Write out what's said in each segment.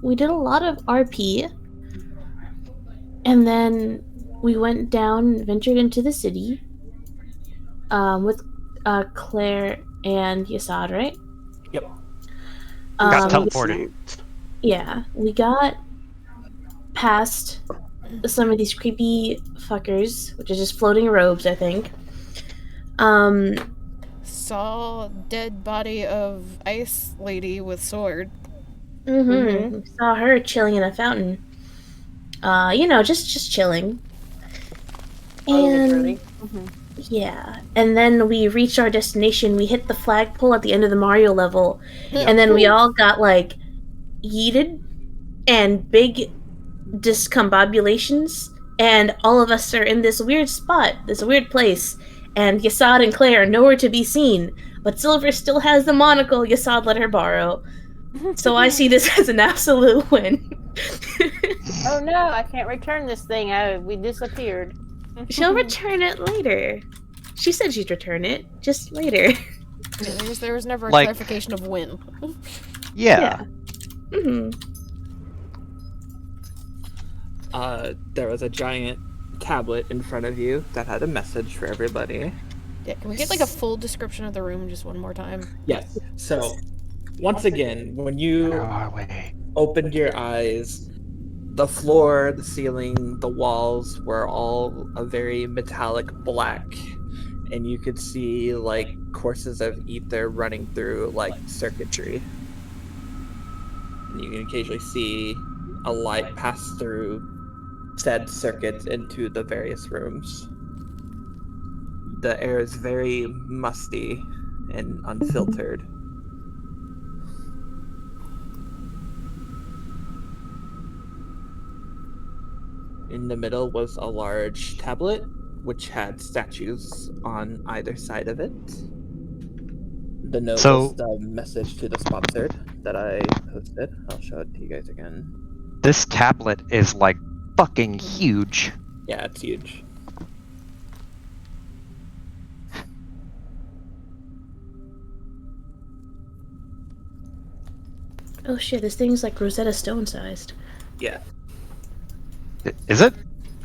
we did a lot of RP, and then we went down and ventured into the city with Claire and Yasad, right? Yep. Got Um, teleported. yeah, we got past some of these creepy fuckers, which is just floating robes, I think. Um, Saw dead body of ice lady with sword. We saw her chilling in a fountain. Just chilling. And yeah, and then we reached our destination. We hit the flagpole at the end of the Mario level, and then we all got like yeeted and big discombobulations, and all of us are in this weird spot, this weird place, and Yasad and Claire are nowhere to be seen. But Silver still has the monocle Yasad let her borrow. So I see this as an absolute win. Oh no, I can't return this thing. We disappeared. She'll return it later. She said she'd return it, just later. Yeah, there was never a Like- clarification of when. Yeah. Mm-hmm. There was a giant tablet in front of you that had a message for everybody. Yeah, can we get like a full description of the room just one more time? Yes. So, once again, when you opened your eyes, the floor, the ceiling, the walls were all a very metallic black, and you could see like courses of ether running through like circuitry. And you can occasionally see a light pass through said circuits into the various rooms. The air is very musty and unfiltered. In the middle was a large tablet, which had statues on either side of it. The note was the message to the sponsored that I posted. I'll show it to you guys again. This tablet is like fucking huge. Yeah, it's huge. Oh shit, this thing's like Rosetta Stone sized. Yeah. Is it?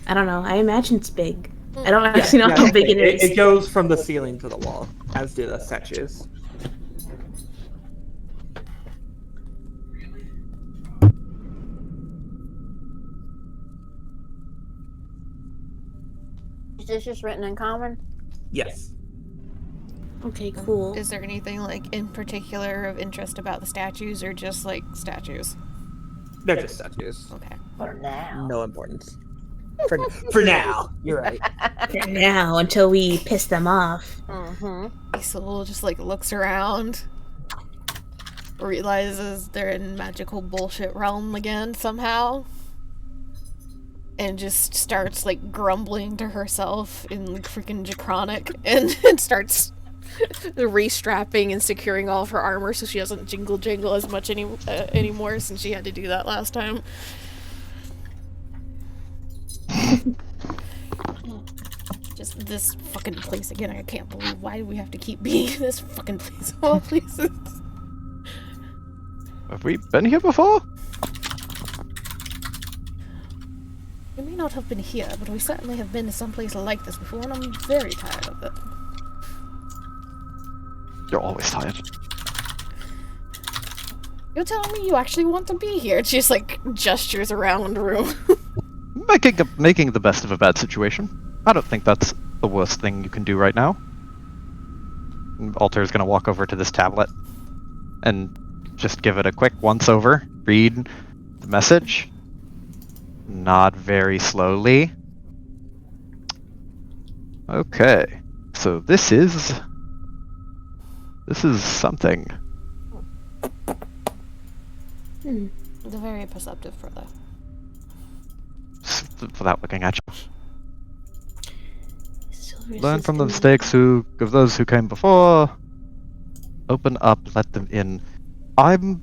I don't know. I imagine it's big. I don't actually know how big it is. It goes from the ceiling to the wall, as do the statues. Is this just written in common? Yes. Okay, cool. Is there anything like in particular of interest about the statues, or just like statues? They're just statues. Okay. For now. No importance. For now. You're right. For now, until we piss them off. Isol just like looks around, realizes they're in magical bullshit realm again somehow, and just starts like grumbling to herself in like freaking Draconic, and starts restrapping and securing all of her armor so she doesn't jingle as much anymore, since she had to do that last time. Just this fucking place again. I can't believe why do we have to keep being in this fucking place of all places. Have we been here before? We may not have been here, but we certainly have been to some place like this before, and I'm very tired of it. You're always tired. You're telling me you actually want to be here? She just like gestures around the room. Making the best of a bad situation. I don't think that's the worst thing you can do right now. Alter is going to walk over to this tablet and just give it a quick once-over, read the message, nod very slowly. Okay, so this is something. It's very perceptive for that. Without looking at you. Learn from the mistakes of those who came before. Open up, let them in. I'm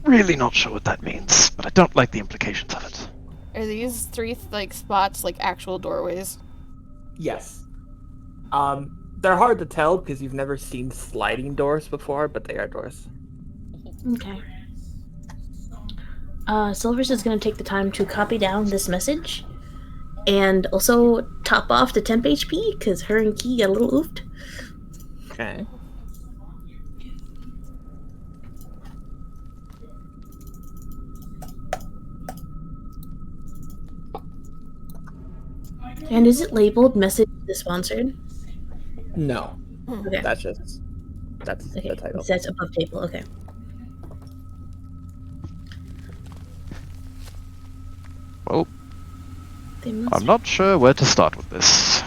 really not sure what that means, but I don't like the implications of it. Are these three like spots like actual doorways? Yes. They're hard to tell because you've never seen sliding doors before, but they are doors. Okay. Silvers is going to take the time to copy down this message and also top off the temp HP because her and Key got a little oofed. Okay. And is it labeled message the sponsored? No, Okay. that's Okay. the title. It says above table. Okay. Well, They must I'm not sure where to start with this.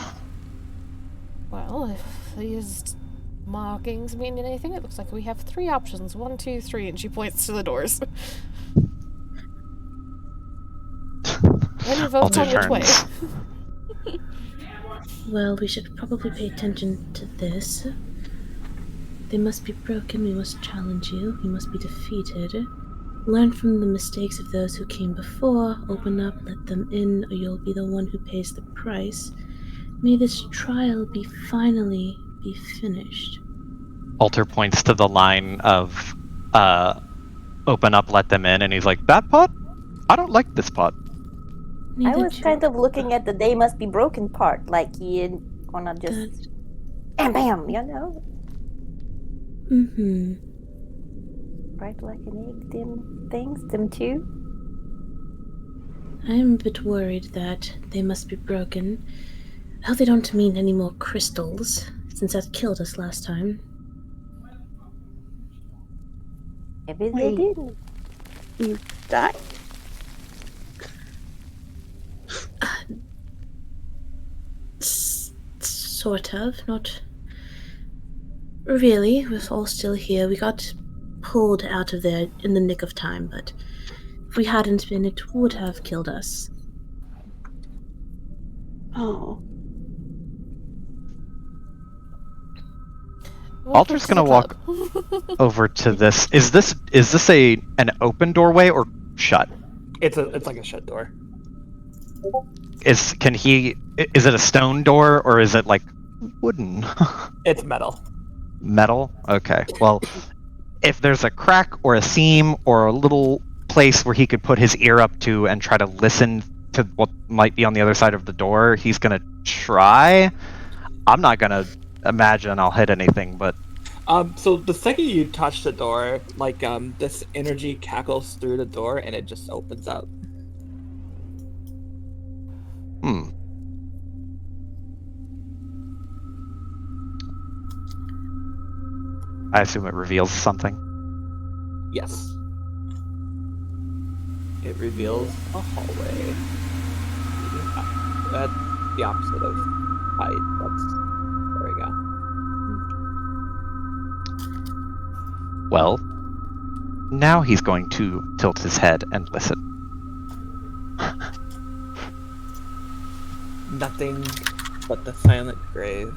Well, if these markings mean anything, it looks like we have 3 options. 1, 2, 3, and she points to the doors. Any votes Alter on which way? turns. Well, we should probably pay attention to this. They must be broken, we must challenge you, you must be defeated. Learn from the mistakes of those who came before, open up, let them in, or you'll be the one who pays the price. May this trial finally be finished. Alter points to the line of open up, let them in, and he's like, that pot? I don't like this pot. I Neither was do kind of looking at the "they must be broken" part, like he gonna just bam, bam, you know, Mm-hmm. right like an egg. Them too. I'm a bit worried that they must be broken. I hope they don't mean any more crystals, since that killed us last time. Maybe they Wait. didn't. You died? Sort of, not really. We're all still here. We got pulled out of there in the nick of time, but if we hadn't been, it would have killed us. Oh. Alter's gonna walk over to this. Is this an open doorway or shut? It's like a shut door. Is it a stone door or is it like wooden? It's metal. Metal? Okay. Well, if there's a crack or a seam or a little place where he could put his ear up to and try to listen to what might be on the other side of the door, he's gonna try. I'm not gonna imagine I'll hit anything, but So the second you touch the door, like this energy cackles through the door and it just opens up. I assume it reveals something. Yes. It reveals a hallway. leading up. That's the opposite of height. There we go. Well, now he's going to tilt his head and listen. Nothing but the silent grave.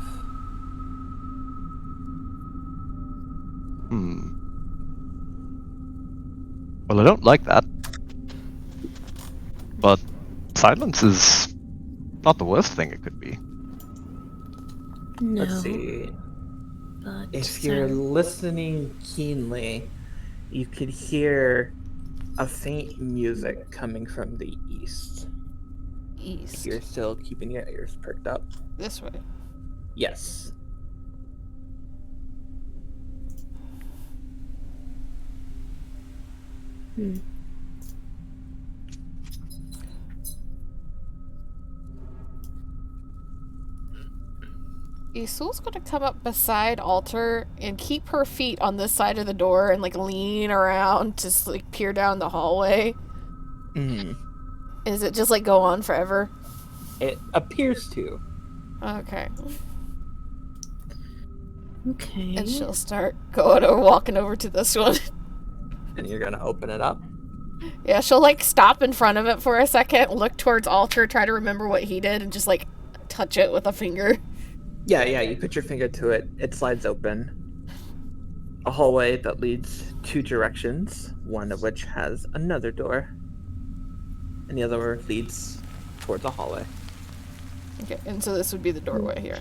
Well, I don't like that. But silence is not the worst thing it could be. No, Let's see. but If you're listening keenly, you could hear a faint music coming from the east. If East. you're still keeping your ears perked up. This way. Yes. Isul's gonna come up beside Alter and keep her feet on this side of the door and like lean around to like peer down the hallway. Mm. Is it just like go on forever? It appears to. Okay. Okay. And she'll start going over, walking over to this one. And you're gonna open it up. Yeah, she'll like stop in front of it for a second, look towards Alter, try to remember what he did, and just like touch it with a finger. Yeah, you put your finger to it, it slides open. A hallway that leads 2 directions, one of which has another door. And the other leads towards a hallway. Okay, and so this would be the doorway here.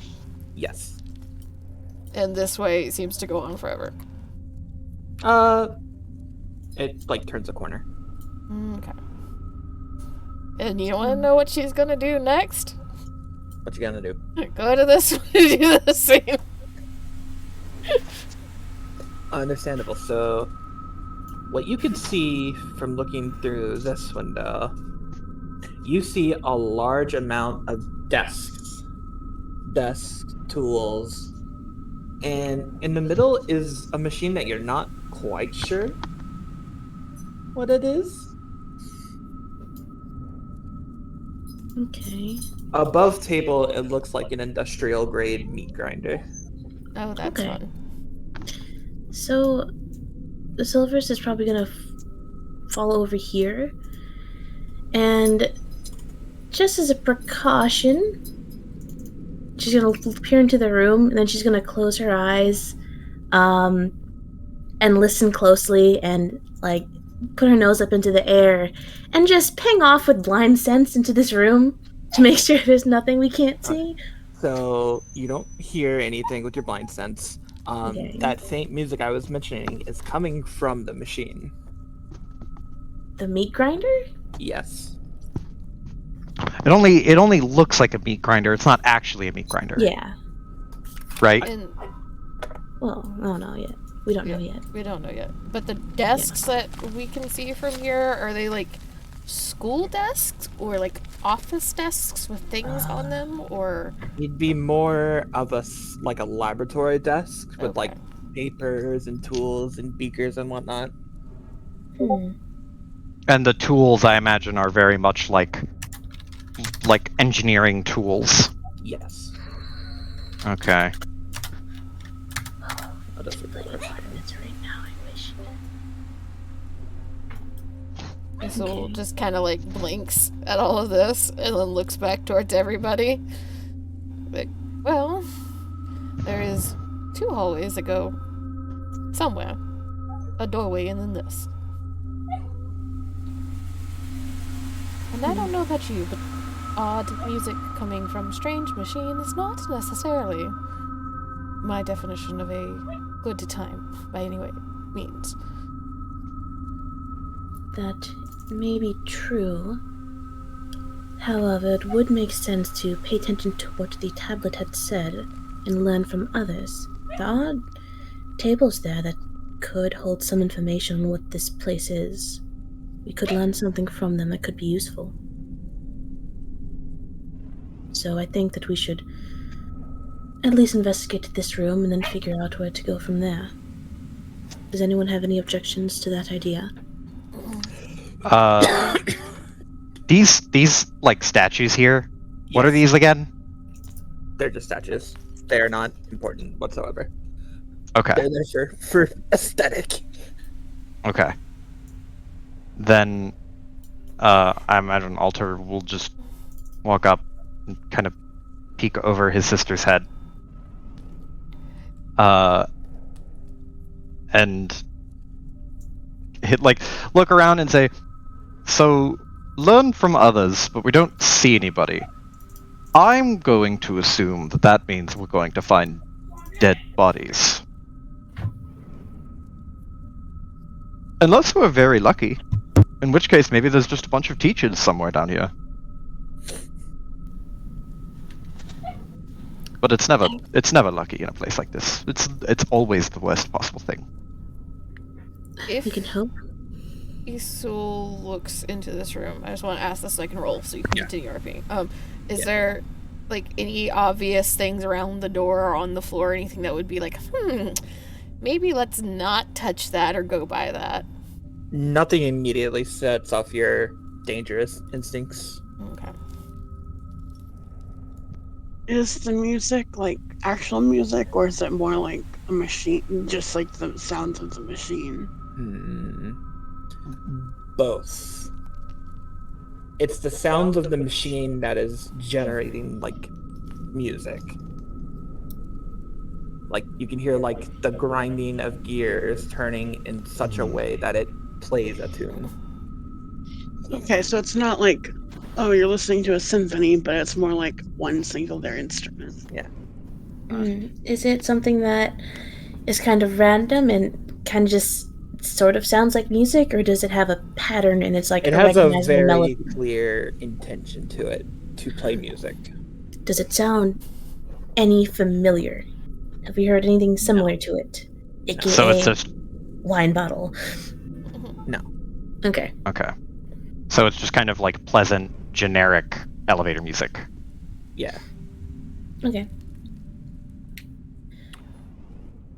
Yes. And this way seems to go on forever. It like turns a corner. Okay. And you want to know what she's gonna do next? What you gonna do? Go to this do the same. Understandable. So, what you can see from looking through this window, you see a large amount of desks, tools, and in the middle is a machine that you're not quite sure what it is. Okay. Above table, it looks like an industrial grade meat grinder. Oh, that's Okay. fun. So, the Silvers is probably gonna fall over here, and just as a precaution, she's gonna peer into the room, and then she's gonna close her eyes, and listen closely, and like put her nose up into the air, and just ping off with blind sense into this room to make sure there's nothing we can't see. So you don't hear anything with your blind sense. Okay. That faint music I was mentioning is coming from the machine. The meat grinder? Yes. It only looks like a meat grinder. It's not actually a meat grinder. Yeah. Right? And Well, I don't know yet. We don't know yet. we don't know yet. But the desks that we can see from here, are they like school desks or like office desks with things on them, or It'd be more of like a laboratory desk with like Okay. papers and tools and beakers and whatnot. Hmm. And the tools, I imagine, are very much like engineering tools. Yes. Okay. I'll just repeat it. It's right now, I wish. so Okay. just kind of like blinks at all of this and then looks back towards everybody. Like, well, there is 2 hallways that go somewhere. A doorway and then this. And I don't know about you, but odd music coming from strange machine is not necessarily my definition of a good time by any way means. That may be true. However, it would make sense to pay attention to what the tablet had said and learn from others. There are tables there that could hold some information on what this place is. We could learn something from them that could be useful. So I think that we should at least investigate this room and then figure out where to go from there. Does anyone have any objections to that idea? These like statues here. What are Yes. these again? They're just statues. They are not important whatsoever. Okay. They're there for aesthetic. Okay. Then, I imagine Alter will just walk up and kind of peek over his sister's head. And look around and say, "So, learn from others, but we don't see anybody. I'm going to assume that means we're going to find dead bodies. Unless we're very lucky. In which case, maybe there's just a bunch of teachers somewhere down here. But it's never lucky in a place like this. It's always the worst possible thing." If We can hope. Isul looks into this room, I just want to ask this so I can roll so you can Yeah. continue RPing. Is Yeah. there like any obvious things around the door or on the floor, or anything that would be like, maybe let's not touch that or go by that? Nothing immediately sets off your dangerous instincts. Okay. Is the music like actual music, or is it more like a machine, just like the sounds of the machine? Both. It's the sounds of the machine that is generating like music. Like you can hear like the grinding of gears turning in such a way that it plays a tune. Okay, so it's not like, oh, you're listening to a symphony, but it's more like one singular instrument. Is it something that is kind of random and kind of just sort of sounds like music, or does it have a pattern and it's like It has a recognizable very melody? clear intention to it to play music. Does it sound any familiar? Have we heard anything similar to it? AKA So it's just wine bottle. No. Okay. okay. So it's just kind of like pleasant, generic elevator music. Yeah. Okay.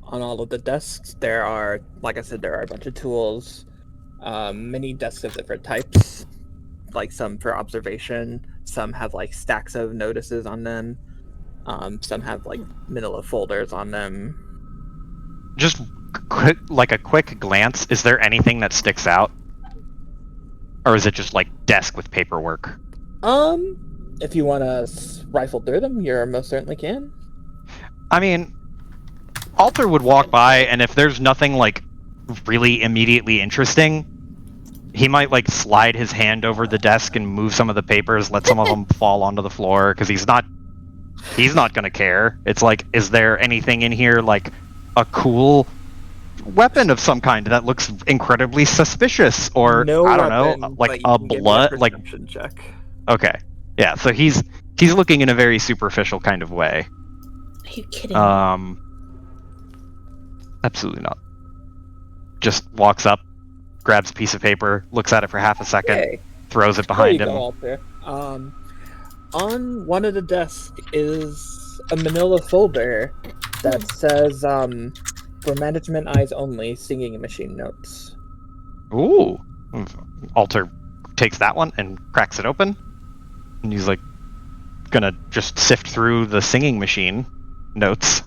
On all of the desks, there are, like I said, there are a bunch of tools. Many desks of different types. Like some for observation. Some have like stacks of notices on them. Some have like manila folders on them. Just like a quick glance, is there anything that sticks out? Or is it just like desk with paperwork? If you want to rifle through them, you most certainly can. I mean, Alter would walk by, and if there's nothing like really immediately interesting, he might like slide his hand over the desk and move some of the papers, let some of them fall onto the floor, because he's not gonna care. It's like, is there anything in here like a cool weapon of some kind that looks incredibly suspicious, or No I don't weapon, know, but like you a can give me blood, like perception check. okay, yeah. So he's looking in a very superficial kind of way. Are you kidding? Absolutely not. Just walks up, grabs a piece of paper, looks at it for half a second, Okay. throws it There behind you him. go, Alter. On one of the desks is a manila folder that says, for management eyes only, singing machine notes. Ooh. Alter takes that one and cracks it open. And he's like, gonna just sift through the singing machine notes.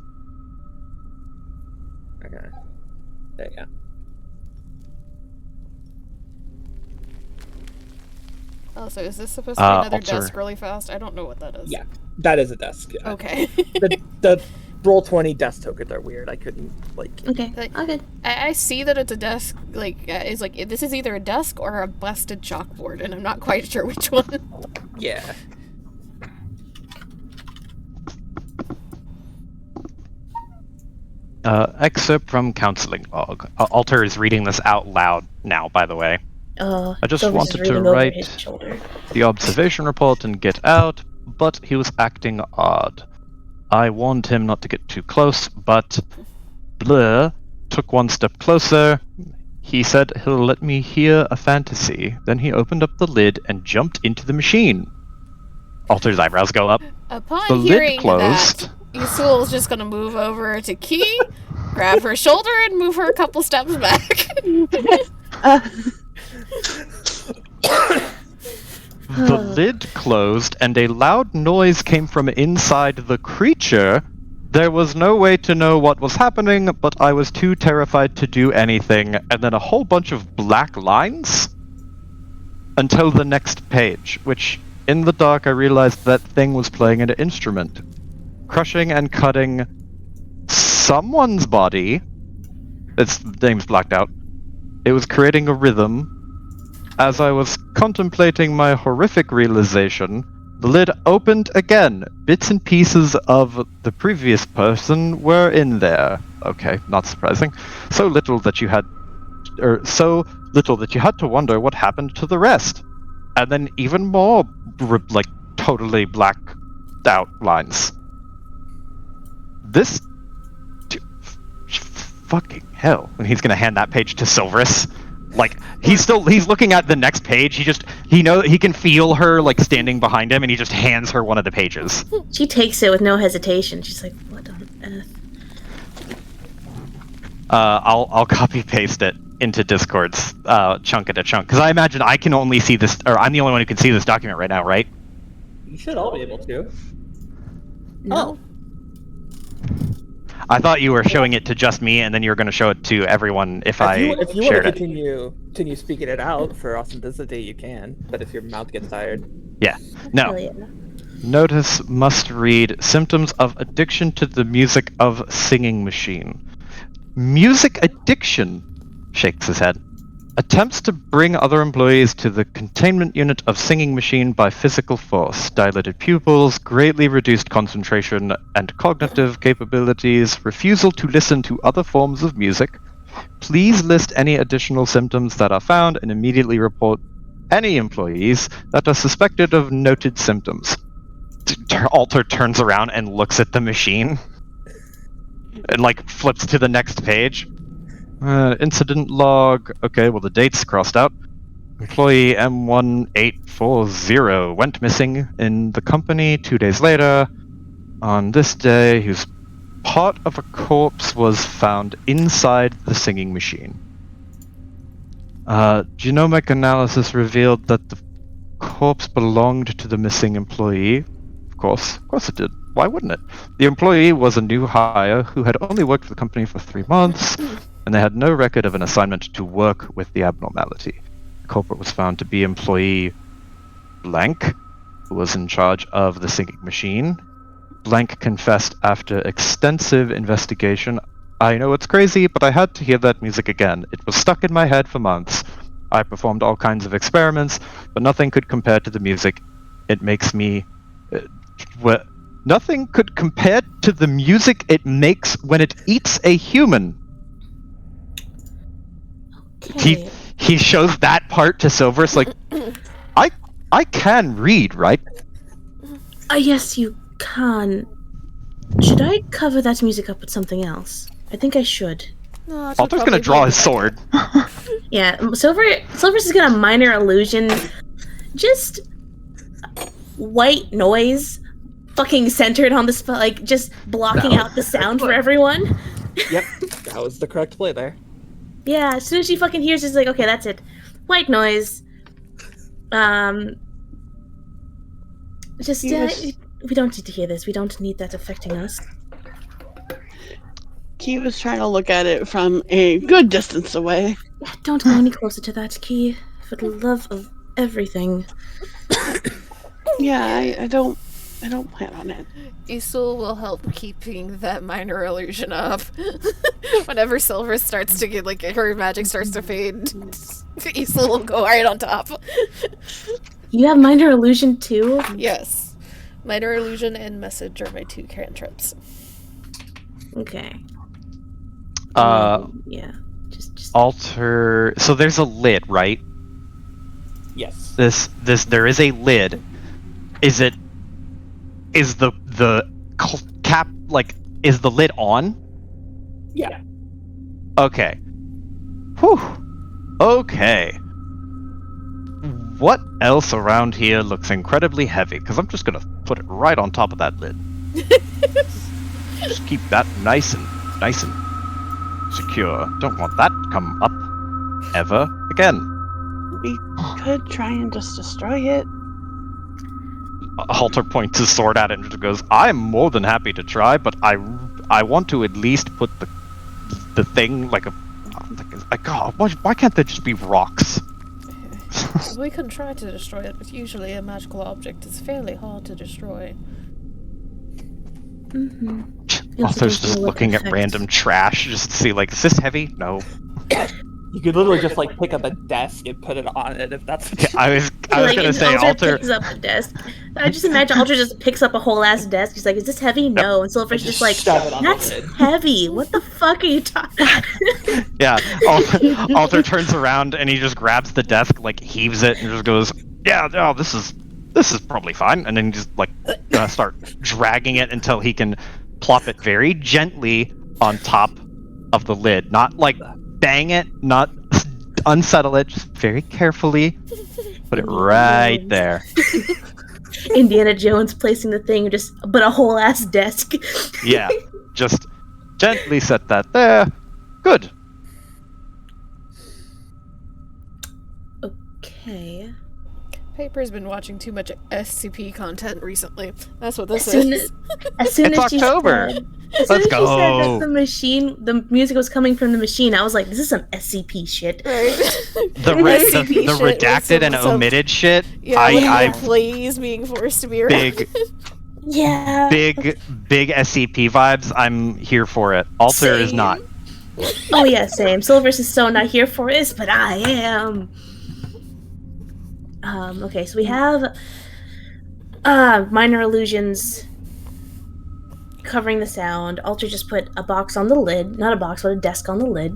Okay. There you go. Oh, so is this supposed to be another Alter. desk really fast? I don't know what that is. Yeah, that is a desk. Yeah. Okay. The Roll20 desk tokens are weird. I couldn't, like... Okay. Like- Okay. I see that it's a desk, it's like, this is either a desk or a busted chalkboard, and I'm not quite sure which one. Yeah. Excerpt from counseling log. Alter is reading this out loud now, by the way. I just Silver's wanted to reading over write his shoulder. the observation report and get out, but he was acting odd. I warned him not to get too close, but Blur took one step closer. He said he'll let me hear a fantasy. Then he opened up the lid and jumped into the machine. Alter's eyebrows go up. Upon The lid hearing closed. that, Yusul's just gonna move over to Key, grab her shoulder, and move her a couple steps back. The lid closed, and a loud noise came from inside the creature. There was no way to know what was happening, but I was too terrified to do anything, and then a whole bunch of black lines until the next page, which, in the dark, I realized that thing was playing an instrument, crushing and cutting someone's body. Its name's blacked out. It was creating a rhythm. As I was contemplating my horrific realization, the lid opened again. Bits and pieces of the previous person were in there. Okay, not surprising. So little that you had to wonder what happened to the rest. And then even more, like, totally blacked out lines. This... fucking hell. And he's gonna hand that page to Silverus. Like, he's looking at the next page. He can feel her, like, standing behind him, and he just hands her one of the pages. She takes it with no hesitation. She's like, "What on earth?" I'll copy paste it into Discord's chunk at a chunk, because I imagine I can only see this, or I'm the only one who can see this document right now, right? You should all be able to. No. I thought you were showing it to just me, and then you were going to show it to everyone if I If you want to shared it. continue speaking it out for authenticity, you can. But if your mouth gets tired, Yeah. No. Hell yeah. Notice must read symptoms of addiction to the music of singing machine. Music addiction, shakes his head. Attempts to bring other employees to the containment unit of singing machine by physical force. Dilated pupils, greatly reduced concentration and cognitive capabilities, refusal to listen to other forms of music, Please list any additional symptoms that are found and immediately report any employees that are suspected of noted symptoms. Alter turns around and looks at the machine and like flips to the next page. Incident log. Okay, well the date's crossed out. Employee M1840 went missing in the company 2 days later. On this day, whose part of a corpse was found inside the singing machine. Genomic analysis revealed that the corpse belonged to the missing employee. Of course it did. Why wouldn't it? The employee was a new hire who had only worked for the company for 3 months, and they had no record of an assignment to work with the abnormality. The culprit was found to be employee Blank, who was in charge of the singing machine. Blank confessed after extensive investigation. I know it's crazy, but I had to hear that music again. It was stuck in my head for months. I performed all kinds of experiments, but nothing could compare to the music. It makes me... nothing could compare to the music it makes when it eats a human. Okay. He shows that part to Silver. It's like, I can read, right? Yes, you can. Should I cover that music up with something else? I think I should. No, it should Alter's probably gonna be draw in his the sword. Yeah, Silver's is gonna minor illusion. Just white noise, fucking centered on this, like just blocking out the sound for everyone. Yep, that was the correct play there. Yeah, as soon as she fucking hears, she's like, okay, that's it. White noise. Just, we don't need to hear this. We don't need that affecting us. He was trying to look at it from a good distance away. Yeah, don't go any closer to that, Key. For the love of everything. Yeah, I don't plan on it. Isul will help keeping that minor illusion up. Whenever Silver starts to get, like, her magic starts to fade, Isul will go right on top. You have minor illusion too? Yes. Minor illusion and message are my 2 cantrips. Okay. Yeah. Just Alter. So there's a lid, right? Yes. There is a lid. Is the cap, like, is the lid on? Yeah. Okay. Whew. Okay. What else around here looks incredibly heavy? Because I'm just gonna put it right on top of that lid. Just keep that nice and secure. Don't want that to come up ever again. We could try and just destroy it. Halter points his sword at it and just goes, I'm more than happy to try, but I want to at least put the thing like a... God, why can't there just be rocks? We can try to destroy it, but usually a magical object is fairly hard to destroy. Author's just looking at random trash just to see, like, is this heavy? No. You could literally just like pick up a desk and put it on it if that's. Okay, I was gonna say Alter picks up a desk. I just imagine Alter just picks up a whole ass desk. He's like, "Is this heavy?" No, and Silver's just like, shove it on the "That's lid." heavy. What the fuck are you talking?" Yeah, Alter turns around and he just grabs the desk, like heaves it, and just goes, "Yeah, no, this is probably fine." And then just like start dragging it until he can plop it very gently on top of the lid, not like bang it, not unsettle it, just very carefully put it right there. Indiana Jones placing the thing, but a whole ass desk. Yeah, just gently set that there. Good. Okay. Paper's been watching too much SCP content recently. That's what this As soon is. as soon It's as she October. said Let's that go. the music was coming from the machine, I was like, this is some SCP shit. Right. The SCP the shit with redacted and some- omitted shit. Yeah, with I employees being forced to be around. Yeah. big SCP vibes. I'm here for it. Alter is Same. not. Oh yeah, same. Silver's is so not here for this, but I am. Okay, so we have minor illusions covering the sound. Alter just put a box on the lid. Not a box, but a desk on the lid.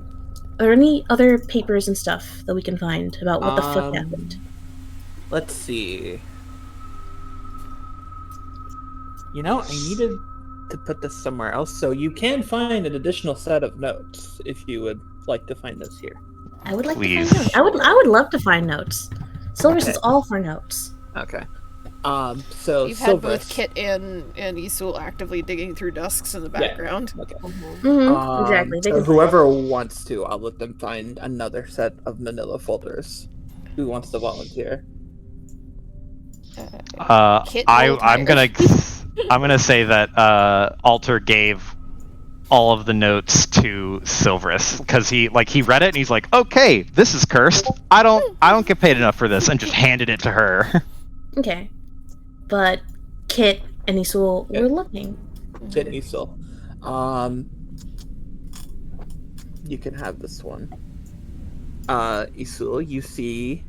Are any other papers and stuff that we can find about what the fuck Um, happened? Let's see. You know, I needed to put this somewhere else, so you can find an additional set of notes if you would like to find those here. I would like Please. to find notes. I would love to find notes. Silver's Okay. is all for notes. Okay. So You've had both Silverus. Kit and Isul actively digging through desks in the background. Okay. Mm-hmm. Exactly. They So can whoever wants to, I'll let them find another set of manila folders. Who wants to volunteer? Kit I'm volunteers. gonna say that Alter gave all of the notes to Silverus because he read it and he's like, okay, this is cursed. I don't get paid enough for this, and just handed it to her. Okay. But Kit and Isul were looking. Kit and Isil. You can have this one. Isul, you see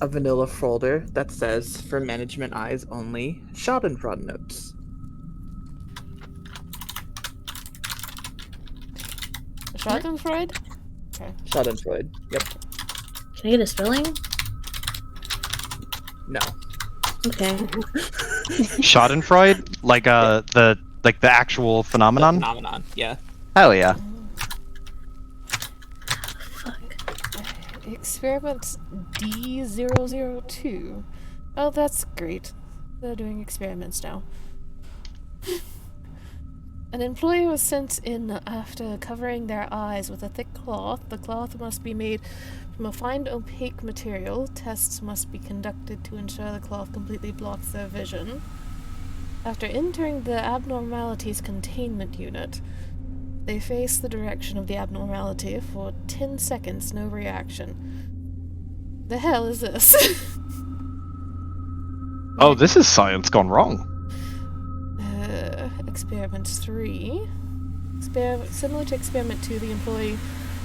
a vanilla folder that says "For management eyes only." Schadenfreude notes. Schadenfreude? Okay. Schadenfreude. Yep. Can I get a spelling? No. Okay. Schadenfreude, like the actual phenomenon. Phenomenon. Yeah. Hell yeah. Fuck. Experiment D002. Oh, that's great. They're doing experiments now. An employee was sent in after covering their eyes with a thick cloth. The cloth must be made from a fine opaque material. Tests must be conducted to ensure the cloth completely blocks their vision. After entering the abnormality's containment unit, they face the direction of the abnormality for 10 seconds, no reaction. The hell is this? Oh, this is science gone wrong. Experiment 3. Similar to Experiment 2, the employee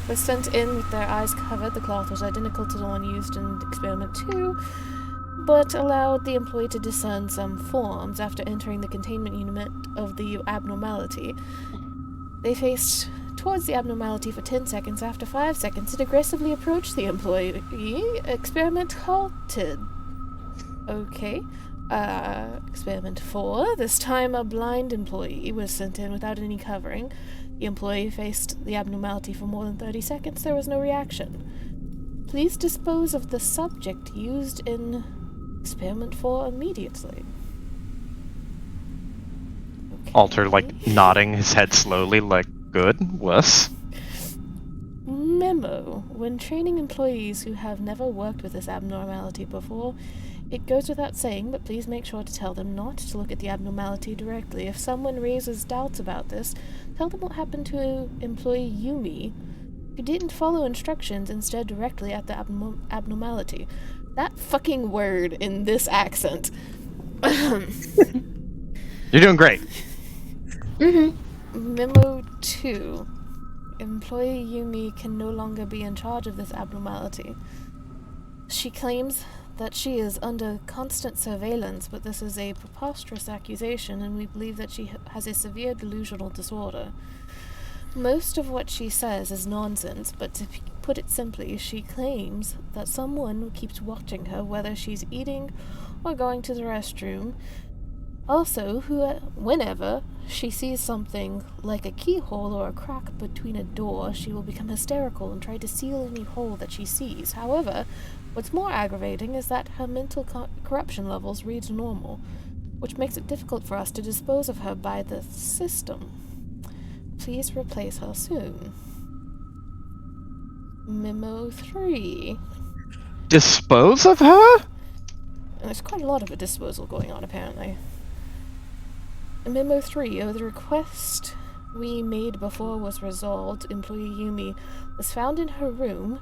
was sent in with their eyes covered. The cloth was identical to the one used in Experiment 2, but allowed the employee to discern some forms. After entering the containment unit of the abnormality, they faced towards the abnormality for 10 seconds. After 5 seconds, it aggressively approached the employee. Experiment halted. Okay. Experiment 4. This time a blind employee was sent in without any covering. The employee faced the abnormality for more than 30 seconds. There was no reaction. Please dispose of the subject used in Experiment 4 immediately. Okay. Alter, nodding his head slowly, good, wuss. Memo. When training employees who have never worked with this abnormality before, it goes without saying, but please make sure to tell them not to look at the abnormality directly. If someone raises doubts about this, tell them what happened to employee Yumi, who didn't follow instructions, instead directly at the abnormality. That fucking word in this accent. You're doing great. Mm-hmm. Memo 2. Employee Yumi can no longer be in charge of this abnormality. She claims that she is under constant surveillance, but this is a preposterous accusation, and we believe that she has a severe delusional disorder. Most of what she says is nonsense, but to put it simply, she claims that someone keeps watching her, whether she's eating or going to the restroom. Also, whenever she sees something like a keyhole or a crack between a door, she will become hysterical and try to seal any hole that she sees. However, what's more aggravating is that her mental corruption levels read normal, which makes it difficult for us to dispose of her by the system. Please replace her soon. Memo 3. Dispose of her? And there's quite a lot of a disposal going on, apparently. Memo 3. The request we made before was resolved. Employee Yumi was found in her room.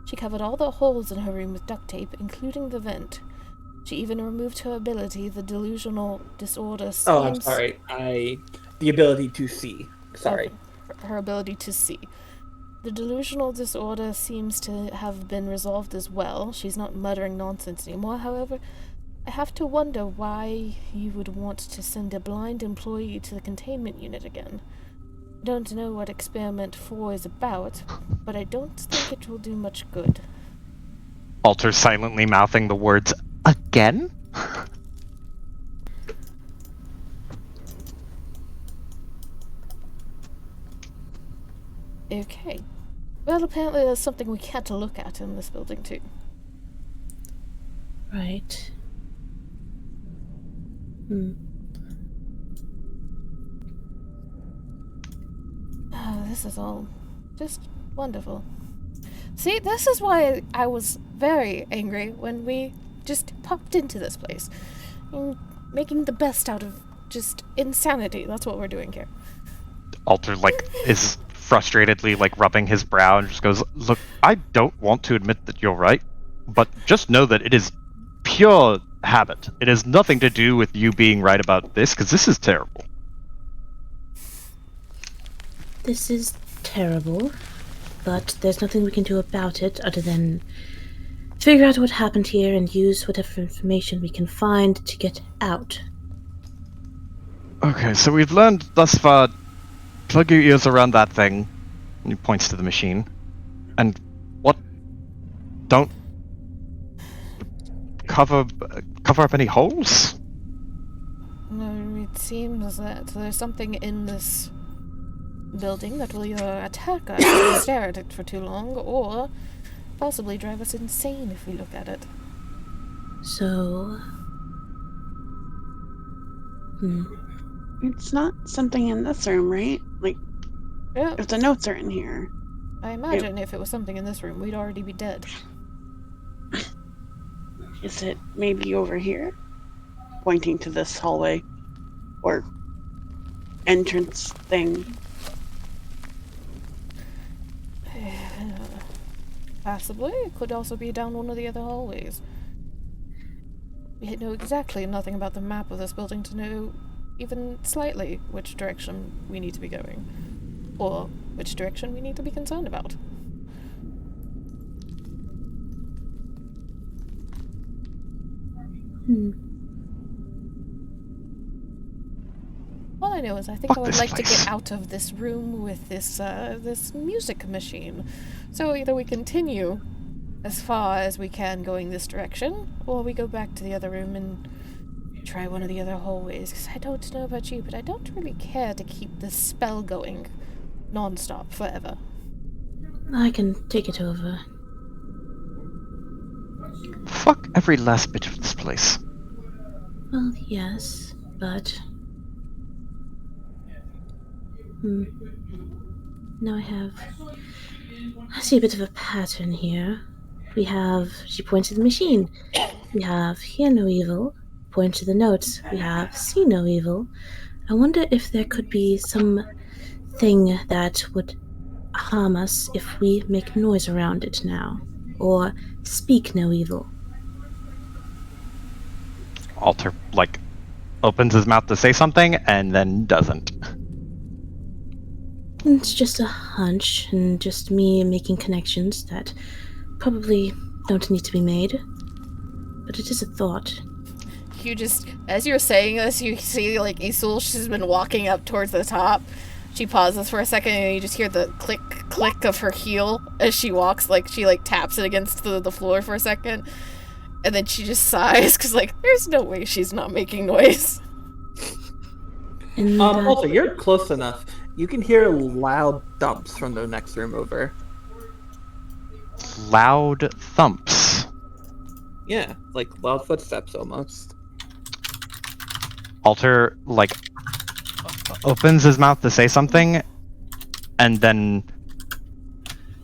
She covered all the holes in her room with duct tape, including the vent. She even removed her ability, the delusional disorder seems... Oh, I'm sorry. The ability to see. Sorry. Her ability to see. The delusional disorder seems to have been resolved as well. She's not muttering nonsense anymore. However, I have to wonder why you would want to send a blind employee to the containment unit again. Don't know what Experiment 4 is about, but I don't think it will do much good. Alter silently mouthing the words, again? Okay. Well, apparently there's something we can't look at in this building, too. Right. Oh, this is all just wonderful. See, this is why I was very angry when we just popped into this place. Making the best out of just insanity. That's what we're doing here. Alter, is frustratedly, rubbing his brow and just goes, look, I don't want to admit that you're right, but just know that it is pure habit. It has nothing to do with you being right about this, because this is terrible. This is terrible, but there's nothing we can do about it other than figure out what happened here and use whatever information we can find to get out. Okay, so we've learned thus far, plug your ears around that thing, and he points to the machine, and what? Don't cover up any holes? No, it seems that there's something in this building that will either attack us if we stare at it for too long, or possibly drive us insane if we look at it. So... It's not something in this room, right? Yeah, If the notes are in here. I imagine if it was something in this room, we'd already be dead. Is it maybe over here? Pointing to this hallway. Or entrance thing. Possibly. It could also be down one of the other hallways. We know exactly nothing about the map of this building to know even slightly which direction we need to be going. Or which direction we need to be concerned about. All I know is I think I would like to get out of this room with this music machine. So either we continue as far as we can going this direction, or we go back to the other room and try one of the other hallways. Because I don't know about you, but I don't really care to keep this spell going non-stop forever. I can take it over. Fuck every last bit of this place. Well, yes, but... Now I see a bit of a pattern here. We have, she points to the machine. We have hear no evil, point to the notes. We have see no evil. I wonder if there could be some thing that would harm us if we make noise around it now. Or speak no evil. Alter, opens his mouth to say something and then doesn't. It's just a hunch and just me making connections that probably don't need to be made. But it is a thought. You just, as you're saying this, you see, Isul, she's been walking up towards the top. She pauses for a second, and you just hear the click of her heel as she walks, she taps it against the floor for a second. And then she just sighs, because, there's no way she's not making noise. Also, you're close enough. You can hear loud thumps from the next room over. Loud thumps. Yeah, loud footsteps almost. Alter, opens his mouth to say something, and then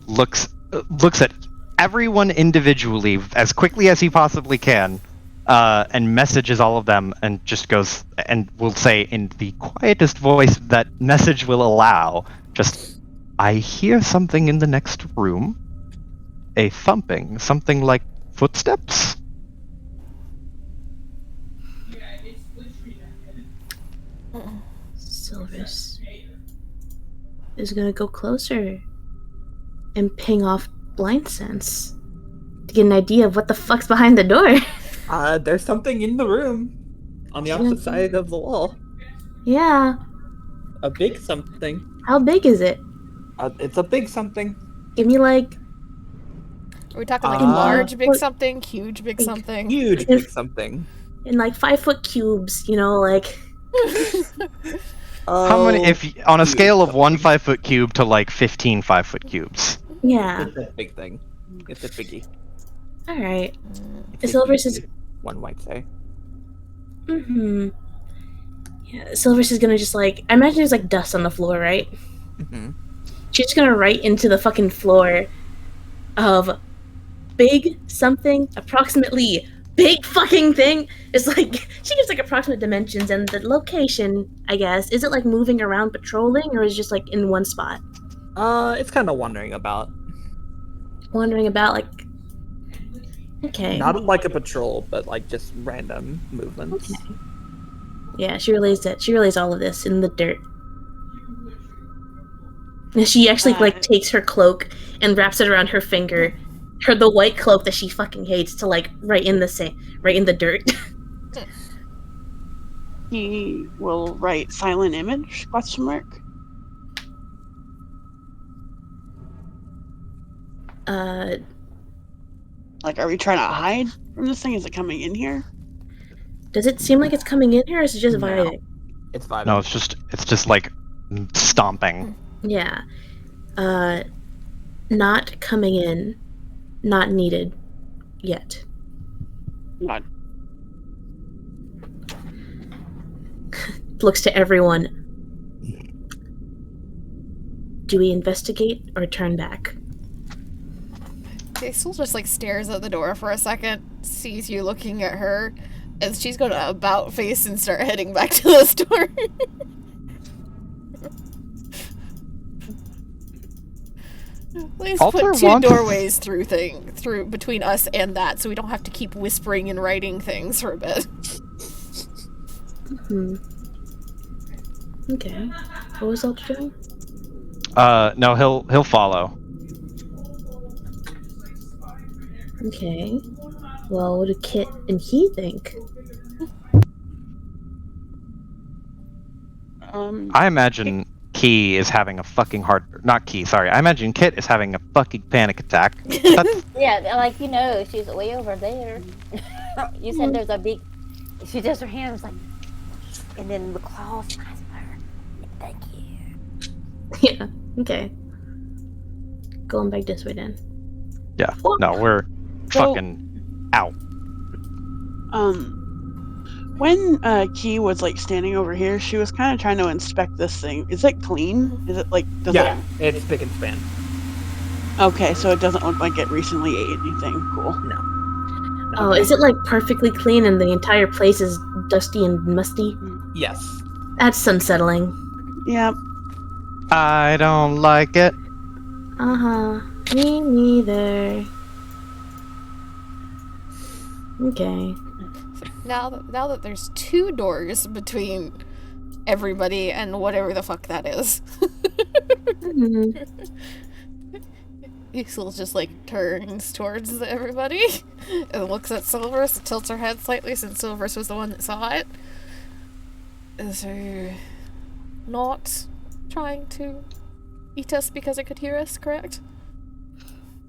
looks at everyone individually as quickly as he possibly can, and messages all of them, and just goes and will say in the quietest voice that message will allow, just, I hear something in the next room. A thumping, something like footsteps? Silvers is gonna go closer and ping off blind sense to get an idea of what the fuck's behind the door. There's something in the room on the opposite side of the wall. Yeah. A big something. How big is it? It's a big something. Give me like Are we talking like Uh, large big what- something, huge big something? Huge big something. in like 5-foot cubes, like How many? If on a huge scale of one something. 5-foot cube to like 15 5-foot cubes. yeah. It's a big thing. It's a biggie. All right. It's a Silver's is huge, one might say. mm-hmm. Yeah, Silver's is gonna just like I imagine there's like dust on the floor, right? Mhm. She's just gonna write into the fucking floor of big something, approximately big fucking thing. It's like she gives like approximate dimensions and the location, I guess. Is it like moving around patrolling or is it just like in one spot? It's kind of wandering about. Wandering about like okay. Not like a patrol, but like just random movements. Okay. Yeah, she relays that. She relays all of this in the dirt. And she actually like takes her cloak and wraps it around her finger, the white cloak that she fucking hates, to like right in the dirt. He will write silent image, question mark. Like, are we trying to hide from this thing? Is it coming in here? Does it seem like it's coming in here, or is it just No. vibing? It's vibing. No, it's just like stomping. Yeah. Not coming in. Not needed. Yet. Not. Looks to everyone. Do we investigate or turn back? Cecil just like stares at the door for a second, sees you looking at her, and she's gonna about face and start heading back to the store. Please Alter put two wants- doorways through between us and that, so we don't have to keep whispering and writing things for a bit. Okay. What was Ultra doing? No, he'll follow. Okay. Well, what do Kit and he think? I imagine Key is having a fucking not Key, sorry. I imagine Kit is having a fucking panic attack. That's, Yeah, like she's way over there. You said there's a big. She does her hands like, and then the claws slides her. Thank you. Yeah. Okay. Going back this way then. yeah. No, we're fucking out. When Key was like standing over here, she was kind of trying to inspect this thing. Is it clean? Is it like? Does Yeah, it's big and span. Okay, so it doesn't look like it recently ate anything. Cool. Oh, is it like perfectly clean and the entire place is dusty and musty? Yes. That's unsettling. Yep. I don't like it. Uh-huh. Me neither. Okay. Now that there's two doors between everybody and whatever the fuck that is. Mhm. Cecil just like turns towards everybody and looks at Silvers, tilts her head slightly since Silvers was the one that saw it. Is her not trying to eat us because it could hear us, correct?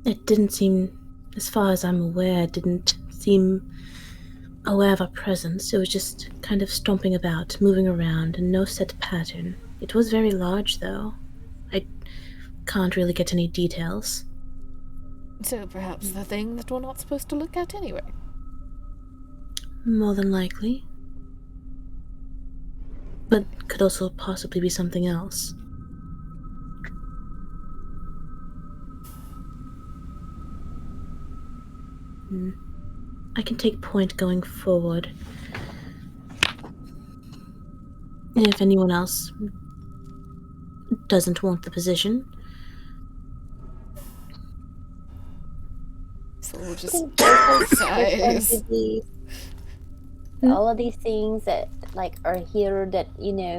It didn't seem, as far as I'm aware, it didn't seem aware of our presence. It was just kind of stomping about, moving around, and no set pattern. It was very large, though. I can't really get any details. So perhaps the thing that we're not supposed to look at anyway. More than likely. But could also possibly be something else. I can take point going forward. If anyone else doesn't want the position. So we'll just There's sighs. entities, all of these things that are here that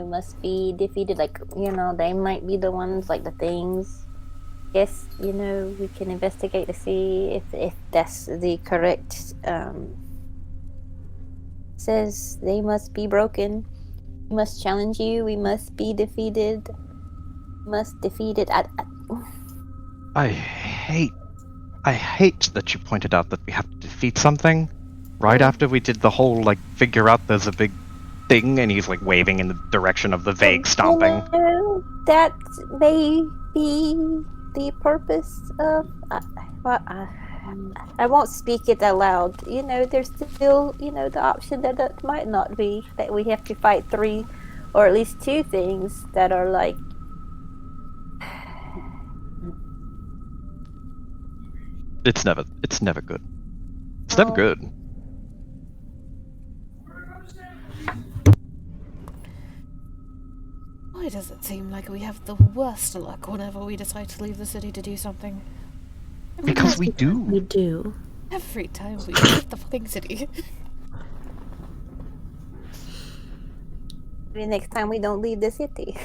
must be defeated. They might be the ones, like the things. Yes, we can investigate to see if that's the correct. Says they must be broken. We must challenge you. We must be defeated. must defeat it at I hate that you pointed out that we have to defeat something right after we did the whole, like, figure out there's a big thing, and he's, like, waving in the direction of the vague stomping. You know, that may be the purpose of. I won't speak it aloud. You know, there's still, the option that it might not be that we have to fight 3 or at least 2 things that are like. It's never good. It's never good. Why does it seem like we have the worst luck whenever we decide to leave the city to do something? Because we do. We do. Every time we leave the fucking city. Maybe next time we don't leave the city.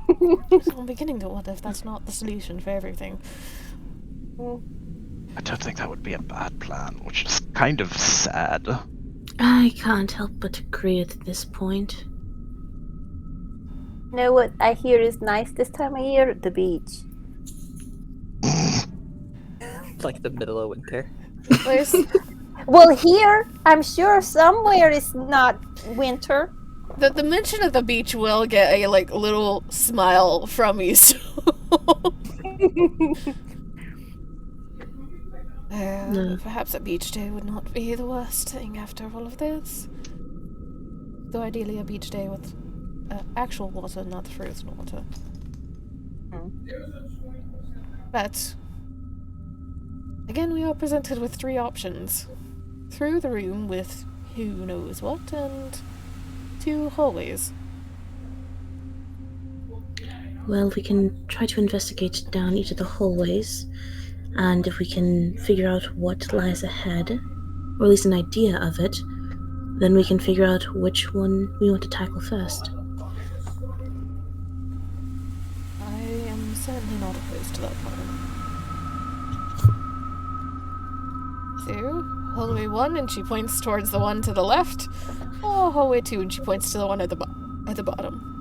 I'm beginning to wonder if that's not the solution for everything. I don't think that would be a bad plan, which is kind of sad. I can't help but agree at this point. You know what I hear is nice this time of year? The beach. It's like the middle of winter. There's Well, here, I'm sure somewhere is not winter. the mention of the beach will get a little smile from you. So. No. Perhaps a beach day would not be the worst thing after all of this. Though ideally a beach day with actual water, not frozen water. But again, we are presented with 3 options. Through the room with who knows what, and 2 hallways. Well, we can try to investigate down each of the hallways, and if we can figure out what lies ahead, or at least an idea of it, then we can figure out which one we want to tackle first. I am certainly not opposed to that plan. So, hallway 1, and she points towards the one to the left. Oh, hallway 2, and she points to the one at the bottom.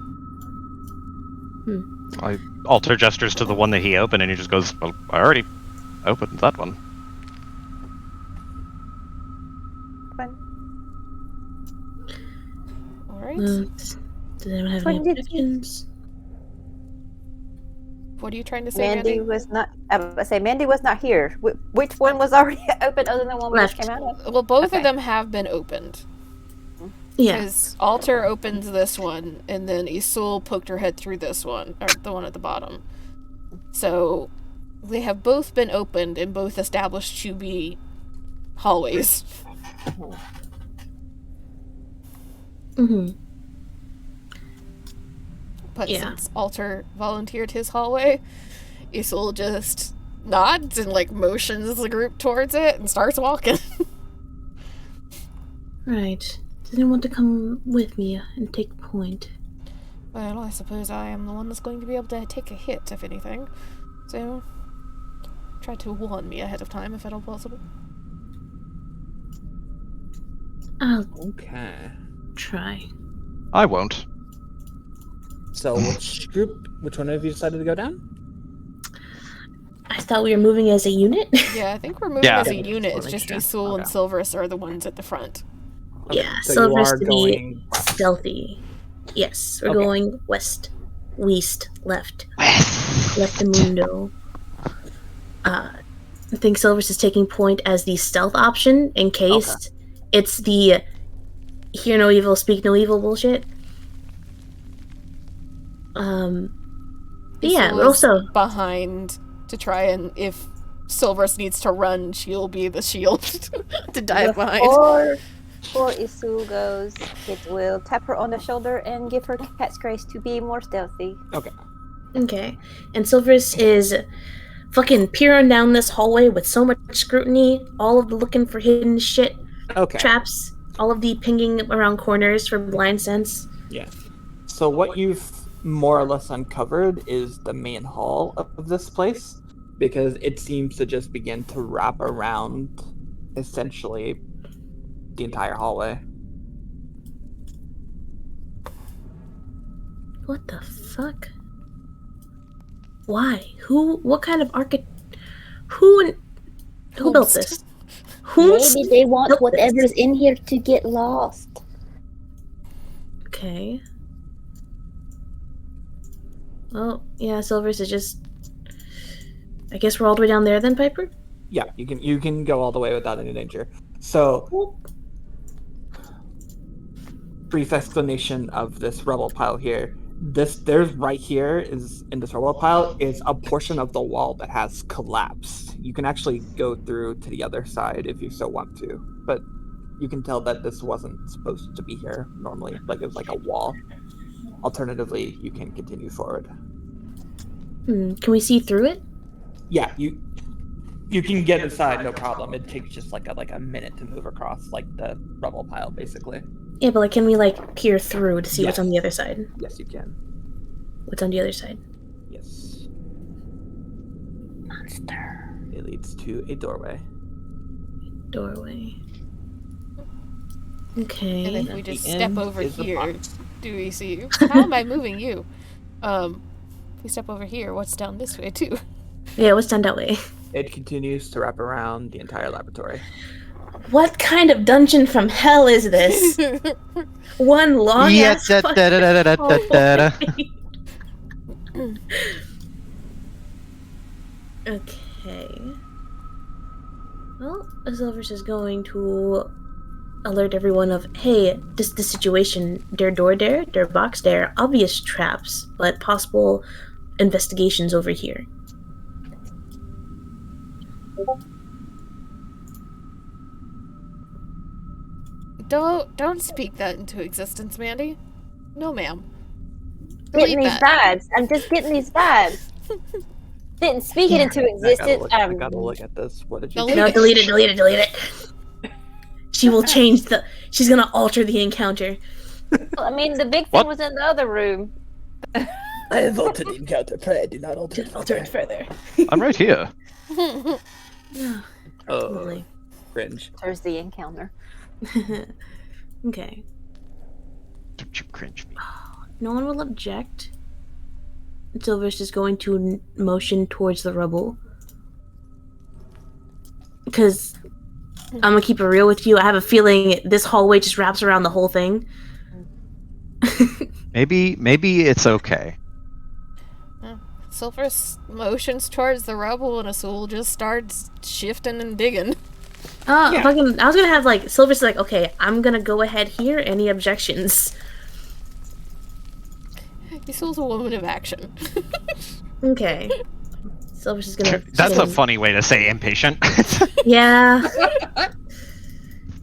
Alter gestures to the one that he opened, and he just goes, "Well, I already opened that one." Alright. Does anyone have When any did you- objections? What are you trying to say, Mandy Mandy? was not. I was gonna say Mandy was not here. Which one was already open, other than the one we just Left. came out of? Well, both Okay. of them have been opened. Yeah. Because Alter opens this one, and then Isul poked her head through this one, or the one at the bottom. So, they have both been opened and both established to be hallways. Mm-hmm. But Yeah. since Alter volunteered his hallway, Isul just nods and motions the group towards it and starts walking. Right. Does anyone want to come with me and take point? Well, I suppose I am the one that's going to be able to take a hit, if anything. So, try to warn me ahead of time, if at all possible. I'll Okay. try. I won't. So which one of you decided to go down? I thought we were moving as a unit. Yeah, I think we're moving Yeah. as a Yeah, unit. just It's wanna just make Isul sure. and Silverus are the ones at the front. Okay, Yeah, so you Silver's are to be going. stealthy. Yes, we're Okay. going west, left the mundo. I think Silver's is taking point as the stealth option in case it's the hear no evil, speak no evil bullshit. But yeah, Isul but is also behind to try and if Silverus needs to run, she'll be the shield to dive behind. Before Isul goes, it will tap her on the shoulder and give her cat's grace to be more stealthy. okay, and Silver's is fucking peering down this hallway with so much scrutiny, all of the looking for hidden shit, Okay. traps, all of the pinging around corners for blind sense. Yeah. So what you've more or less uncovered is the main hall of this place, because it seems to just begin to wrap around essentially the entire hallway. What the fuck? Why? Who? What kind of Who built this? Maybe they want built whatever's this? in here to get lost. Okay. Well, yeah, Silvers is just. I guess we're all the way down there then, Piper? Yeah, you can go all the way without any danger. So, brief explanation of this rubble pile here. There's right here is in this rubble pile is a portion of the wall that has collapsed. You can actually go through to the other side if you so want to, but you can tell that this wasn't supposed to be here normally. Like it was like a wall. Alternatively, you can continue forward. Can we see through it? Yeah, you can get inside, no problem. It takes just like a minute to move across like the rubble pile, basically. Yeah, but like, can we like peer through to see what's Yes. on the other side? Yes, you can. What's on the other side? Yes. Monster. It leads to a doorway. Doorway. And Okay. if we At the just step end over is the here, box. do we see? How am I moving you? If we step over here, what's down this way too? Yeah, what's down that way? It continues to wrap around the entire laboratory. What kind of dungeon from hell is this? One long Yeah, ass da, da, da, da, da, da, da, da. Okay. Well, Silvers is going to alert everyone of, hey, this the situation. Der door there, der box there, obvious traps, but possible investigations over here. Don't speak that into existence, Mandy. No, ma'am. Getting Delete these that. vibes. I'm just getting these vibes. Didn't speak it into existence. I gotta look at this. What did you Delete do? No, delete it. She will change she's gonna alter the encounter. I mean, the big thing What? was in the other room. I have altered the encounter. Pray I do not alter it. Alter it further. I'm right here. Oh, Totally. cringe. There's the encounter. Okay. Don't you cringe me. No one will object. Silver's just going to motion towards the rubble. Because I'm gonna keep it real with you. I have a feeling this hallway just wraps around the whole thing. Maybe it's okay. Silver motions towards the rubble, and Azul just starts shifting and digging. I was gonna have like Silver's like, okay, I'm gonna go ahead here. Any objections? Azul's a woman of action. Okay. Silver's just gonna. That's a funny way to say impatient. Yeah.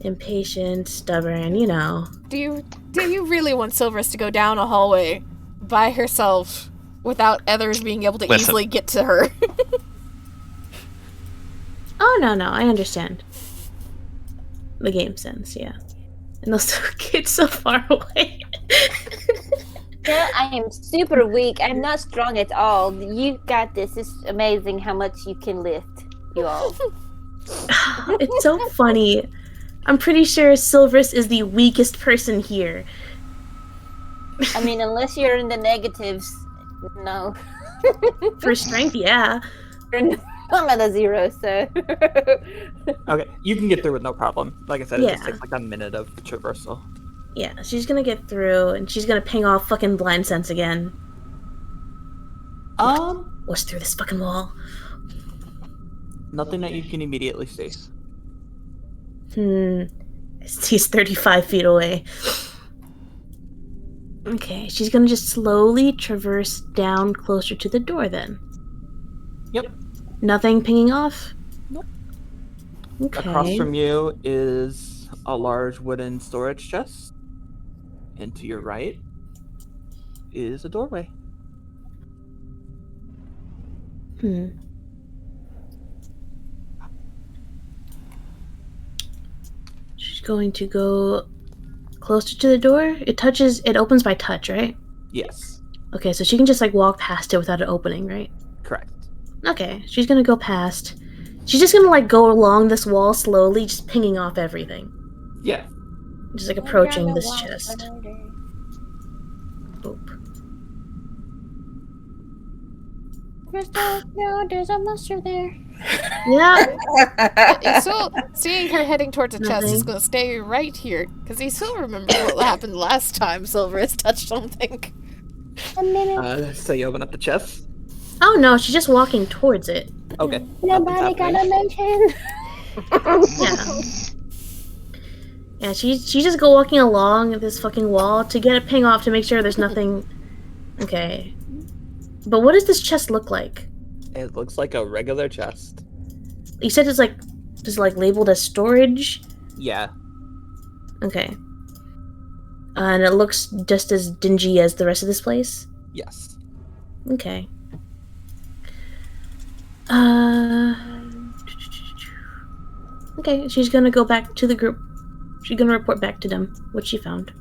Impatient, stubborn, you know. Do you really want Silverus to go down a hallway by herself without others being able to Listen. easily get to her? Oh no, I understand. The game sense, yeah. And those kids so far away. Yeah, I am super weak. I'm not strong at all. You got this. It's amazing how much you can lift, you all. It's so funny. I'm pretty sure Silverus is the weakest person here. I mean, unless you're in the negatives, no. For strength, yeah. I'm at a 0, so. Okay, you can get through it no problem. Like I said, it just Yeah. takes like a minute of traversal. Yeah, she's gonna get through and she's gonna ping off fucking blind sense again. What's through this fucking wall? Nothing that you can immediately see. He's 35 feet away. Okay, she's gonna just slowly traverse down closer to the door then. Yep. Nothing pinging off? Nope. Okay. Across from you is a large wooden storage chest. And to your right is a doorway. She's going to go closer to the door. It opens by touch, right? Yes, Okay, so she can just like walk past it without it opening, right? correct. Okay, she's gonna go past. She's just gonna like go along this wall slowly, just pinging off everything. Yeah. Just like approaching this chest. Boop. Crystal, no, there's a monster there. Yeah. Isil, seeing her heading towards a chest, is Nothing. going to stay right here. Because Isil remembers what happened last time Silverus touched something. A minute. So you open up the chest. Oh no, she's just walking towards it. Okay. Nobody got a motion. Yeah. Yeah, she's just go walking along this fucking wall to get a ping off to make sure there's nothing. Okay. But what does this chest look like? It looks like a regular chest. You said it's like just like labeled as storage. Yeah. Okay. And it looks just as dingy as the rest of this place. Yes. Okay. Okay, she's gonna go back to the group. She's gonna report back to them what she found.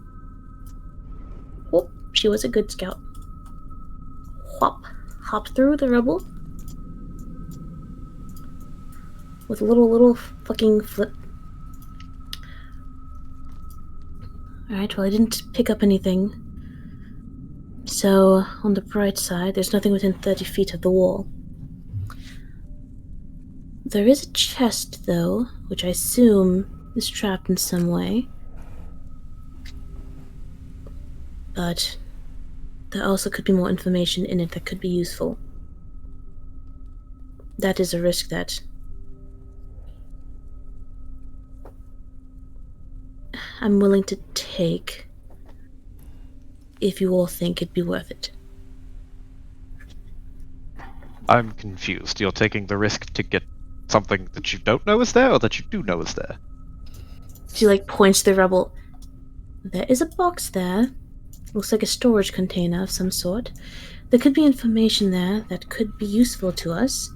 Whoop, she was a good scout. Hop through the rubble. With a little fucking flip. Alright, well I didn't pick up anything. So, on the bright side, there's nothing within 30 feet of the wall. There is a chest, though, which I assume is trapped in some way. But there also could be more information in it that could be useful. That is a risk that I'm willing to take if you all think it'd be worth it. I'm confused. You're taking the risk to get something that you don't know is there, or that you do know is there? She points to the rubble. There is a box there. Looks like a storage container of some sort. There could be information there that could be useful to us,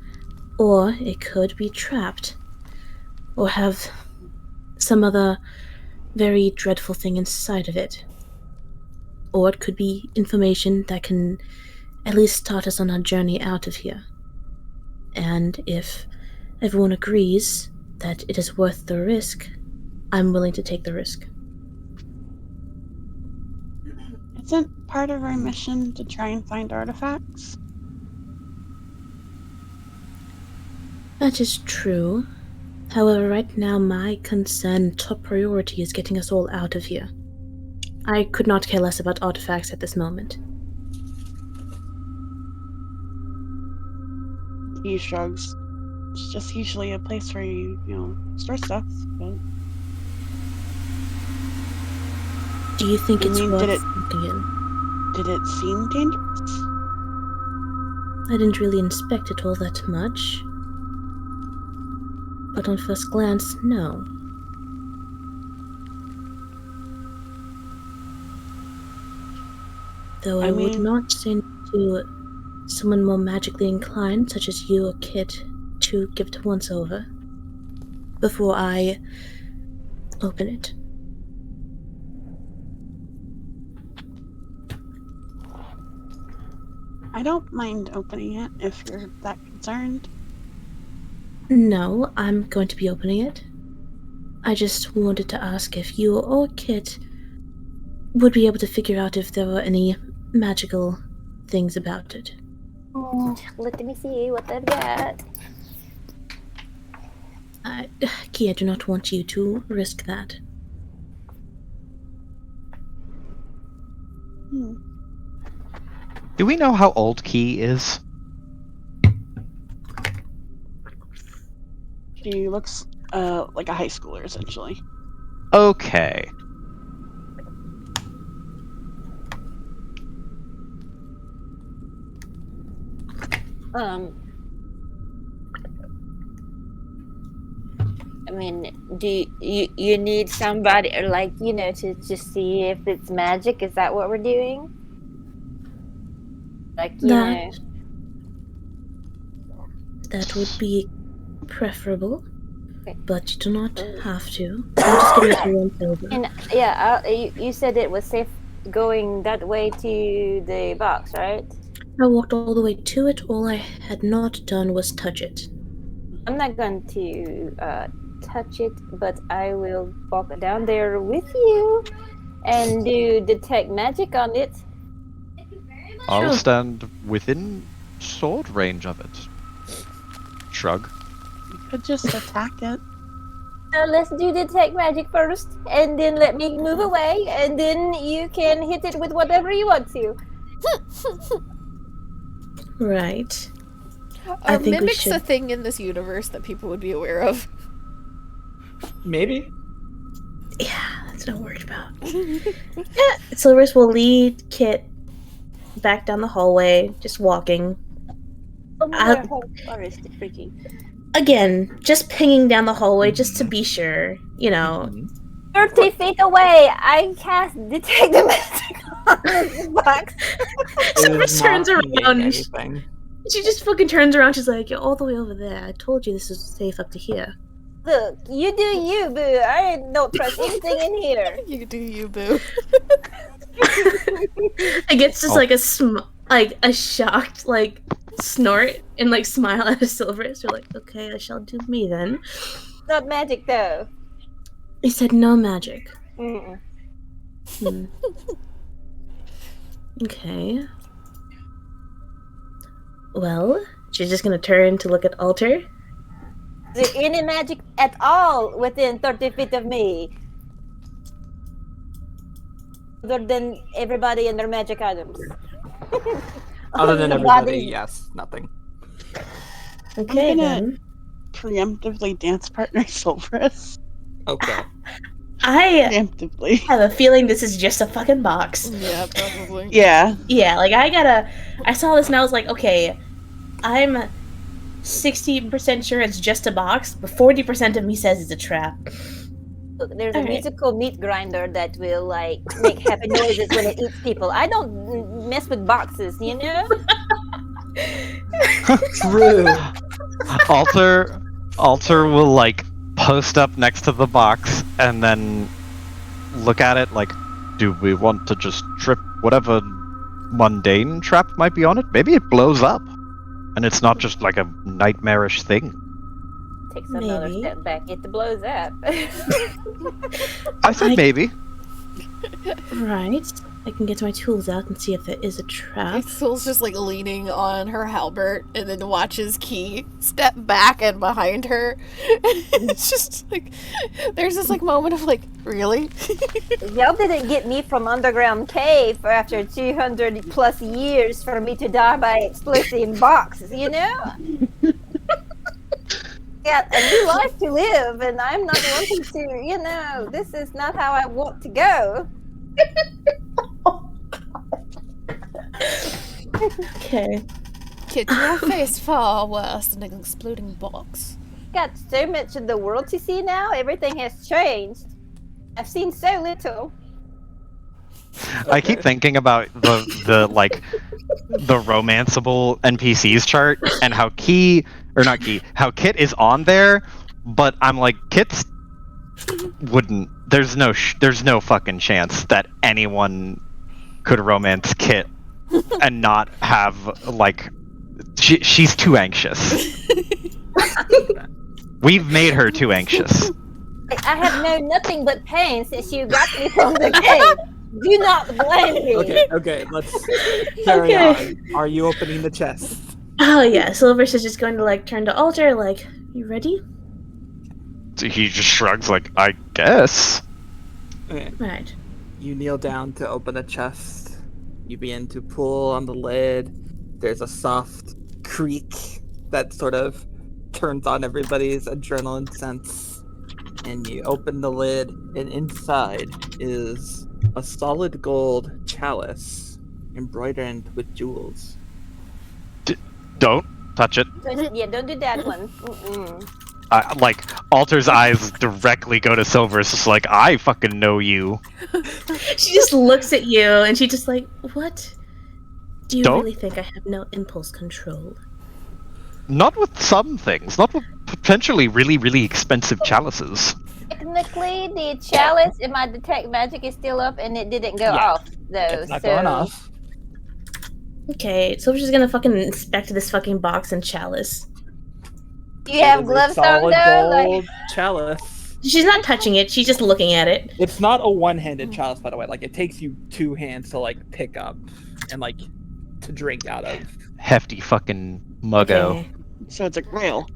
or it could be trapped, or have some other very dreadful thing inside of it. Or it could be information that can at least start us on our journey out of here. And if everyone agrees that it is worth the risk, I'm willing to take the risk. Isn't part of our mission to try and find artifacts? That is true. However, right now my concern, top priority, is getting us all out of here. I could not care less about artifacts at this moment. He shrugs. It's just usually a place where you store stuff. But Do you think I it's mean, worth did it- looking in? did it seem dangerous? I didn't really inspect it all that much. But on first glance, no. Though I would mean- not send to someone more magically inclined, such as you or Kit, to give it a once-over before I open it. I don't mind opening it if you're that concerned. No, I'm going to be opening it. I just wanted to ask if you or Kit would be able to figure out if there were any magical things about it. Let me see what I've got. Key, I do not want you to risk that. Do we know how old Key is? She looks like a high schooler, essentially. Okay. I mean, do you need somebody, or to just see if it's magic? Is that what we're doing? That would be preferable, Okay. but you do not have to. I'm just getting it once over. And you said it was safe going that way to the box, right? I walked all the way to it. All I had not done was touch it. I'm not going to touch it, but I will walk down there with you and do detect magic on it. I'll Sure. stand within sword range of it? Shrug. You could just attack it. Now let's do detect magic first, and then let me move away, and then you can hit it with whatever you want to. Right. Are think we mimics should- a thing in this universe that people would be aware of? Maybe. Yeah, that's what I'm worried about. Yeah, Silvers will lead Kit back down the hallway, just walking. How far is the freaking? Again, just pinging down the hallway just to be sure, you know. 30 feet away, I cast detect the magic on this box. Silvers turns around. Anything. She just fucking turns around. She's like, "You're all the way over there. I told you this was safe up to here." Look, you do you, boo. I don't trust anything in here. You do you, boo. It gets just like a shocked like snort and like smile at a Silvers. You're like, "Okay, I shall do me then." Not magic though. He said no magic. Mm-mm. Hmm. Okay. Well, she's just gonna turn to look at Alter. Is there any magic at all within 30 feet of me? Other than everybody and their magic items. Other than The everybody, body. yes, nothing. Okay I'm gonna- then. Preemptively dance partner Silverus. Okay. I Preemptively. have a feeling this is just a fucking box. Yeah, probably. Yeah. Yeah, like I saw this and I was like, okay, I'm 60% sure it's just a box, but 40% of me says it's a trap. Look, there's a Alright. musical meat grinder that will like make happy noises when it eats people. I don't mess with boxes, you know? True. Alter will like post up next to the box and then look at it like, do we want to just trip whatever mundane trap might be on it? Maybe it blows up and it's not just like a nightmarish thing. Takes another Maybe. step back. It blows up. I said maybe. Right. I can get my tools out and see if there is a trap. Soul's just like leaning on her halberd and then watches Key step back and behind her. It's just like there's this like moment of like, really? Y'all didn't get me from underground cave for after 200 plus years for me to die by explosive boxes, you know? Got a new life to live, and I'm not wanting to, you know, this is not how I want to go. Okay. Kid, your face far worse than an exploding box. Got so much of the world to see now, everything has changed. I've seen so little. I keep thinking about the like the romanceable NPCs chart and how how Kit is on there, but I'm like Kit's wouldn't. There's no fucking chance that anyone could romance Kit and not have like she's too anxious. We've made her too anxious. I have known nothing but pain since you got me from the cave. Do not blame me. Okay, let's carry Okay. on. Are you opening the chest? Oh yeah, Silvers is just going to like turn to Alter, like, you ready? He just shrugs like, I guess. Okay. Right. You kneel down to open the chest. You begin to pull on the lid. There's a soft creak that sort of turns on everybody's adrenaline sense. And you open the lid, and inside is a solid gold chalice embroidered with jewels. Don't touch it. Yeah, don't do that one. Mm-mm. Like Alter's eyes directly go to Silver's, just like I fucking know you. She just looks at you and she just like, what? Do you Don't- really think I have no impulse control? Not with some things. Not with potentially really, really expensive chalices. Technically, the chalice in my detect magic is still up, and it didn't go Yeah. off though. It's not so going off. Okay, Silver's just gonna fucking inspect this fucking box and chalice. you have It is a gloves on solid though. Like, gold chalice. She's not touching it, she's just looking at it. It's not a one-handed chalice, by the way. Like it takes you two hands to like pick up and like to drink out of. Hefty fucking muggo. Okay. So it's a grail.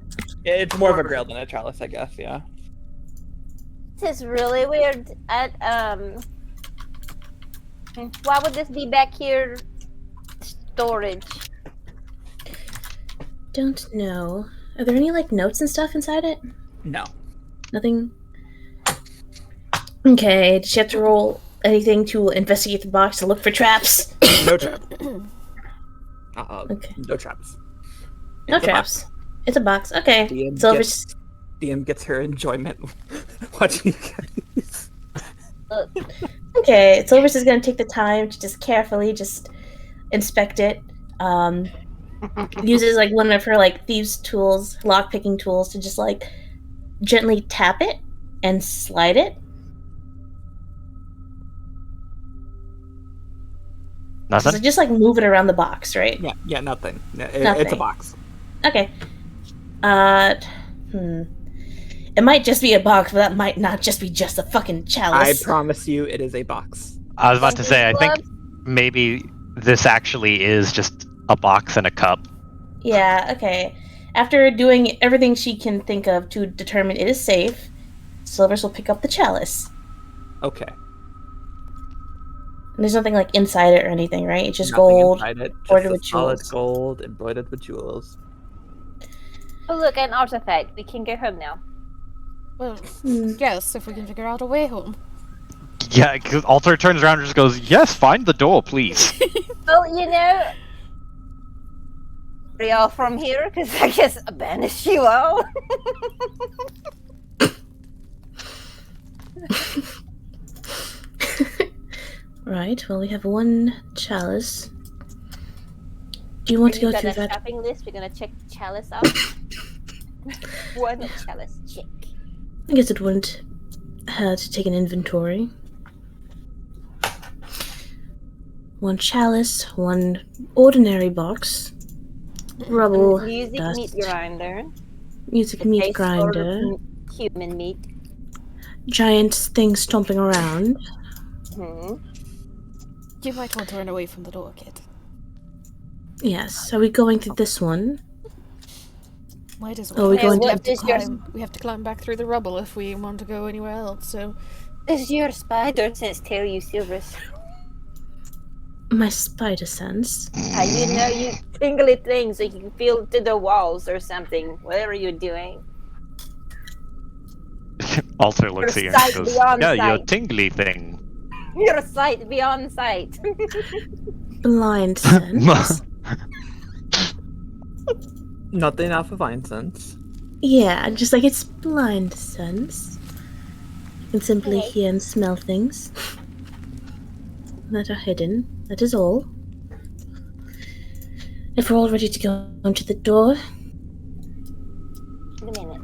It's more of a grail than a chalice, I guess. Yeah. This is really weird. Why would this be back here? Storage. Don't know. Are there any like notes and stuff inside it? No. Nothing. Okay. Does she have to roll anything to investigate the box to look for traps? No trap. Okay. No traps. No It's a traps. It's a box. Okay. DM Silver's. DM gets her enjoyment watching you guys. Okay. Silver's is gonna take the time to just carefully just inspect it. Uses like one of her like thieves' tools, lock picking tools, to just like gently tap it and slide it. Nothing? So just like move it around the box, right? Yeah, nothing. It's a Nothing. box. Okay. It might just be a box, but that might not just be just a fucking I chalice. promise you, it is a box. I was about to say, I think maybe this actually is just a box and a cup. Yeah, okay. After doing everything she can think of to determine it is safe, Silvers will pick up the chalice. Okay. And there's nothing like inside it or anything, right? It's just Nothing gold. inside it, just bordered a with solid jewels. gold embroidered with jewels. Oh look, an artifact. We can go home now. Well, Hmm. yes, if we can figure out a way home. Yeah, 'cause Alter turns around and just goes, yes, find the door, please. Well, are y'all from here? Because I guess I banish you all. Right, well, we have one chalice. Do you want to go got through a that? shopping list. We're gonna check the chalice out. One chalice check. I guess it wouldn't hurt to take an inventory. One chalice, one ordinary box, rubble, Music dust, meat grinder. music A meat taste for grinder, Human meat. giant thing stomping around. Hmm. You might want to run away from the door, kid. Yes, are we going through this one? Might as Oh, well. we Hey, going what to... is your We have to climb back through the rubble if we want to go anywhere else, so... does your spider sense tell you, Silvers? My spider sense. You tingly things so you can feel to the walls or something. Whatever you're doing. Alter looks at you sight and goes, beyond yeah, your sight." tingly thing. Your sight beyond sight. Blind sense. Nothing off of Vine Sense. Yeah, just like it's blind sense. You can simply Okay. hear and smell things that are hidden. That is all. If we're all ready to go into the door, Wait a minute.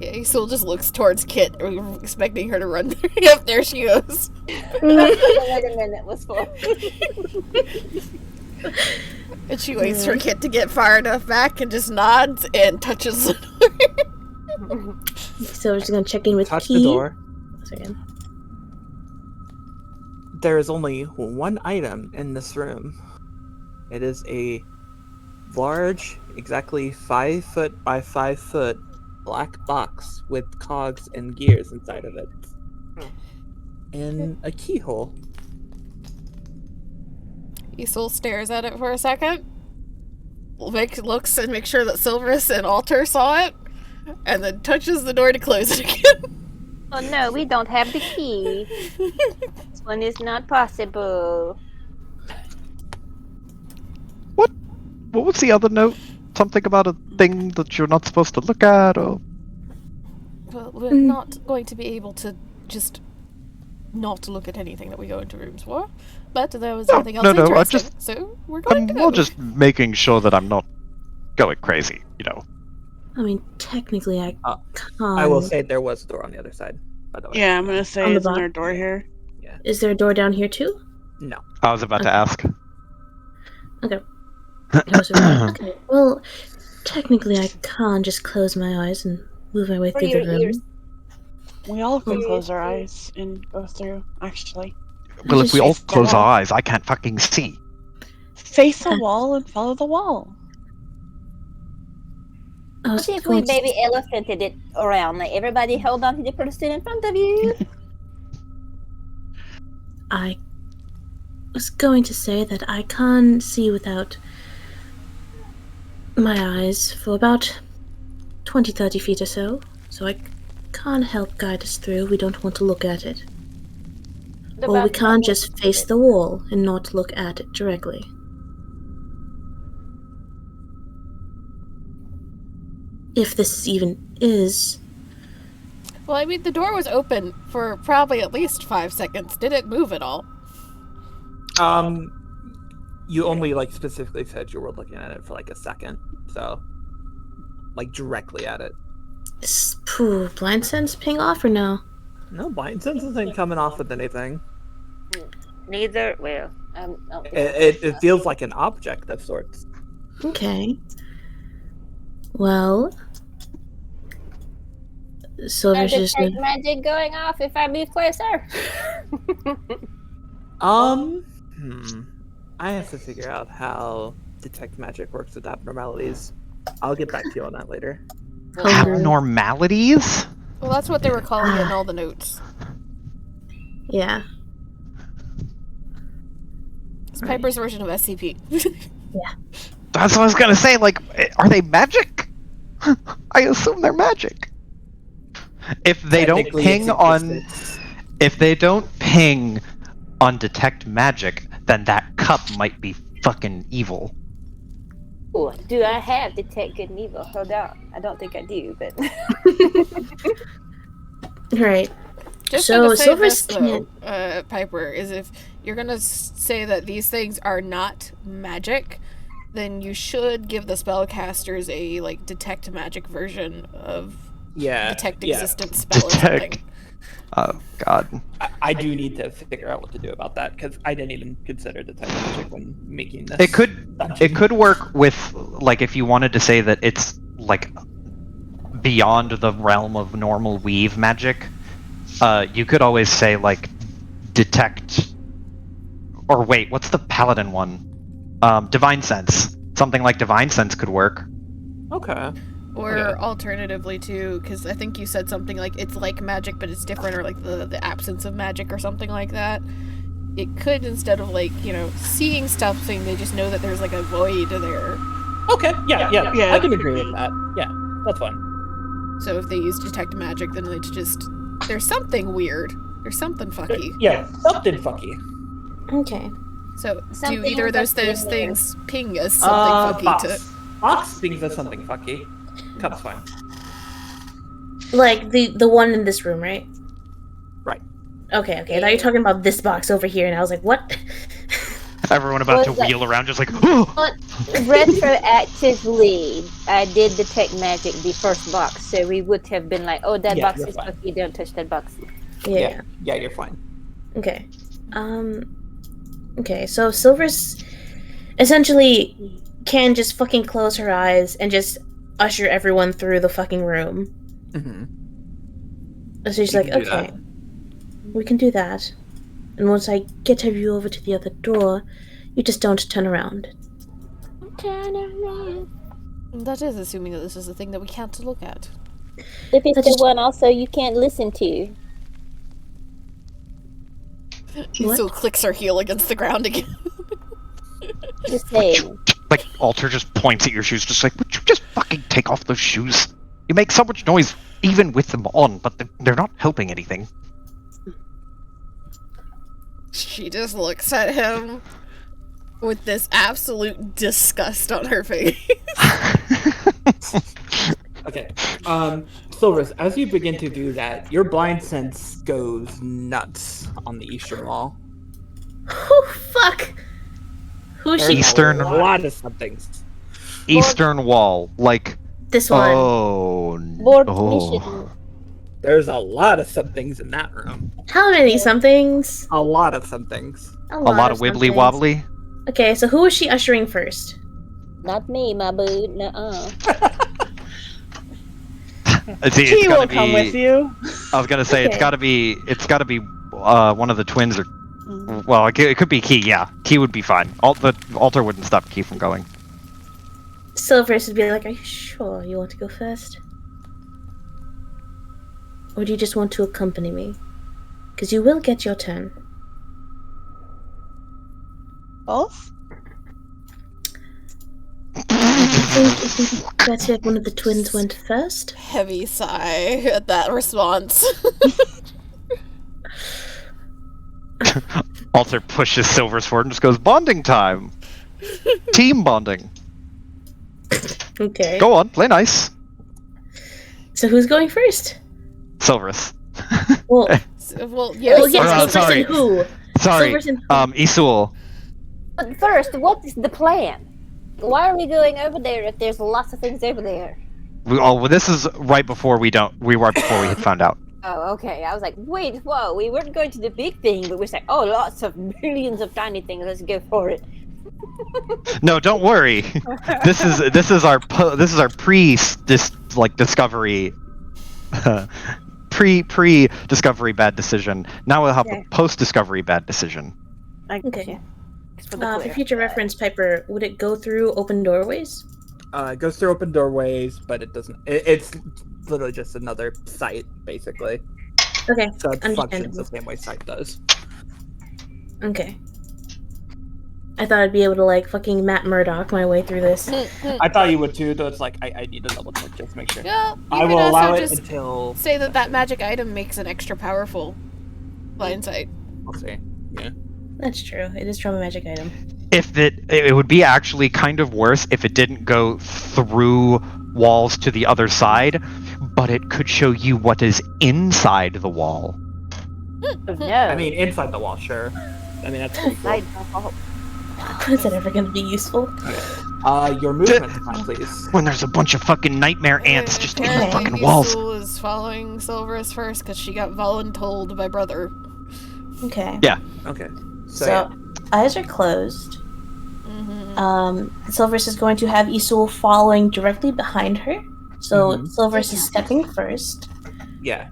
Yeah, he still just looks towards Kit, expecting her to run. Yep, there she goes. Wait a minute. What's for? And she waits for Kit to get far enough back and just nods and touches the door. so we're just gonna check in with Touch Key. the door. Second. There is only one item in this room. It is a large, exactly 5 foot by 5 foot black box with cogs and gears inside of it. And a keyhole. Isol stares at it for a second, looks and makes sure that Silverus and Alter saw it, and then touches the door to close it again. Oh no, we don't have the key. This one is not possible. What was the other note? Something about a thing that you're not supposed to look at, or... Well, we're not going to be able to just not look at anything that we go into rooms for, but there was something else no, I interesting, so we're going I'm to more go. just making sure that I'm not going crazy, you know. I mean, technically, I can't. I will say there was a door on the other side, by the way. Yeah, I'm gonna say, On the isn't there a bottom. door here? Is there a door down here too? No. I was about to ask. Okay. Well, technically, I can't just close my eyes and move my way For through your the room. ears. We all can Mm. close our eyes and go through, actually. Well, if we all Just- close our eyes, I can't fucking see. Face the wall and follow the wall. I was What if we going to- baby elephanted it around? Like everybody hold on to the person in front of you. I was going to say that I can't see without my eyes for about 20-30 feet or so I can't help guide us through. We don't want to look at it. Or we can't just face the wall and not look at it directly. If this even is... Well, I mean, the door was open for probably at least 5 seconds. Did it move at all? You only like specifically said you were looking at it for like a second, so like directly at it. Is blind sense ping off or no? No, blind sense isn't coming off with anything. Neither. Well, no. It feels like an object of sorts. Okay. Well... Silver's just... Detect magic going off if I move closer. I have to figure out how detect magic works with abnormalities. I'll get back to you on that later. Abnormalities? Well, that's what they were calling it in all the notes. Yeah. It's Piper's version of SCP. That's what I was gonna say, like, are they magic? I assume they're magic. If they don't Technically, ping it's on... existence. If they don't ping on detect magic, then that cup might be fucking evil. Ooh, do I have detect good and evil? Hold on. I don't think I do, but Right. Just So, gonna say Silver's this, though, Piper, is if you're gonna say that these things are not magic, then you should give the spellcasters a like detect magic version of detect existence spell or something. Oh god. I do need to figure out what to do about that because I didn't even consider detect magic when making this. It could work with, like, if you wanted to say that it's like beyond the realm of normal weave magic. You could always say like detect, or wait, what's the paladin one? Divine sense. Something like divine sense could work. Okay. Or alternatively too, because I think you said something like it's like magic but it's different, or like the absence of magic or something like that. It could, instead of like, you know, seeing stuff, saying they just know that there's like a void there. Okay, yeah. Yeah. I can agree with that. Yeah, that's fine. So if they use detect magic, then it's just, there's something weird. There's something fucky. Yeah, something fucky. Okay. So do Something either of those fucky in there. things ping as something fucky to... Fox thinks that's something fucky. Cup's fine. Like the one in this room, right? Right. Okay. I thought you were talking about this box over here, and I was like, what? Everyone about to Was that- wheel around just like, oh! But retroactively, I did detect magic the first box, so we would have been like, "Oh, that Yeah, box you're is fine. fucky. Don't touch that box." Yeah. Yeah, you're fine. Okay. Okay, so Silver's essentially can just fucking close her eyes and just usher everyone through the fucking room. Mm-hmm. So she's You like, can do okay, we can do that. And once I get you over to the other door, you just don't turn around. Turn around. That is assuming that this is a thing that we can't look at. If it's I the just- one also you can't listen to. What? So clicks her heel against the ground again. Just saying. Like, Alter just points at your shoes, just like, would you just fucking take off those shoes? You make so much noise even with them on, but they're not helping anything. She just looks at him with this absolute disgust on her face. Okay. Silvers, as you begin to do that, your blind sense goes nuts on the eastern wall. Oh, fuck! Who's There's she? Eastern- a lot of somethings. Eastern wall, like, This one. oh, Board oh. mission. There's a lot of somethings in that room. How many somethings? A lot of somethings. A lot of wibbly somethings. wobbly. Okay, so who is she ushering first? Not me, my boo. Nuh-uh. See, She will come with you. I was gonna say Okay. it's gotta be one of the twins or Well, it could be Key, yeah. Key would be fine. The altar wouldn't stop Key from going. Silverus would be like, "Are you sure you want to go first? Or do you just want to accompany me? Because you will get your turn." Both? I think it'd be better if one of the twins went first. Heavy sigh at that response. Altar pushes Silver's forward and just goes, bonding time! Team bonding. Okay. Go on, play nice. So who's going first? Silverus. Well, Well, yes. well yes, Silverus sorry. and who? Sorry, Silverus and who? Isul. But first, what is the plan? Why are we going over there if there's lots of things over there? Well, this is right before we had found out. Oh, okay. I was like, wait, whoa, we weren't going to the big thing, but we're like, oh, lots of millions of tiny things. Let's go for it. No, don't worry. This is our discovery pre discovery bad decision. Now we'll have a post discovery bad decision. Okay. For For future reference, Piper, would it go through open doorways? It goes through open doorways, but it doesn't. It's literally just another site, basically. Okay, So it functions understandable. the same way site does. Okay. I thought I'd be able to, like, fucking Matt Murdock my way through this. I thought you would too, though. It's like I need to double check just to make sure. Yeah, you I could will also allow it just until say that magic item makes an extra powerful blind sight. we'll see. Yeah. That's true. It is from a magic item. If it would be actually kind of worse if it didn't go through walls to the other side, but it could show you what is inside the wall. Oh, no. I mean, inside the wall, sure. I mean, that's pretty cool. Is that ever going to be useful? Your movement time, please. When there's a bunch of fucking nightmare ants just in the Apparently fucking walls. Isul is following Silverus first because she got voluntold by brother. Okay. Yeah. Okay. So, eyes are closed. Mm-hmm. Silverus is going to have Isul following directly behind her. So, Mhm. Silverus is stepping first. yeah.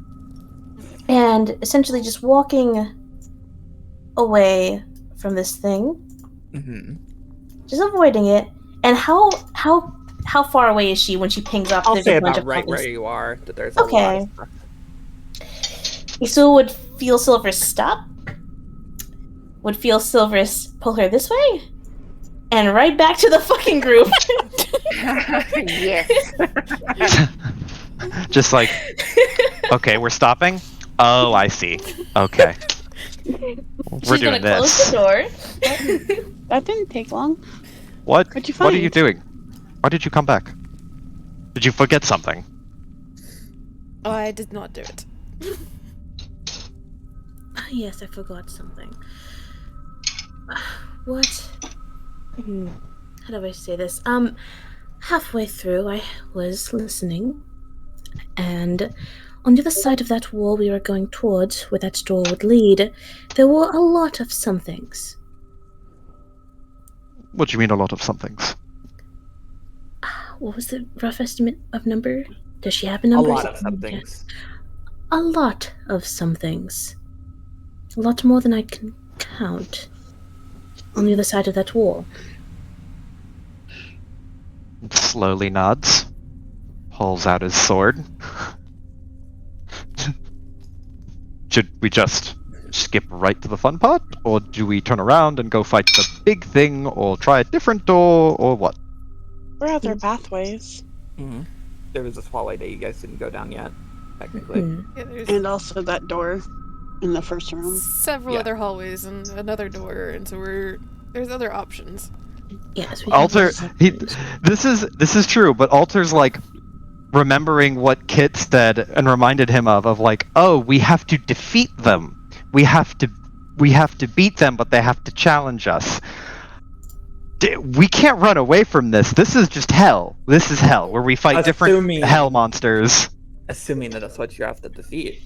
And essentially just walking away from this thing. Mm-hmm. Just avoiding it. And how far away is she when she pings off I'll there's say a bunch about of right bubbles? where you are. That there's a lot Okay. of stuff. Isul would feel Silverus stop. Would feel Silverus pull her this way. And right back to the fucking group. Yes. Just like, okay, we're stopping? Oh, I see. Okay. We're She's doing gonna close this. the door. That didn't take long. What? What'd you What are find? you doing? Why did you come back? Did you forget something? I did not do it. Yes, I forgot something. What? How do I say this? Halfway through, I was listening, and on the other side of that wall we were going towards, where that door would lead, there were a lot of somethings. What do you mean a lot of somethings? What was the rough estimate of number? Does she have a A number? lot of somethings. A lot of somethings. A lot more than I can count. On the other side of that wall. Slowly nods. Pulls out his sword. Should we just skip right to the fun part? Or do we turn around and go fight the big thing? Or try a different door? Or what? Where are there pathways? Mm-hmm. There was this hallway that you guys didn't go down yet, technically. Yeah, there's And also that door in the first room. several Yeah. other hallways and another door, and so there's other options. Yes, we have Alter, those. this is true, but Alter's like remembering what Kit said and reminded him of like, oh, we have to defeat them. We have to beat them, but they have to challenge us. We can't run away from this. This is just hell. This is hell, where we fight different Assuming- hell monsters. Assuming that that's what you have to defeat.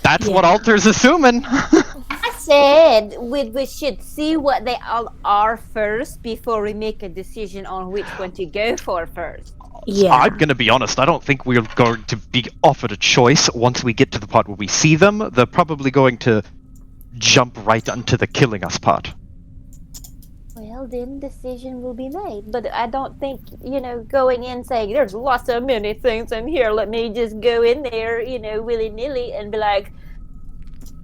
That's what Yeah. Alter's assuming. I said we should see what they all are first before we make a decision on which one to go for first. Yeah. I'm gonna be honest, I don't think we're going to be offered a choice once we get to the part where we see them. They're probably going to jump right onto the killing us part. Well, then decision will be made. But I don't think, going in saying there's lots of many things in here. Let me just go in there, willy nilly and be like,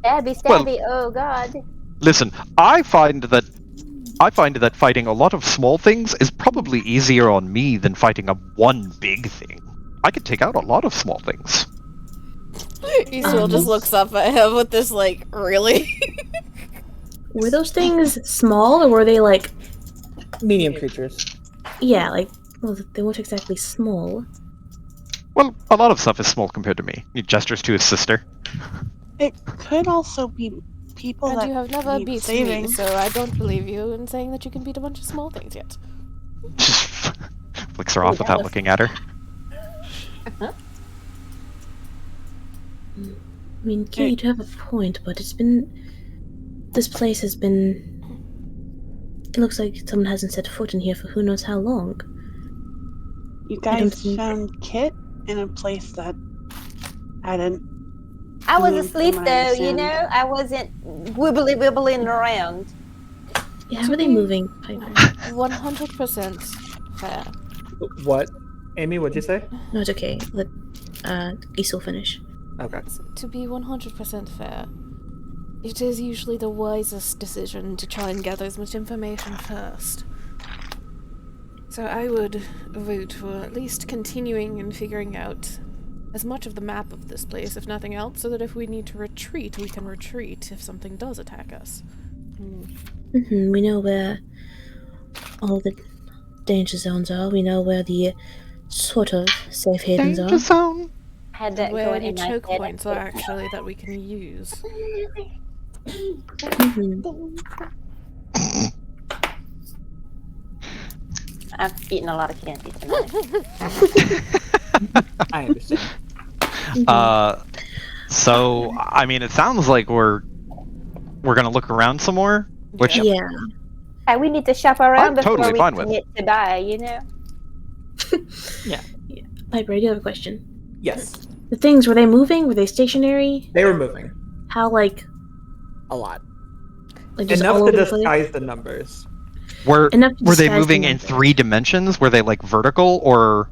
stabby, oh god. Listen, I find that fighting a lot of small things is probably easier on me than fighting a one big thing. I could take out a lot of small things. Isil just looks up at him with this, like, really? Were those things small, or were they like... Medium creatures. Yeah, like... Well, they weren't exactly small. Well, a lot of stuff is small compared to me. He gestures to his sister. It could also be people And that you have never need beat saving. me, so I don't believe you in saying that you can beat a bunch of small things yet. Just flicks her off without looking at her. I mean, yeah, you do have a point, but it's been... This place has been... It looks like someone hasn't set foot in here for who knows how long. You I don't guys think- found Kit in a place that hadn't. I was Mm, asleep from though, what I understand. I wasn't wibbling around. Yeah, how are they moving? Piper? 100% fair. What? Amy, what'd you say? No, it's okay. Let Isil finish. Okay. To be 100% fair, it is usually the wisest decision to try and gather as much information first. So I would vote for at least continuing and figuring out as much of the map of this place, if nothing else, so that if we need to retreat, we can retreat if something does attack us. We know where all the danger zones are. We know where the sort of safe havens Danger are. zone. Had that Where going the in my choke head. points are actually that we can use. I've eaten a lot of candy tonight. I understand. So I mean, it sounds like we're gonna look around some more, which Yeah. Hey, we need to shop around I'm before totally we fine with. commit to buy, Piper, I do have a question. Yes, The things, were they moving? Were they stationary? they were moving How, like a lot. just Enough all to over the place? disguise the numbers. were Enough to were they disguise the moving in numbers. 3 dimensions? Were they like vertical or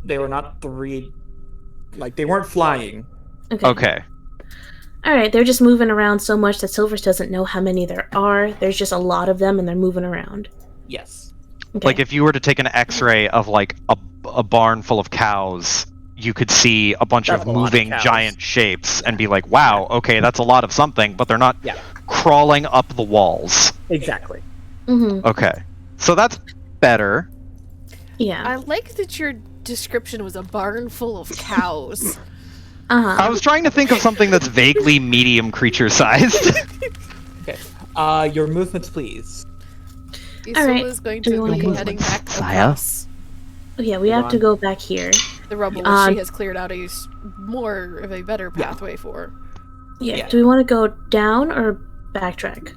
They were not three. Like, they weren't flying. okay? Alright, they're just moving around so much that Silvers doesn't know how many there are. There's just a lot of them and they're moving around. Yes. Okay. Like if you were to take an X-ray of like a barn full of cows, you could see a bunch That's of a lot of moving cows. giant shapes and be like, "Wow, okay, that's a lot of something," but they're not Yeah. crawling up the walls. Exactly. Okay, so that's better. Yeah. I like that your description was a barn full of cows. I was trying to think of something that's vaguely medium creature sized. Your movements, please. Isil Alright, is going do we to wanna be go heading with back Saya? across Yeah, we have to go back here. the rubble Um, which she has cleared out more of a better pathway for. Yeah. Yeah. Do we want to go down or backtrack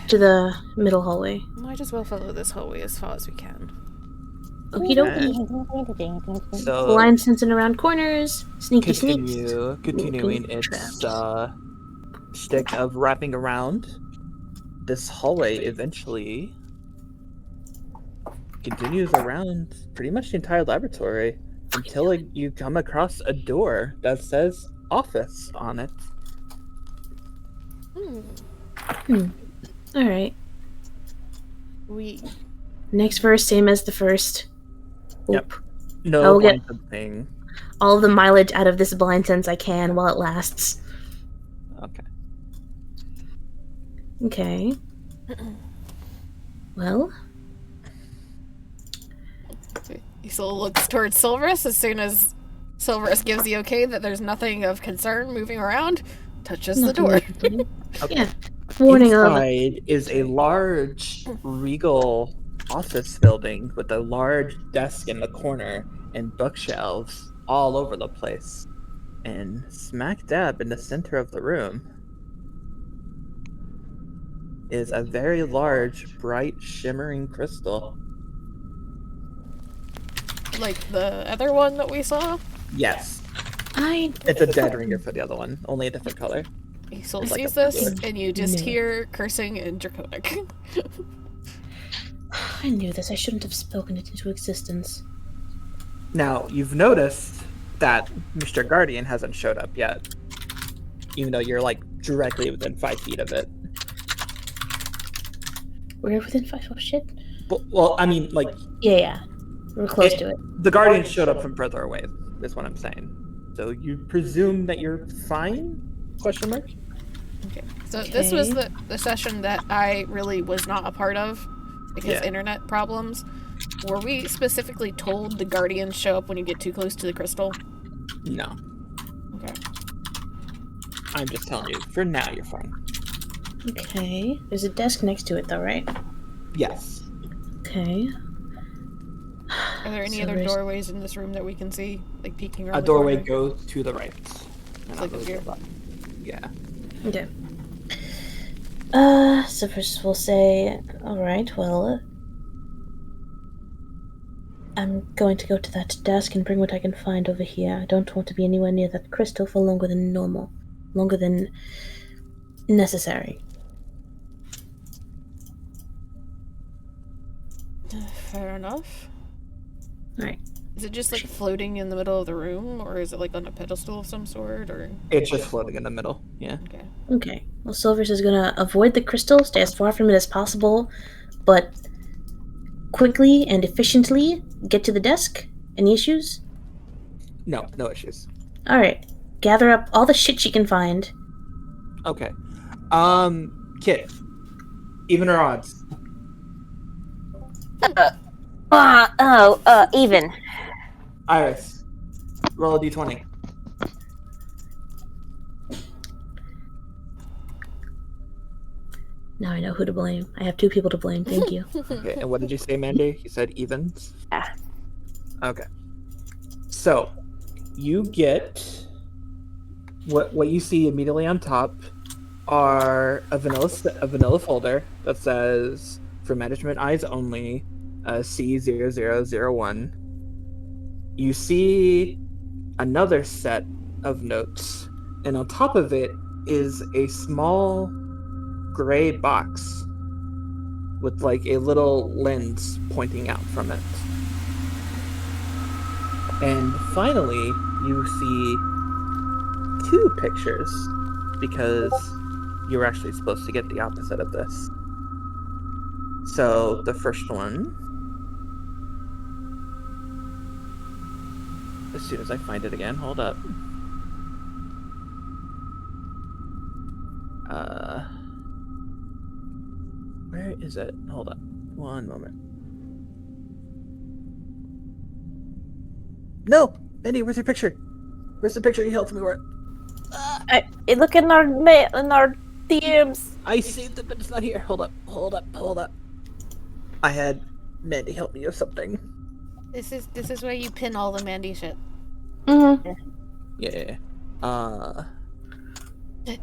to the middle hallway? Might as well follow this hallway as far as we can. Okie dokie. So Line sensing around corners. Sneaky sneaks. continuing Looking its traps. stick of wrapping around. This hallway eventually continues around pretty much the entire laboratory until you come across a door that says office on it. Alright. We Next verse, same as the first. Yep. Oop. No I'll get- blinded thing. All the mileage out of this blind sense I can while it lasts. Okay. Okay. Well, Isil looks towards Silverus as soon as Silverus gives the okay that there's nothing of concern moving around, touches the nothing door. happening. Okay. Yeah. Warning of. Inside is a large, regal office building with a large desk in the corner and bookshelves all over the place. And smack dab in the center of the room is a very large, bright, shimmering crystal. Like the other one that we saw. Yes, I it's a dead ringer for the other one, only a different color. Isolde It's like sees a this, village. and you just No. hear cursing in Draconic. I knew this. I shouldn't have spoken it into existence. Now, you've noticed that Mr. Guardian hasn't showed up yet. Even though you're, like, directly within 5 feet of it. We're within 5. Oh shit. Well, I mean, like, Yeah. We're close to it. the Guardian showed up from further away, is what I'm saying. So you presume that you're fine? Question mark? Okay. So this was Okay. the session that I really was not a part of because Yeah. internet problems. Were we specifically told the Guardians show up when you get too close to the crystal? No. Okay. I'm just telling you, for now you're fine. Okay. There's a desk next to it, though, right? Yes. Okay. Are there any So other there's- doorways in this room that we can see, like peeking around A the doorway corner? goes to the right. It's like up here. Yeah. Okay. So first we'll say, alright, well, I'm going to go to that desk and bring what I can find over here. I don't want to be anywhere near that crystal for longer than normal. Longer than necessary. Fair enough. Alright. Is it just like floating in the middle of the room, or is it like on a pedestal of some sort, or It's just floating in the middle. Yeah. okay? Okay. Well, Silvers is gonna avoid the crystal, stay as far from it as possible, but quickly and efficiently get to the desk. Any issues? No issues. Alright. Gather up all the shit she can find. Okay. Kit. Even or odds? Even. Iris. Roll a d20. Now I know who to blame. I have 2 people to blame. Thank you. Okay, and what did you say, Mandy? You said evens? Yeah. Okay. So, you get what you see immediately on top are a vanilla folder that says for management eyes only, C0001. You see another set of notes, and on top of it is a small gray box with like a little lens pointing out from it. And finally, you see 2 pictures because you were actually supposed to get the opposite of this. So the first one, as soon as I find it again, hold up. Where is it? Hold up. One moment. No! Mindy, where's your picture? Where's the picture you held for me? Where? Look in our DMs. I saved it, but it's not here. Hold up. I had Mandy help me with something. This is where you pin all the Mandy shit. Mm-hmm. Yeah.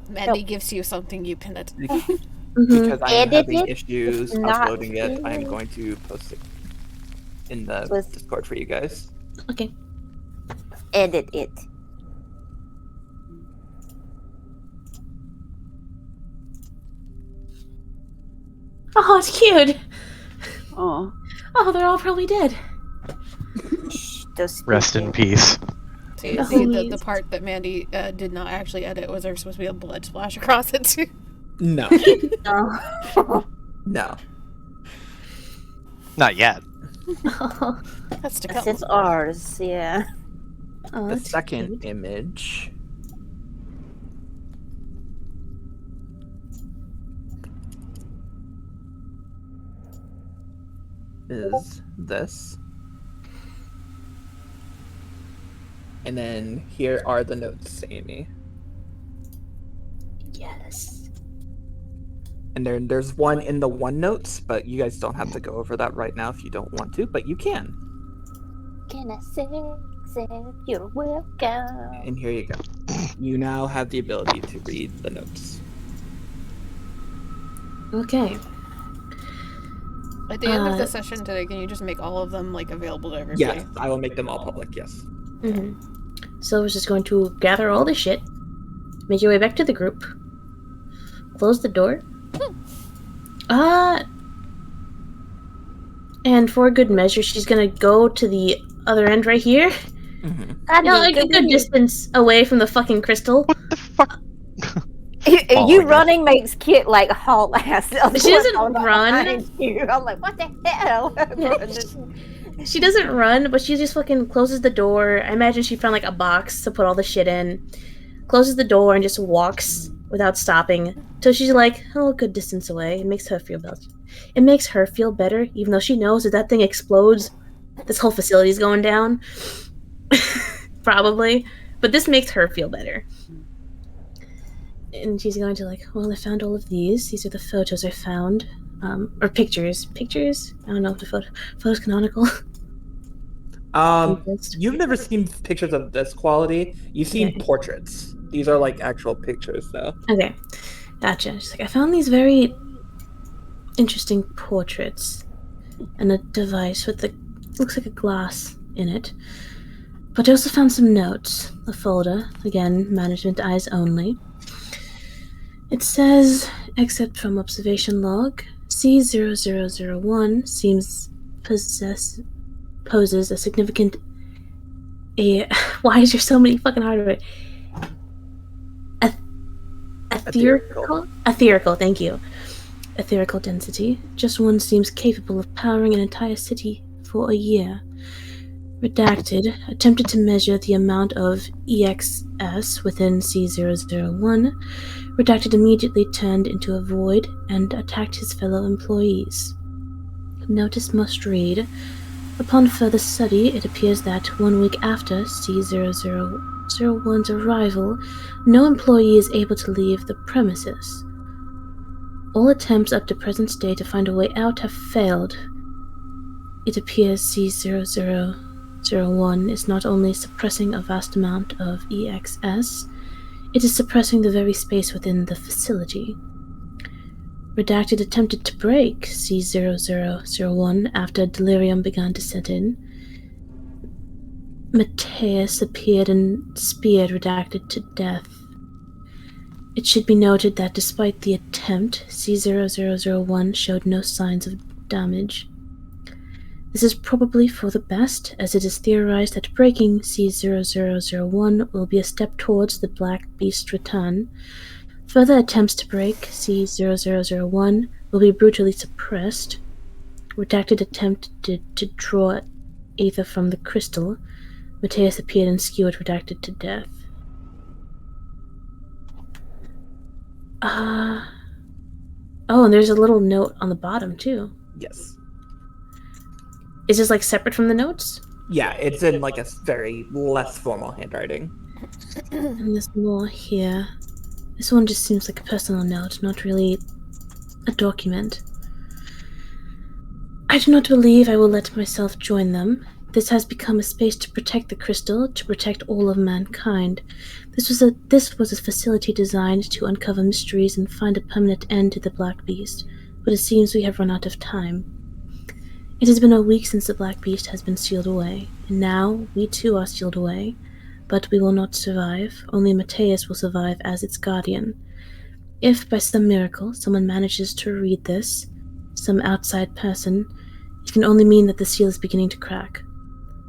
Mandy gives you something, you pin it. Because I am Edit having it. issues It's not uploading it, I am here. going to post it in the Was- Discord for you guys. Okay. Edit it. Oh, it's cute. Oh, Oh, they're all probably dead. Shh, those Rest in people. peace. So you The see homies. the part that Mandy did not actually edit was there supposed to be a blood splash across it too. No. No. No. Not yet. Oh, That's to Yes, come. it's ours, yeah. oh, The that's second cute. image is this. And then here are the notes, Amy. Yes. And there's one in the OneNotes, but you guys don't have to go over that right now if you don't want to, but you can. Can I say you're welcome? And here you go. You now have the ability to read the notes. Okay. At the end of Uh, the session today, can you just make all of them like available to everybody? Yes, I will make them all public, yes. Mm-hmm. Silver's just going to gather all the shit, make your way back to the group, close the door. And for good measure, she's gonna go to the other end right here. God, A good distance away from the fucking crystal. What the fuck? You Following us. running makes Kit like haul ass. She doesn't run. I'm like, what the hell? She doesn't run, but she just fucking closes the door. I imagine she found like a box to put all the shit in. Closes the door and just walks without stopping till she's like a good distance away. It makes her feel better. It makes her feel better, even though she knows that thing explodes. This whole facility's going down. Probably. But this makes her feel better. And she's going to like, well, I found all of these. These are the photos I found. Or pictures. Pictures? I don't know if the photo's canonical. You've never seen pictures of this quality. You've seen portraits. These are like actual pictures, though. Okay. Gotcha. She's like, I found these very interesting portraits and a device with looks like a glass in it. But I also found some notes. A folder. Again, management eyes only. It says, except from observation log, C0001 seems poses a significant why is there so many fucking hard words? Etherical, thank you. Etherical density. Just one seems capable of powering an entire city for a year. Redacted. Attempted to measure the amount of EXS within C001. Redacted immediately turned into a void and attacked his fellow employees. Notice must read. Upon further study, it appears that 1 week after C0001's arrival, no employee is able to leave the premises. All attempts up to present day to find a way out have failed. It appears C0001 is not only suppressing a vast amount of EXS, it is suppressing the very space within the facility. Redacted attempted to break C0001 after delirium began to set in. Matthias appeared and speared Redacted to death. It should be noted that despite the attempt, C0001 showed no signs of damage. This is probably for the best, as it is theorized that breaking C0001 will be a step towards the Black Beast's return. Further attempts to break C0001 will be brutally suppressed. Redacted attempted to draw ether from the crystal. Matthias appeared and skewered Redacted to death. Oh, and there's a little note on the bottom, too. Yes. Is this, like, separate from the notes? Yeah, it's in, like, a very less formal handwriting. And there's more here. This one just seems like a personal note, not really a document. I do not believe I will let myself join them. This has become a space to protect the crystal, to protect all of mankind. This was a facility designed to uncover mysteries and find a permanent end to the Black Beast, but it seems we have run out of time. It has been a week since the Black Beast has been sealed away, and now we too are sealed away, but we will not survive. Only Matthias will survive as its guardian. If, by some miracle, someone manages to read this, some outside person, it can only mean that the seal is beginning to crack.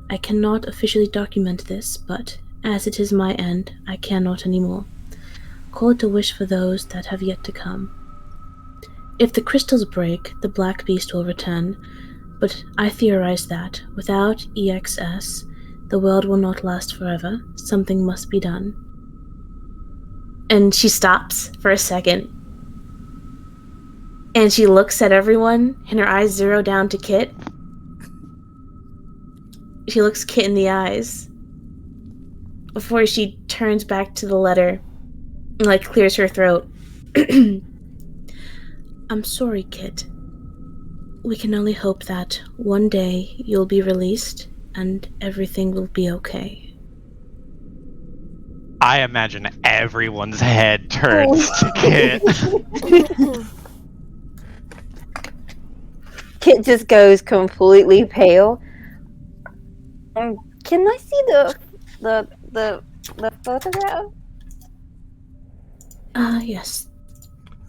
I cannot officially document this, but as it is my end, I cannot anymore. Call it a wish for those that have yet to come. If the crystals break, the Black Beast will return, but I theorize that, without EXS, the world will not last forever. Something must be done. And she stops for a second. And she looks at everyone, and her eyes zero down to Kit. She looks Kit in the eyes before she turns back to the letter and, like, clears her throat. I'm sorry, Kit. We can only hope that one day you'll be released and everything will be okay. I imagine everyone's head turns to Kit. Kit just goes completely pale. Can I see the photograph? Yes.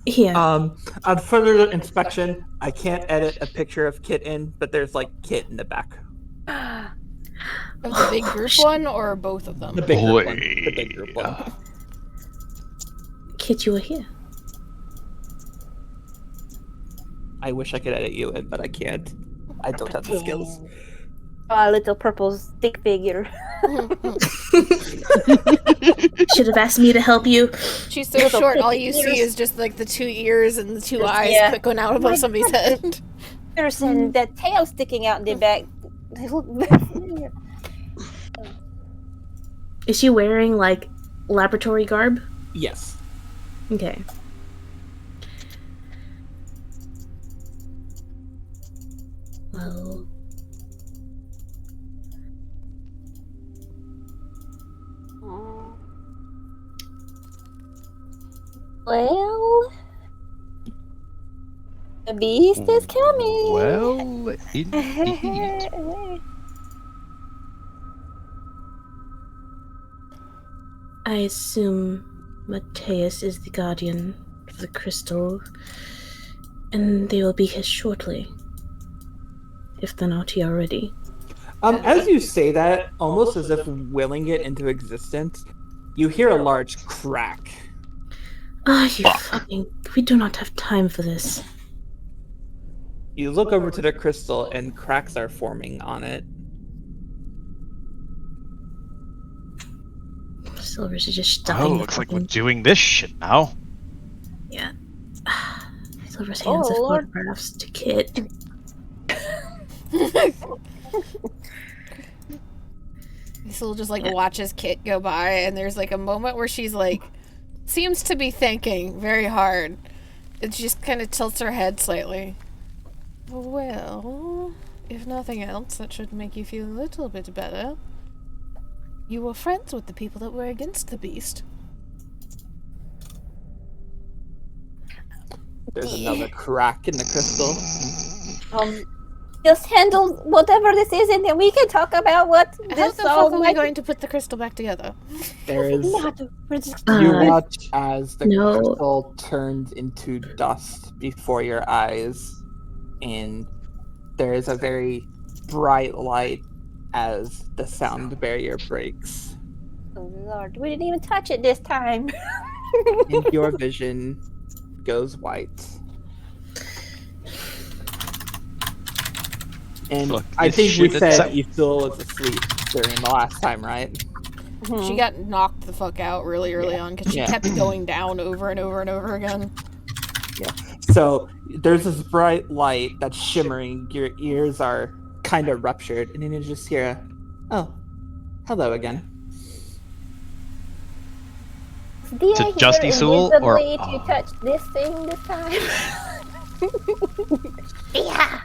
Here. On further inspection, I can't edit a picture of Kit in, but there's like Kit in the back. Of the big group one or both of them? The big group one. The big group one. Kit, you are here. I wish I could edit you in, but I can't. I don't have the skills. A little purple stick figure. Should have asked me to help you. She's so short, all you see is just like the 2 ears and the 2 eyes going out above somebody's head. And that tail sticking out in the back. They look very familiar. Is she wearing, like, laboratory garb? Yes. Okay. Well... Well, the beast is coming. Well, indeed. I assume Mateus is the guardian of the crystal, and they will be here shortly. If they're not here already. As you say that, almost as if willing it into existence, you hear a large crack. You fucking... We do not have time for this. You look over to the crystal and cracks are forming on it. Silver's just stuffing the looks like we're fucking... doing this shit now. Yeah. Silver's hands have Lord. photographs to Kit. Cecil just like watches Kit go by, and there's like a moment where she's like, seems to be thinking very hard. It just kind of tilts her head slightly. Well, if nothing else, that should make you feel a little bit better. You were friends with the people that were against the beast. There's another crack in the crystal. Just handle whatever this is, and then we can talk about what How this the fuck all are we might going to put the crystal back together? There is. Uh, You watch as the no. crystal turns into dust before your eyes, and there is a very bright light as the sound barrier breaks. Oh Lord, we didn't even touch it this time. And your vision goes white. And Look, I this think we shit said itself. Ethel was asleep during the last time, right? She got knocked the fuck out really early on because she Yeah. kept going down over and over and over again. So there's this bright light that's shimmering. Your ears are kind of ruptured, and then you just hear a, "Oh, hello again." Did To I just hear Isul, or- invisibly to touch this thing this time? Yeah.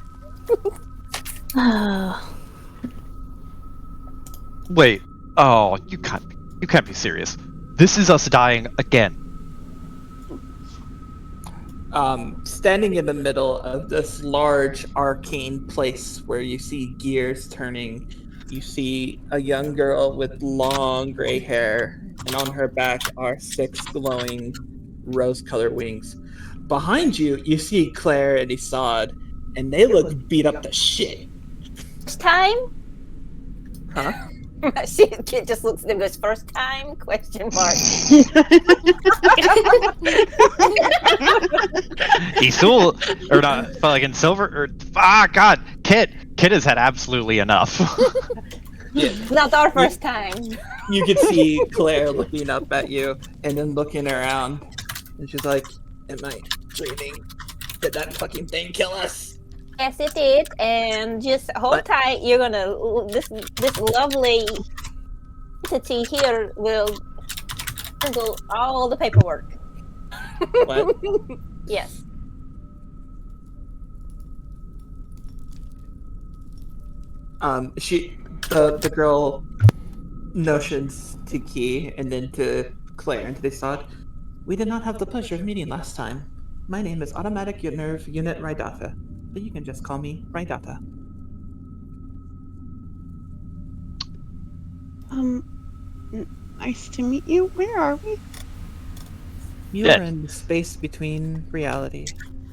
Wait. Oh, you can't be serious. This is us dying again. Standing in the middle of this large arcane place where you see gears turning, you see a young girl with long gray hair, and on her back are 6 glowing rose-colored wings. Behind you, you see Claire and Isad, and they look beat up to shit. First time? Huh? Kid just looks at him and goes, first time? Question mark. Isul, or not, fucking Silver, or God, Kit has had absolutely enough. Not our first time. You could see Claire looking up at you and then looking around, and she's like, "Am I dreaming? Did that fucking thing kill us?" Yes, it did. And just hold What? tight. You're gonna this lovely entity here will handle all the paperwork. What? Yes. The girl notions to Key and then to Claire, and they thought, "We did not have the pleasure of meeting last time. My name is Automatic Nerve Unit Raidata, but you can just call me Raidata." Nice to meet you. Where are we? You are in the space between reality,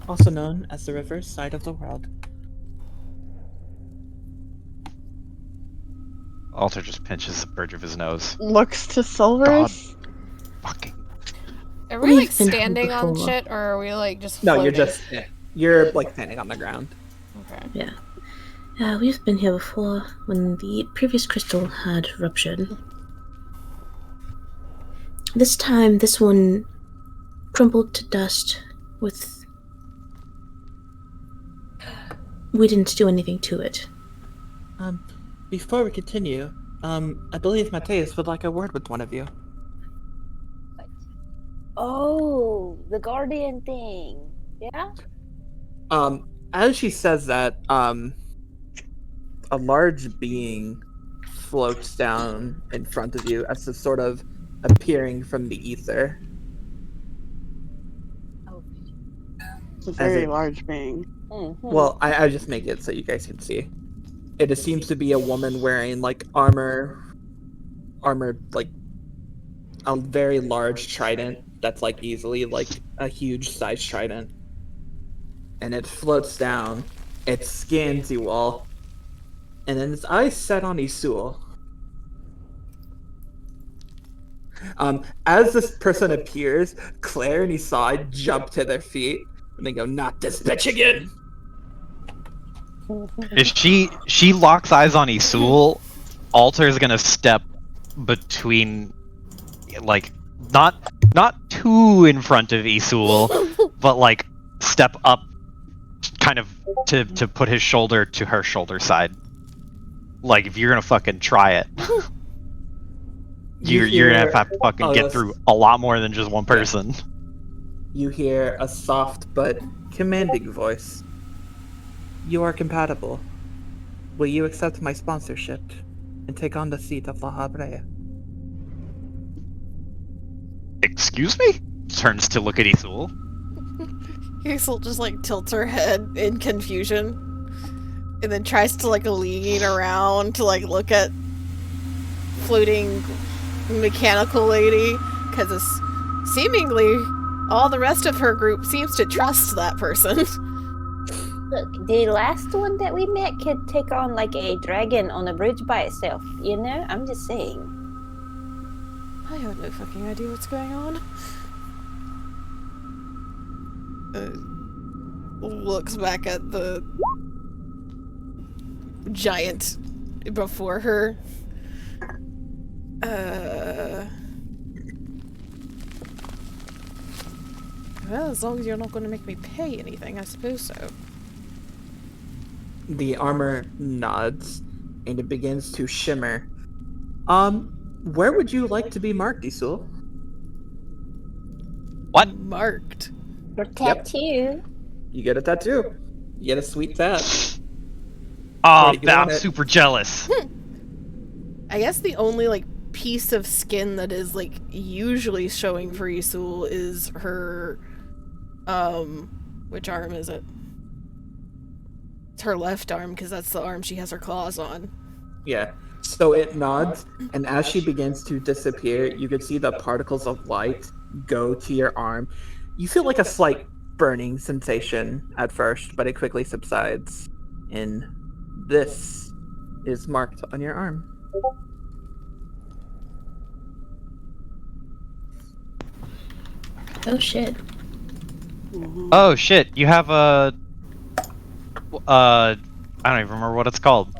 also known as the reverse side of the world. Alter just pinches the bridge of his nose. Looks to Silvers. Fucking. Are we like We've been here standing on before. shit, or are we like just No, floating? you're like standing on the ground. Okay. Yeah, we've been here before when the previous crystal had ruptured. This time, this one crumbled to dust with... We didn't do anything to it. Before we continue, I believe Mateus would like a word with one of you. Oh, the guardian thing. Yeah? As she says that, a large being floats down in front of you as if sort of appearing from the ether. Oh. It's a very it- large being. Mm-hmm. Well, I just make it so you guys can see. It seems to be a woman wearing like armor, like a very large trident that's like easily like a huge size trident, and it floats down. It scans you all, and then its eyes set on Isul. As this person appears, Claire and Isai jump to their feet and they go, "Not this bitch again!" If she locks eyes on Isul, Alter's gonna step between, like, not too in front of Isul, but like step up, kind of to put his shoulder to her shoulder side. Like, if you're gonna fucking try it, you're gonna have to fucking get through a lot more than just one person. You hear a soft but commanding voice. "You are compatible. Will you accept my sponsorship and take on the seat of La Habrea?" Excuse me? Turns to look at Isul. Hazel just like tilts her head in confusion, and then tries to like lean around to like look at floating mechanical lady, because seemingly all the rest of her group seems to trust that person. Look, the last one that we met could take on like a dragon on a bridge by itself, you know? I'm just saying. I have no fucking idea what's going on. Looks back at the giant before her. Well, as long as you're not going to make me pay anything, I suppose so. The armor nods and it begins to shimmer. Where would you like to be marked, Isul? What? Marked. Your tattoo. You get a tattoo. You get a sweet tat. Oh, Where do you I'm want it? super jealous. I guess the only like piece of skin that is like usually showing for Isul is her which arm is it? It's her left arm, because that's the arm she has her claws on. Yeah. So it nods, and as she begins to disappear, you can see the particles of light go to your arm. You feel like a slight burning sensation at first, but it quickly subsides. And this is marked on your arm. Oh shit. Oh shit, you have a... I don't even remember what it's called.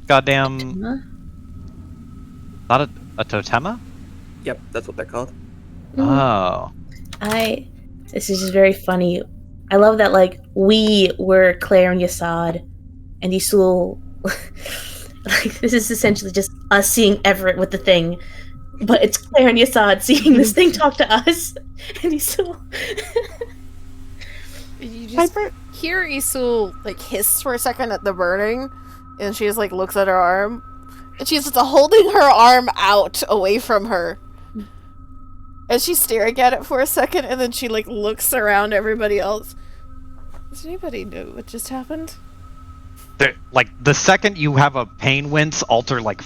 Goddamn... Huh? Not a totema? Yep, that's what they're called. Oh. This is just very funny. I love that, like, we were Claire and Yasad, and Isul. Like, this is essentially just us seeing Everett with the thing, but it's Claire and Yasad seeing this thing talk to us, and Isul. You just hear Isul like hiss for a second at the burning, and she just like looks at her arm, and she's just holding her arm out away from her. And she's staring at it for a second, and then she like looks around everybody else. Does anybody know what just happened? Like, the second you have a pain wince, Alter, like,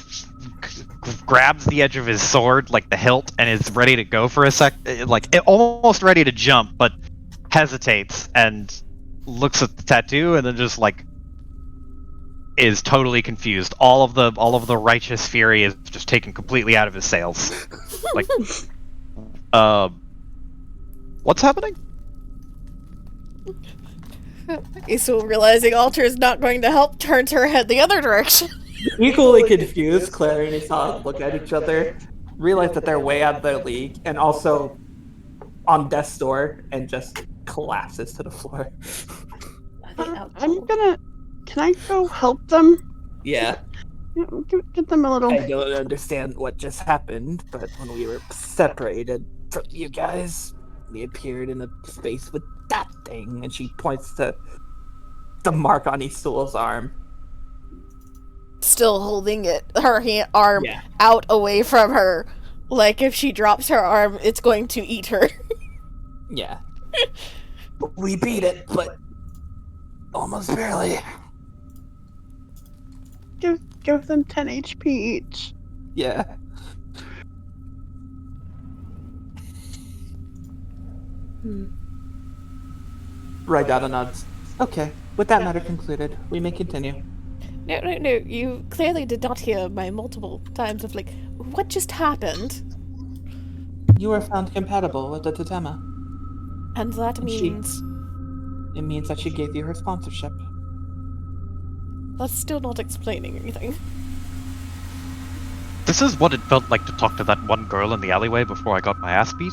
grabs the edge of his sword, like the hilt, and is ready to go for a sec, like almost ready to jump, but hesitates and looks at the tattoo, and then just like is totally confused. All of the righteous fury is just taken completely out of his sails. Like, what's happening? Isul, realizing Alter is not going to help, turns her head the other direction. Equally confused, Claire and Isaac look at each other, realize that they're way out of their league, and also on death's door, and just collapses to the floor. Can I go help them? Yeah. Get them a little. I don't understand what just happened, but when we were separated from you guys, we appeared in a space with that thing, and she points to the mark on Isul's arm. Still holding it, her arm out away from her. Like if she drops her arm, it's going to eat her. Yeah. We beat it, but almost barely. Give them 10 HP each. Yeah. Raigata nods. Okay, with that matter concluded, we may continue. No. You clearly did not hear my multiple times of, like, what just happened? You were found compatible with the Totema. And that means... It means that she gave you her sponsorship. That's still not explaining anything. This is what it felt like to talk to that one girl in the alleyway before I got my ass beat.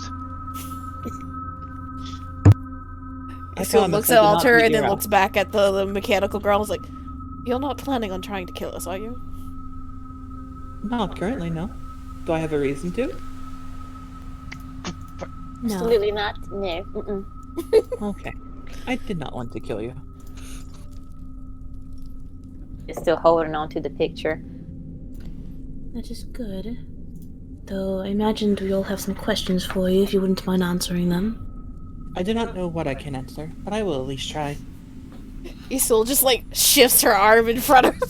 So looks at Alter and then looks back at the mechanical girl and is like, you're not planning on trying to kill us, are you? Not currently, no. Do I have a reason to? No. Absolutely not. No. Mm-mm. Okay. I did not want to kill you. Just still holding on to the picture. That is good. Though I imagined we all have some questions for you if you wouldn't mind answering them. I do not know what I can answer, but I will at least try. Isul just like shifts her arm in front of her.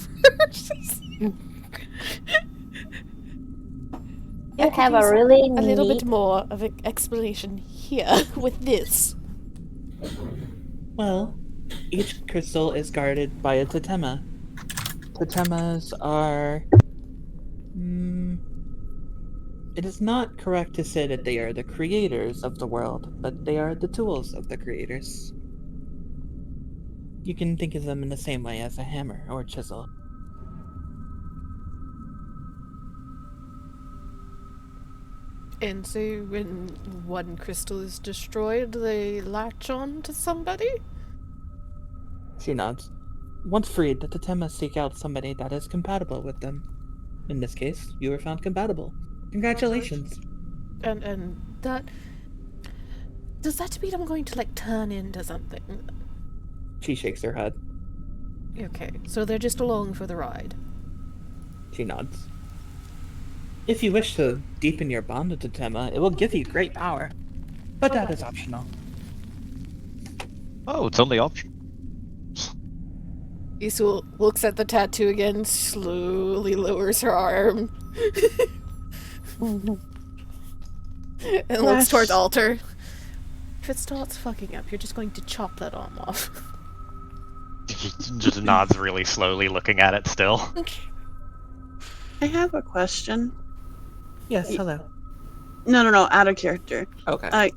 You have a really a little bit more of an explanation here with this. Well, each crystal is guarded by a totema. Totemas are... It is not correct to say that they are the creators of the world, but they are the tools of the creators. You can think of them in the same way as a hammer or chisel. And so when one crystal is destroyed, they latch on to somebody? She nods. Once freed, the Totema seek out somebody that is compatible with them. In this case, you were found compatible. Congratulations. And that... Does that mean I'm going to, like, turn into something? She shakes her head. Okay, so they're just along for the ride. She nods. If you wish to deepen your bond with Totema, it will give you great power. But that is optional. Oh, it's only optional. Isul looks at the tattoo again, slowly lowers her arm. And looks towards Alter. If it starts fucking up, you're just going to chop that arm off. Just nods really slowly, looking at it still. I have a question. Yes, hello. No, out of character. Okay.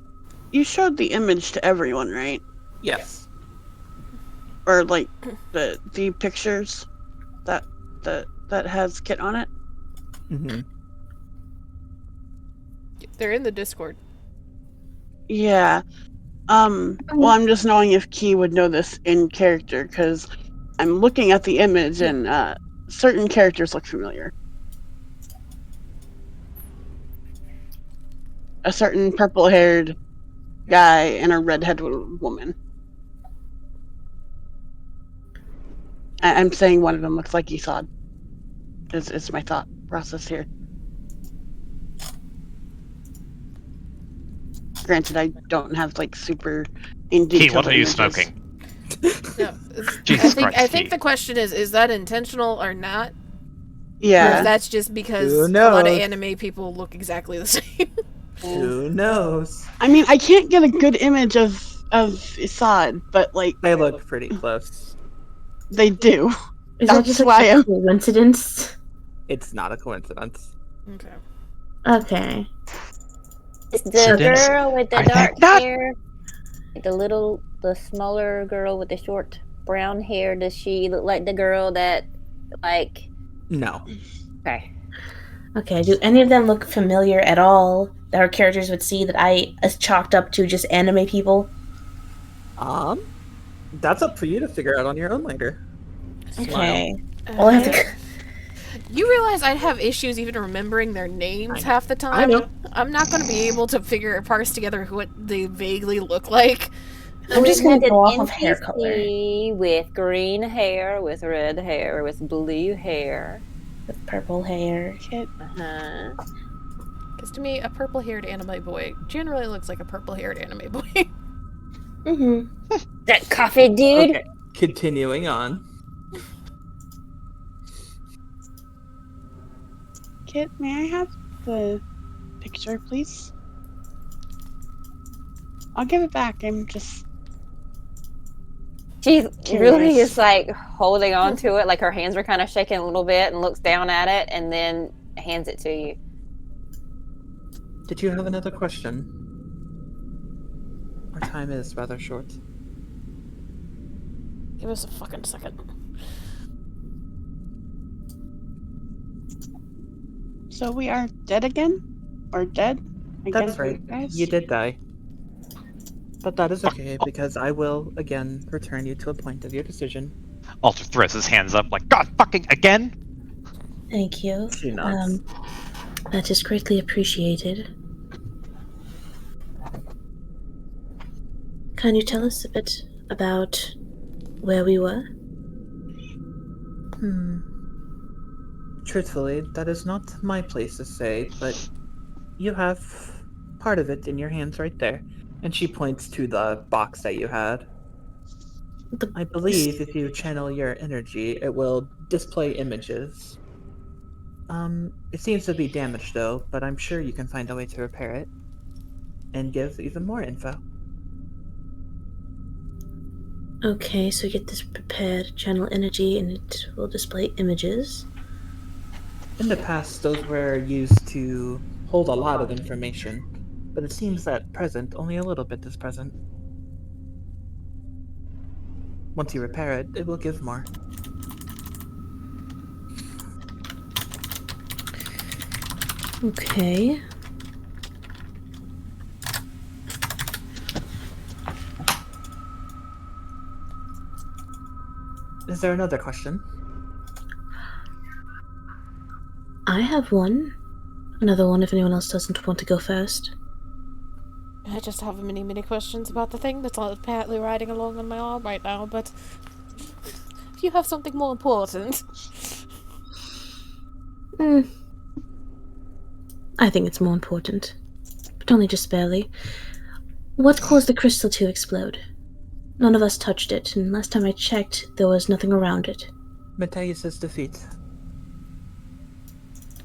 You showed the image to everyone, right? Yes. Or like the pictures that has Kit on it? Mm-hmm. They're in the Discord. Yeah. Well, I'm just knowing if Key would know this in character, because I'm looking at the image and certain characters look familiar. A certain purple-haired guy and a redheaded woman. I'm saying one of them looks like Isad. It's my thought process here. Granted, I don't have like super in detail. Key, what are you images. smoking? No, Jesus I Christ, think Key. the question is that intentional or not? Or Yeah. if that's just because Who a lot of knows? anime people look exactly the same. Who knows? I mean, I can't get a good image of Assad, but like They look pretty close. they do. Is that That's just like why a I'm. coincidence? It's not a coincidence. Okay. Okay. It's the Coincidence? girl with the I dark think not. hair. The smaller girl with the short brown hair. Does she look like the girl that, like? No. Okay. Okay. Do any of them look familiar at all that our characters would see that I chalked up to just anime people? That's up for you to figure out on your own later. Okay. Well, I have to. You realize I'd have issues even remembering their names half the time? I know. I'm not going to be able to parse together what they vaguely look like. I'm just We gonna had go an off of hair color. NPC with green hair, with red hair, with blue hair. With purple hair. Uh-huh. Because to me, a purple-haired anime boy generally looks like a purple-haired anime boy. Mm-hmm. That coffee dude. Okay. Continuing on. Kit, may I have the picture, please? I'll give it back. I'm just. She really Curious. is like holding on to it, like her hands are kind of shaking a little bit, and looks down at it, and then hands it to you. Did you have another question? Our time is rather short. Give us a fucking second. So we are dead again? Or dead? I That's guess, right. guys? You did die. But that is okay, because I will again return you to a point of your decision. Alter throws his hands up like, God fucking again? Thank you. She nods. That is greatly appreciated. Can you tell us a bit about where we were? Truthfully, that is not my place to say, but you have part of it in your hands right there. And she points to the box that you had. I believe if you channel your energy, it will display images. It seems to be damaged though, but I'm sure you can find a way to repair it. And give even more info. Okay, so get this prepared, channel energy, and it will display images. In the past, those were used to hold a lot of information, but it seems that present, only a little bit is present. Once you repair it, it will give more. Okay. Is there another question? I have one. Another one if anyone else doesn't want to go first. I just have many questions about the thing that's apparently riding along on my arm right now, but if you have something more important. I think it's more important. But only just barely. What caused the crystal to explode? None of us touched it, and last time I checked, there was nothing around it. Mateus's defeat.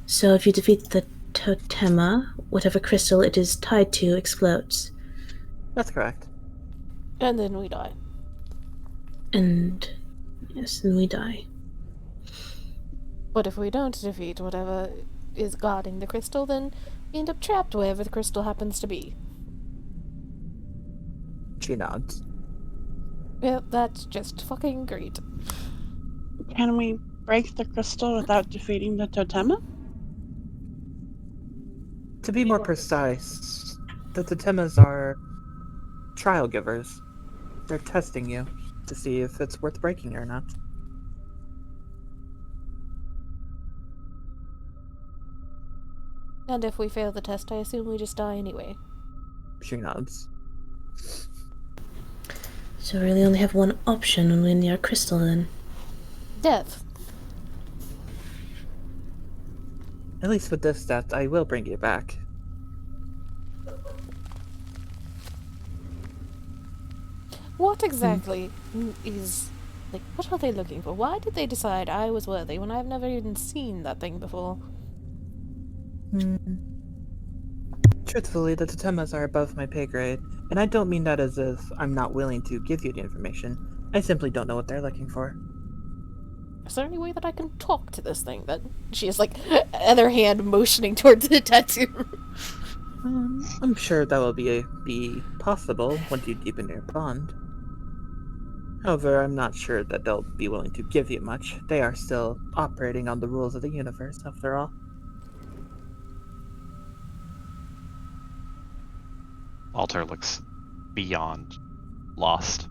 So if you defeat the Totema, whatever crystal it is tied to explodes. That's correct. And then we die. And yes, then we die. But if we don't defeat whatever is guarding the crystal, then we end up trapped wherever the crystal happens to be. She nods. Well, that's just fucking great. Can we break the crystal without defeating the Totema? To be more precise, the Totemas are trial givers. They're testing you to see if it's worth breaking or not. And if we fail the test, I assume we just die anyway. She nods. So we really only have one option when we're near a crystal then. Death. At least with this death, I will bring you back. What exactly is Like, what are they looking for? Why did they decide I was worthy when I've never even seen that thing before? Truthfully, the totemas are above my pay grade, and I don't mean that as if I'm not willing to give you the information. I simply don't know what they're looking for. Is there any way that I can talk to this thing? That she is, like, other hand motioning towards the tattoo. I'm sure that will be possible once you deepen your bond. However, I'm not sure that they'll be willing to give you much. They are still operating on the rules of the universe, after all. Alter looks beyond lost.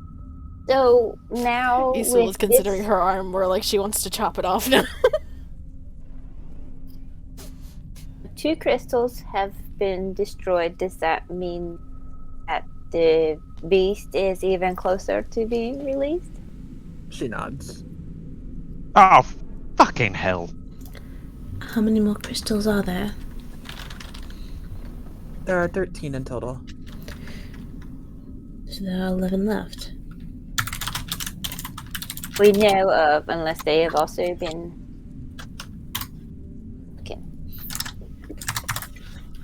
So now Isul with is considering this- her arm where, like, she wants to chop it off now. 2 crystals have been destroyed. Does that mean that the beast is even closer to being released? She nods. Oh, fucking hell. How many more crystals are there? There are 13 in total. So there are 11 left. We know of, unless they have also been. Okay.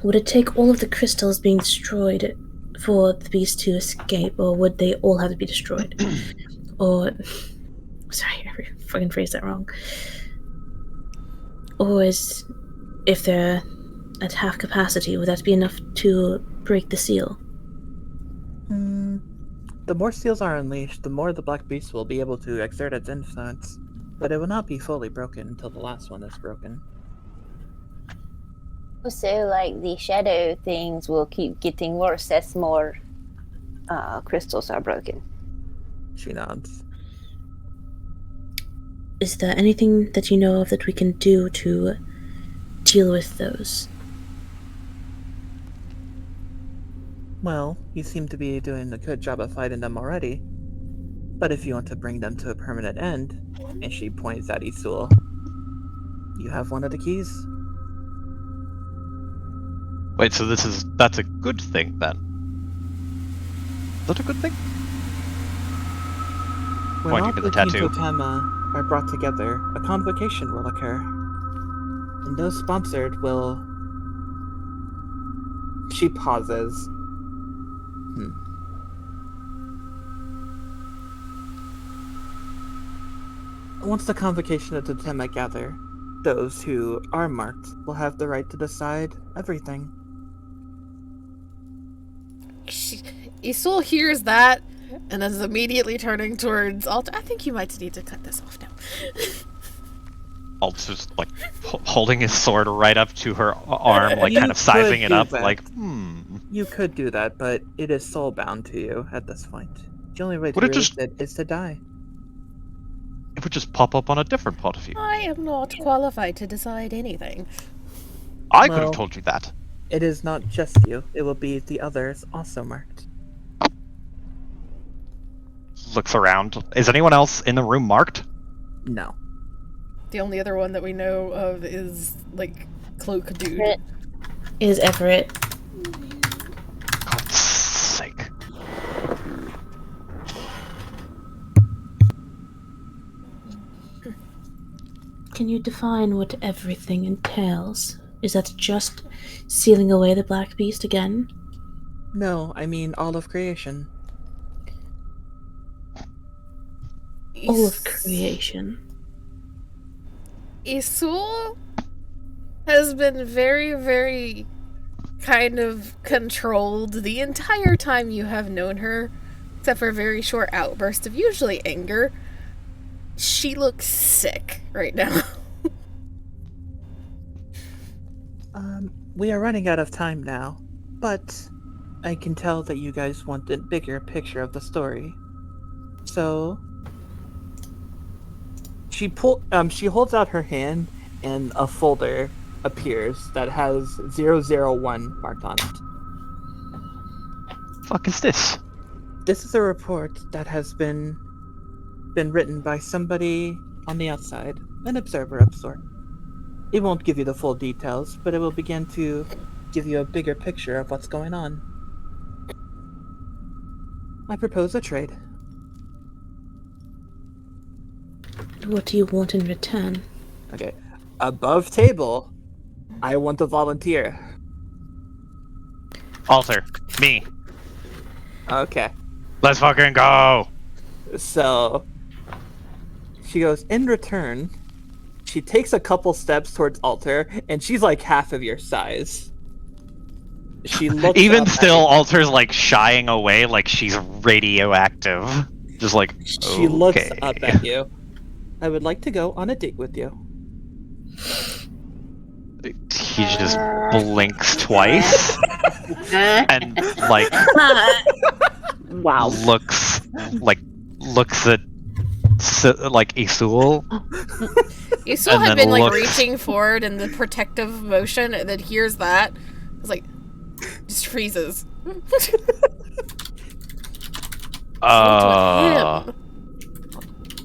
Would it take all of the crystals being destroyed for the beast to escape, or would they all have to be destroyed? Or. Sorry, I fucking phrased that wrong. Or is. If they're at half capacity, would that be enough to break the seal? The more seals are unleashed, the more the Black Beast will be able to exert its influence, but it will not be fully broken until the last one is broken. So, like, the shadow things will keep getting worse as more crystals are broken. She nods. Is there anything that you know of that we can do to deal with those? Well, you seem to be doing a good job of fighting them already. But if you want to bring them to a permanent end, and she points at Isul, you have one of the keys. Wait, so that's a good thing then? Is that a good thing? When Pointing all to the 13 tattoo. totema are brought together, a convocation will occur. And those sponsored will... She pauses. Once the convocation of totema gather, those who are marked will have the right to decide everything. Isul hears that and then is immediately turning towards Alter. I think you might need to cut this off now. Alter's like holding his sword right up to her arm, like You kind of sizing could it do up, that. like, You could do that, but it is soul-bound to you at this point. The only way to Would it release just- it is to die. It would just pop up on a different pot of you. I am not qualified to decide anything. I could Well- have told you that. It is not just you, it will be the others also marked. Looks around. Is anyone else in the room marked? No. The only other one that we know of is, like, Cloak Dude. Everett. Is Everett? God's sake. Can you define what everything entails? Is that just sealing away the Black Beast again? No, I mean all of creation. All of creation. Isul has been very, very kind of controlled the entire time you have known her, except for a very short outburst of usually anger. She looks sick right now. We are running out of time now, but I can tell that you guys want a bigger picture of the story. So she holds out her hand and a folder appears that has 001 marked on it. Fuck is this? This is a report that has been written by somebody on the outside, an observer of sort. It won't give you the full details, but it will begin to give you a bigger picture of what's going on. I propose a trade. What do you want in return? Okay. Above table, I want to volunteer. Alter, me. Okay. Let's fucking go. So she goes, in return, she takes a couple steps towards Alter, and she's like half of your size. She looks Even up at still, you. Alter's like shying away like she's radioactive. Just like, She looks okay. up at you. I would like to go on a date with you. He just blinks twice and like Wow. looks at like Isul. Isul And had then been like looks- reaching forward in the protective motion, and then hears that. It's like just freezes.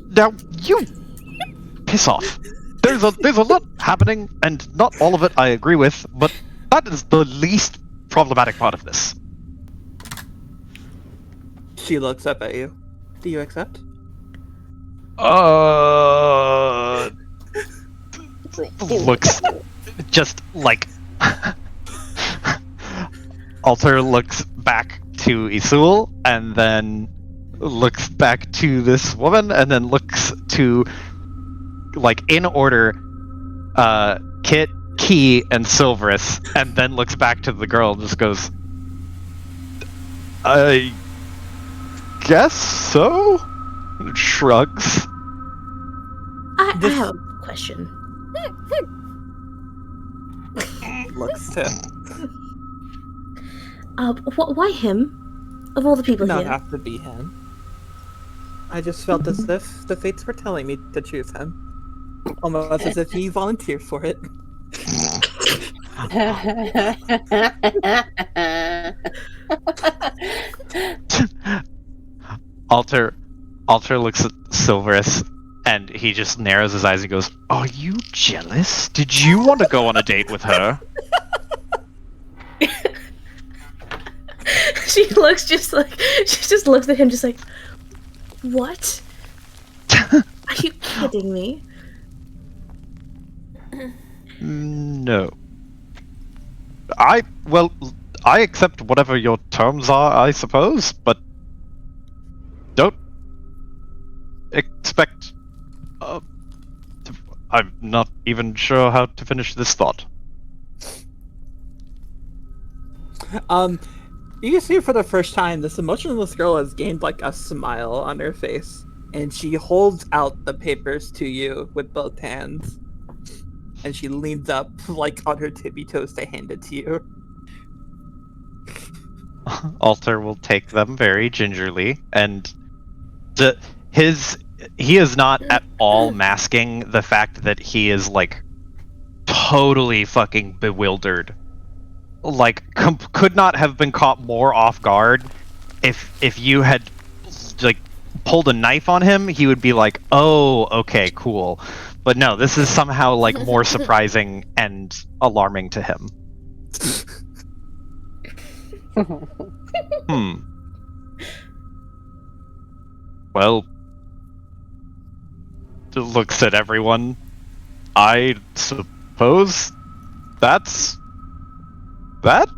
Now you piss off. There's a lot happening, and not all of it I agree with, but that is the least problematic part of this. She looks up at you. Do you accept? Looks just like Alter looks back to Isul and then looks back to this woman and then looks to, like, in order, Kit, Key, and Silverus, and then looks back to the girl and just goes, I guess so? And shrugs. I have a question. Looks to Why him? Of all the people not here. have to be him. I just felt as if the fates were telling me to choose him. Almost as if he volunteered for it. Alter looks at Silverus and he just narrows his eyes and goes, "Are you jealous? Did you want to go on a date with her?" She just looks at him just like, what? Are you kidding me? No. I accept whatever your terms are, I suppose, but don't expect. I'm not even sure how to finish this thought. You can see for the first time, this emotionless girl has gained like a smile on her face, and she holds out the papers to you with both hands, and she leans up like on her tippy toes to hand it to you. Alter will take them very gingerly, and he is not at all masking the fact that he is like totally fucking bewildered. Like could not have been caught more off guard. If you had like pulled a knife on him, he would be like, "Oh, okay, cool." But no, this is somehow like more surprising and alarming to him. Well, looks at everyone. I suppose that's that?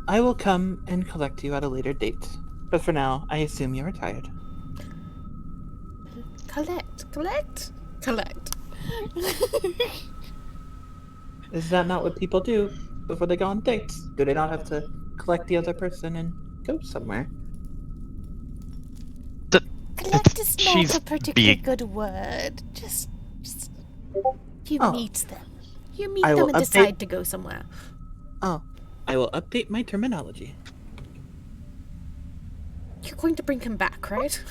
I will come and collect you at a later date. But for now, I assume you are tired. Collect. Is that not what people do before they go on dates? Do they not have to collect the other person and go somewhere? Collect is not She's a particularly being- good word. Just you Oh. meet them. You meet I them will and update- decide to go somewhere. Oh, I will update my terminology. You're going to bring him back, right?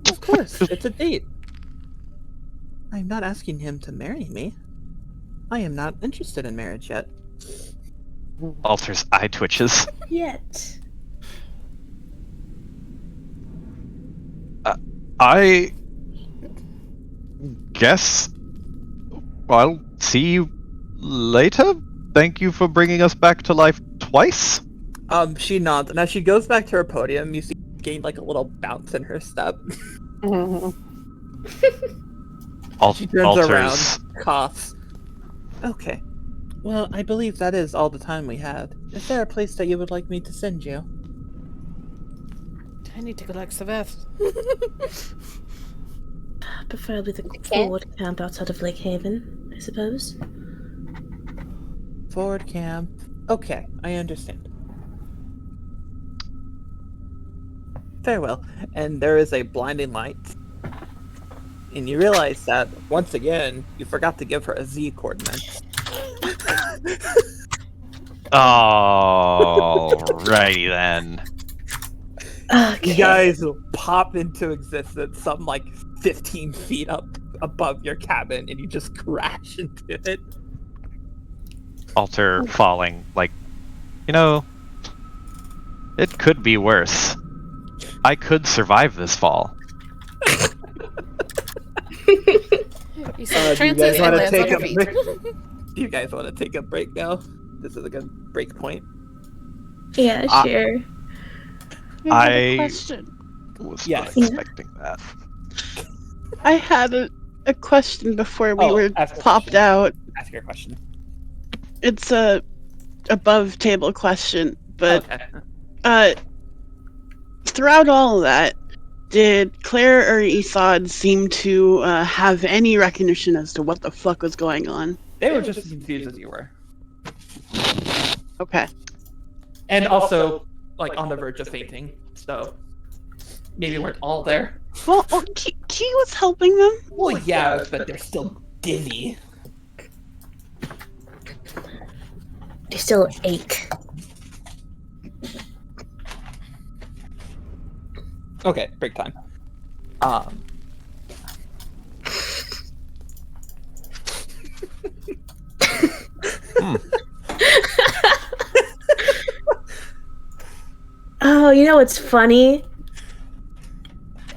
Of course, it's a date. I'm not asking him to marry me. I am not interested in marriage yet. Alter's eye twitches. Yet. I guess I'll see you later. Thank you for bringing us back to life twice. She nods, and as she goes back to her podium, you see gained like a little bounce in her step. She turns Alters. around, coughs. Okay. Well, I believe that is all the time we had. Is there a place that you would like me to send you? I need to collect Saveth. Preferably the camp? forward camp outside of Lake Haven, I suppose. Forward camp. Okay, I understand. Very well. And there is a blinding light. And you realize that, once again, you forgot to give her a Z coordinate. Alrighty then. Okay. You guys pop into existence some like 15 feet up above your cabin and you just crash into it. Alter falling, like, you know, it could be worse. I could survive this fall. You Do you translate guys it want to lands take on a your break? feet. Do you guys want to take a break now? This is a good break point. Yeah, Ah. sure. I have I- a question. Was Yes. not expecting that. I had a question before we were ask a popped question. out. Ask your question. It's a above table question, but Okay. throughout all of that, did Claire or Isad seem to have any recognition as to what the fuck was going on? They were just as confused as you were. Okay. And also, like, on the verge of fainting. So, maybe weren't all there. Well, Key was helping them. Well, yeah, but they're still dizzy. They still ache. Okay, break time. Oh, you know what's funny?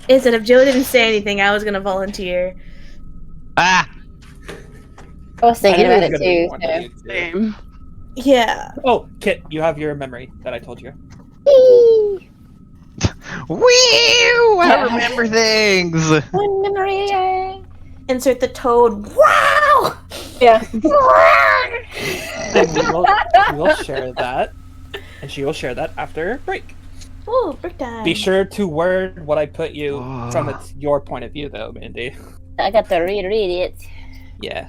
Is that if Joe didn't say anything, I was gonna volunteer. Ah! I was thinking I knew about it was it gonna be too. one So. of you two. Same. Yeah. Oh, Kit, you have your memory that I told you. Woo! I remember things! One memory. Insert the toad. Wow! Yeah. And we'll share that. And she will share that after break. Oh, break time. Be sure to word what I put you from Oh. your point of view, though, Mandy. I got to reread it. Yeah.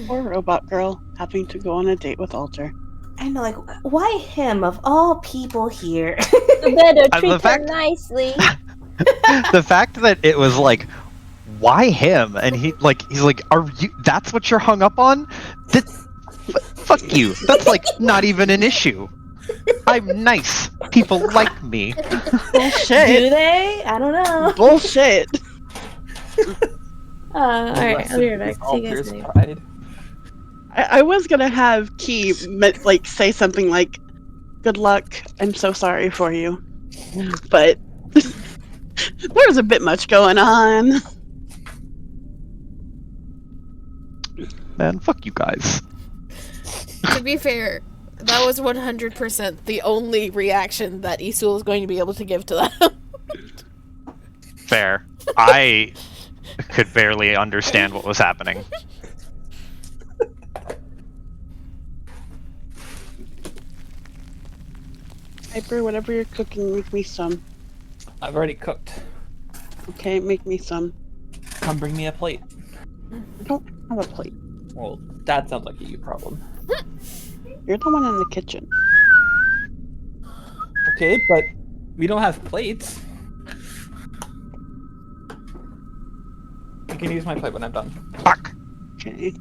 Poor robot girl having to go on a date with Alter. I know, like, why him of all people here? You better the treat her fact- nicely. The fact that it was like, why him? And he's like, are you? That's what you're hung up on? Fuck you. That's like not even an issue. I'm nice. People like me. Bullshit. Do they? I don't know. Bullshit. Alright, I'll be right back. See you guys Alter's later. pride. I was gonna have Key like say something like, "Good luck. I'm so sorry for you," but there's a bit much going on. Man, fuck you guys. To be fair, that was 100% the only reaction that Isul is going to be able to give to that. Fair. I could barely understand what was happening. Hyper, whatever you're cooking, make me some. I've already cooked. Okay, make me some. Come bring me a plate. I don't have a plate. Well, that sounds like a you problem. You're the one in the kitchen. Okay, but we don't have plates. You can use my plate when I'm done. Fuck. Okay.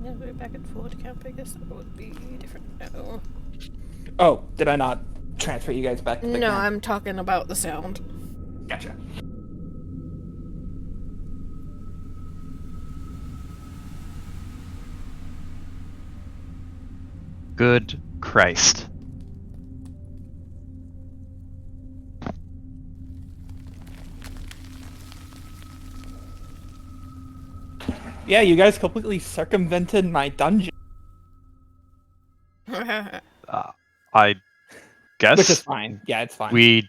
Yeah, we're back at forward camp. I guess that would be different now. Oh, did I not transfer you guys back to the No, camp? I'm talking about the sound. Gotcha. Good Christ. Yeah, you guys completely circumvented my dungeon, I guess which is fine. Yeah, it's fine.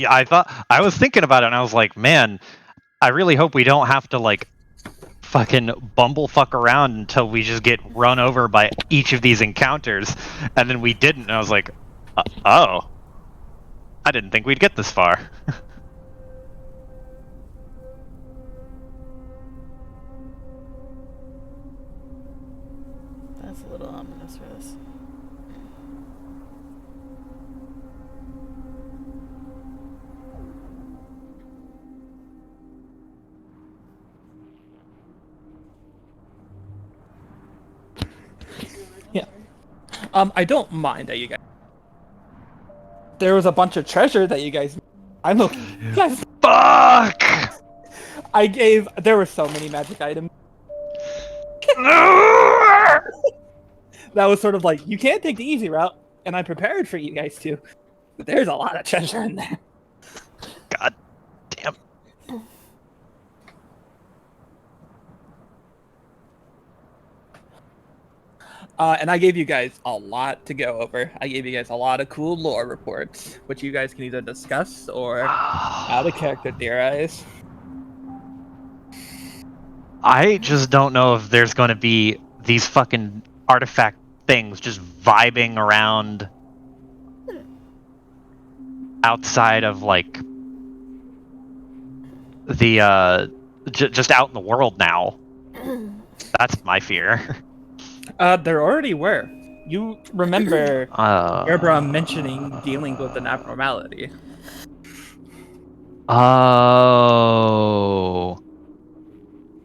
I was thinking about it, and I was like, man, I really hope we don't have to like fucking bumblefuck around until we just get run over by each of these encounters, and then we didn't. And I was like, oh, I didn't think we'd get this far. That's a little ominous for this. I don't mind that you guys. There was a bunch of treasure that you guys. I'm okay. Yes, Fuck! There were so many magic items. That was sort of like, you can't take the easy route, and I'm prepared for you guys to. But there's a lot of treasure in there. God damn. And I gave you guys a lot to go over. I gave you guys a lot of cool lore reports, which you guys can either discuss or out of character theorize. I just don't know if there's going to be these fucking artifact things just vibing around outside of like the just out in the world now. That's my fear. There already were. You remember Gerbra mentioning dealing with an abnormality. Oh.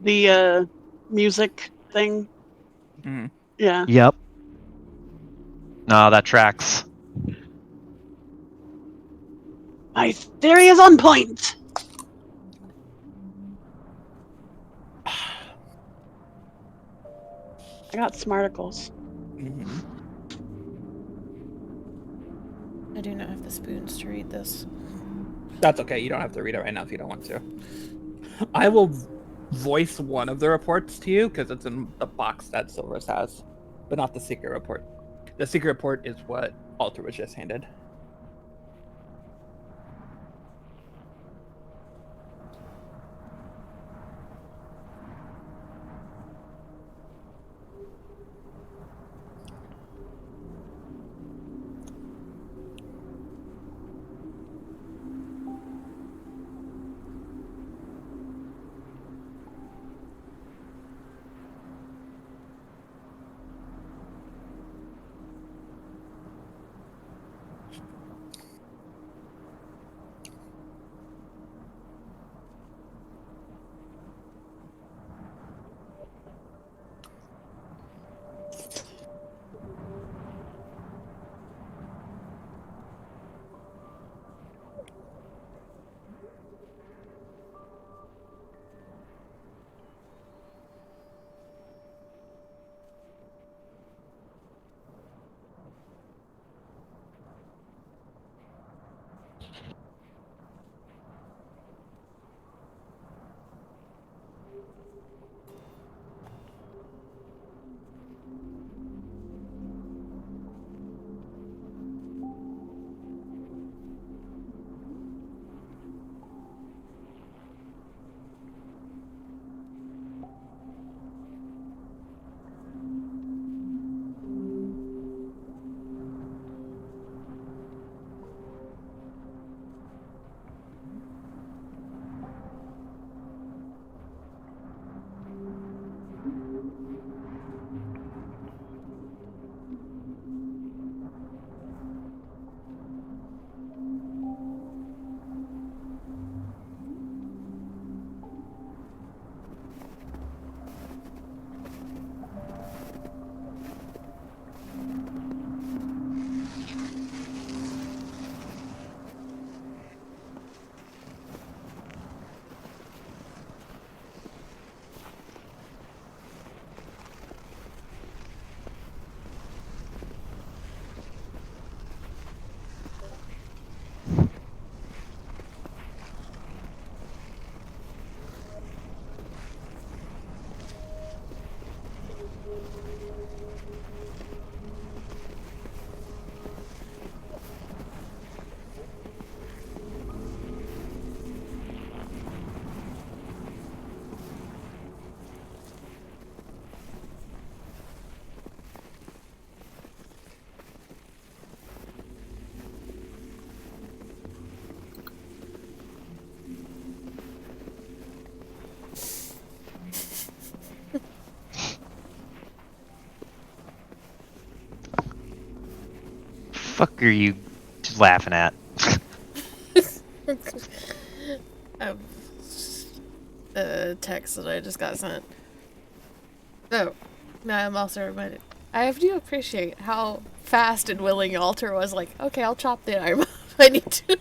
The music thing. Mhm. Yeah. Yep. No, that tracks. My theory is on point. I got smarticles. Mhm. I do not have the spoons to read this. That's okay. You don't have to read it right now if you don't want to. I will voice one of the reports to you because it's in the box that Silvers has, but not the secret report. The secret report is what Alter was just handed. fuck are you laughing at? A text that I just got sent. Oh, now I'm also reminded. I do appreciate how fast and willing Alter was like, okay, I'll chop the arm if I need to.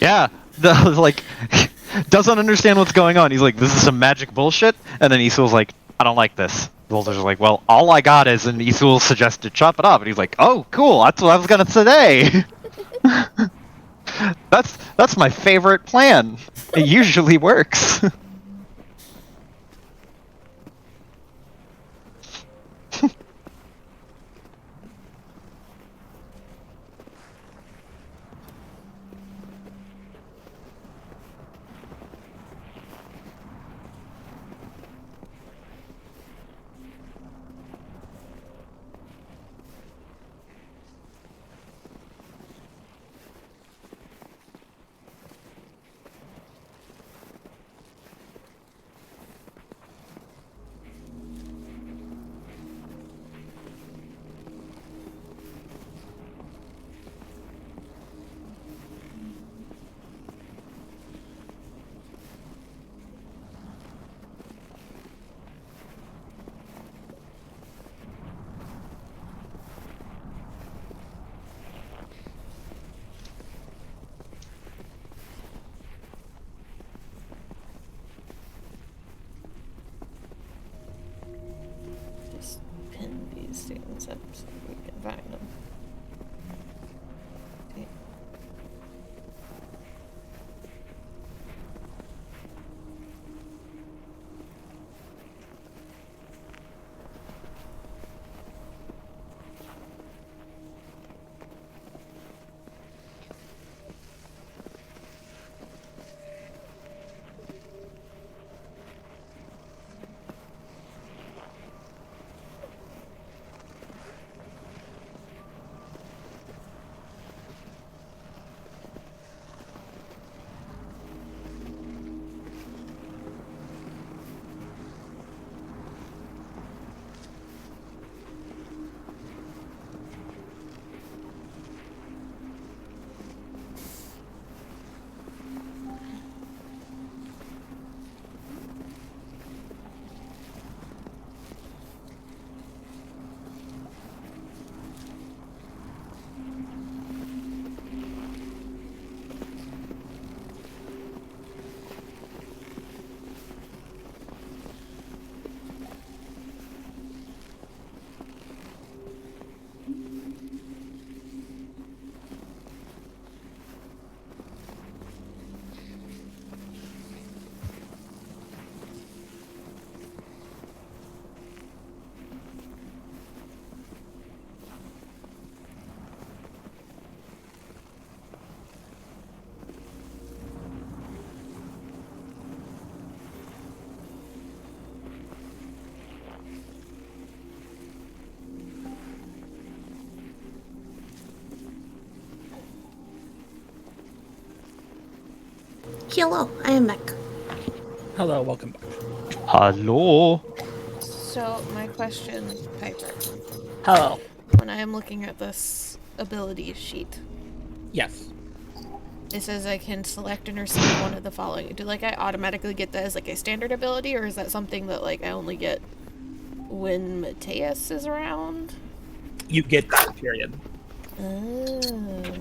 Yeah, like, doesn't understand what's going on. He's like, this is some magic bullshit. And then Isul's like, I don't like this. Volter's like, well, all I got is, and Isul suggested chop it up. And he's like, oh, cool, that's what I was gonna say. That's my favorite plan. It usually works. Just pin these things up so we can find them. Okay. Hello, I am back. Hello, welcome back. Hello. So, my question, Piper. Hello. When I am looking at this ability sheet, Yes. it says I can select and receive one of the following. Do I automatically get that as like a standard ability, or is that something that like I only get when Mateus is around? You get that, period. Oh.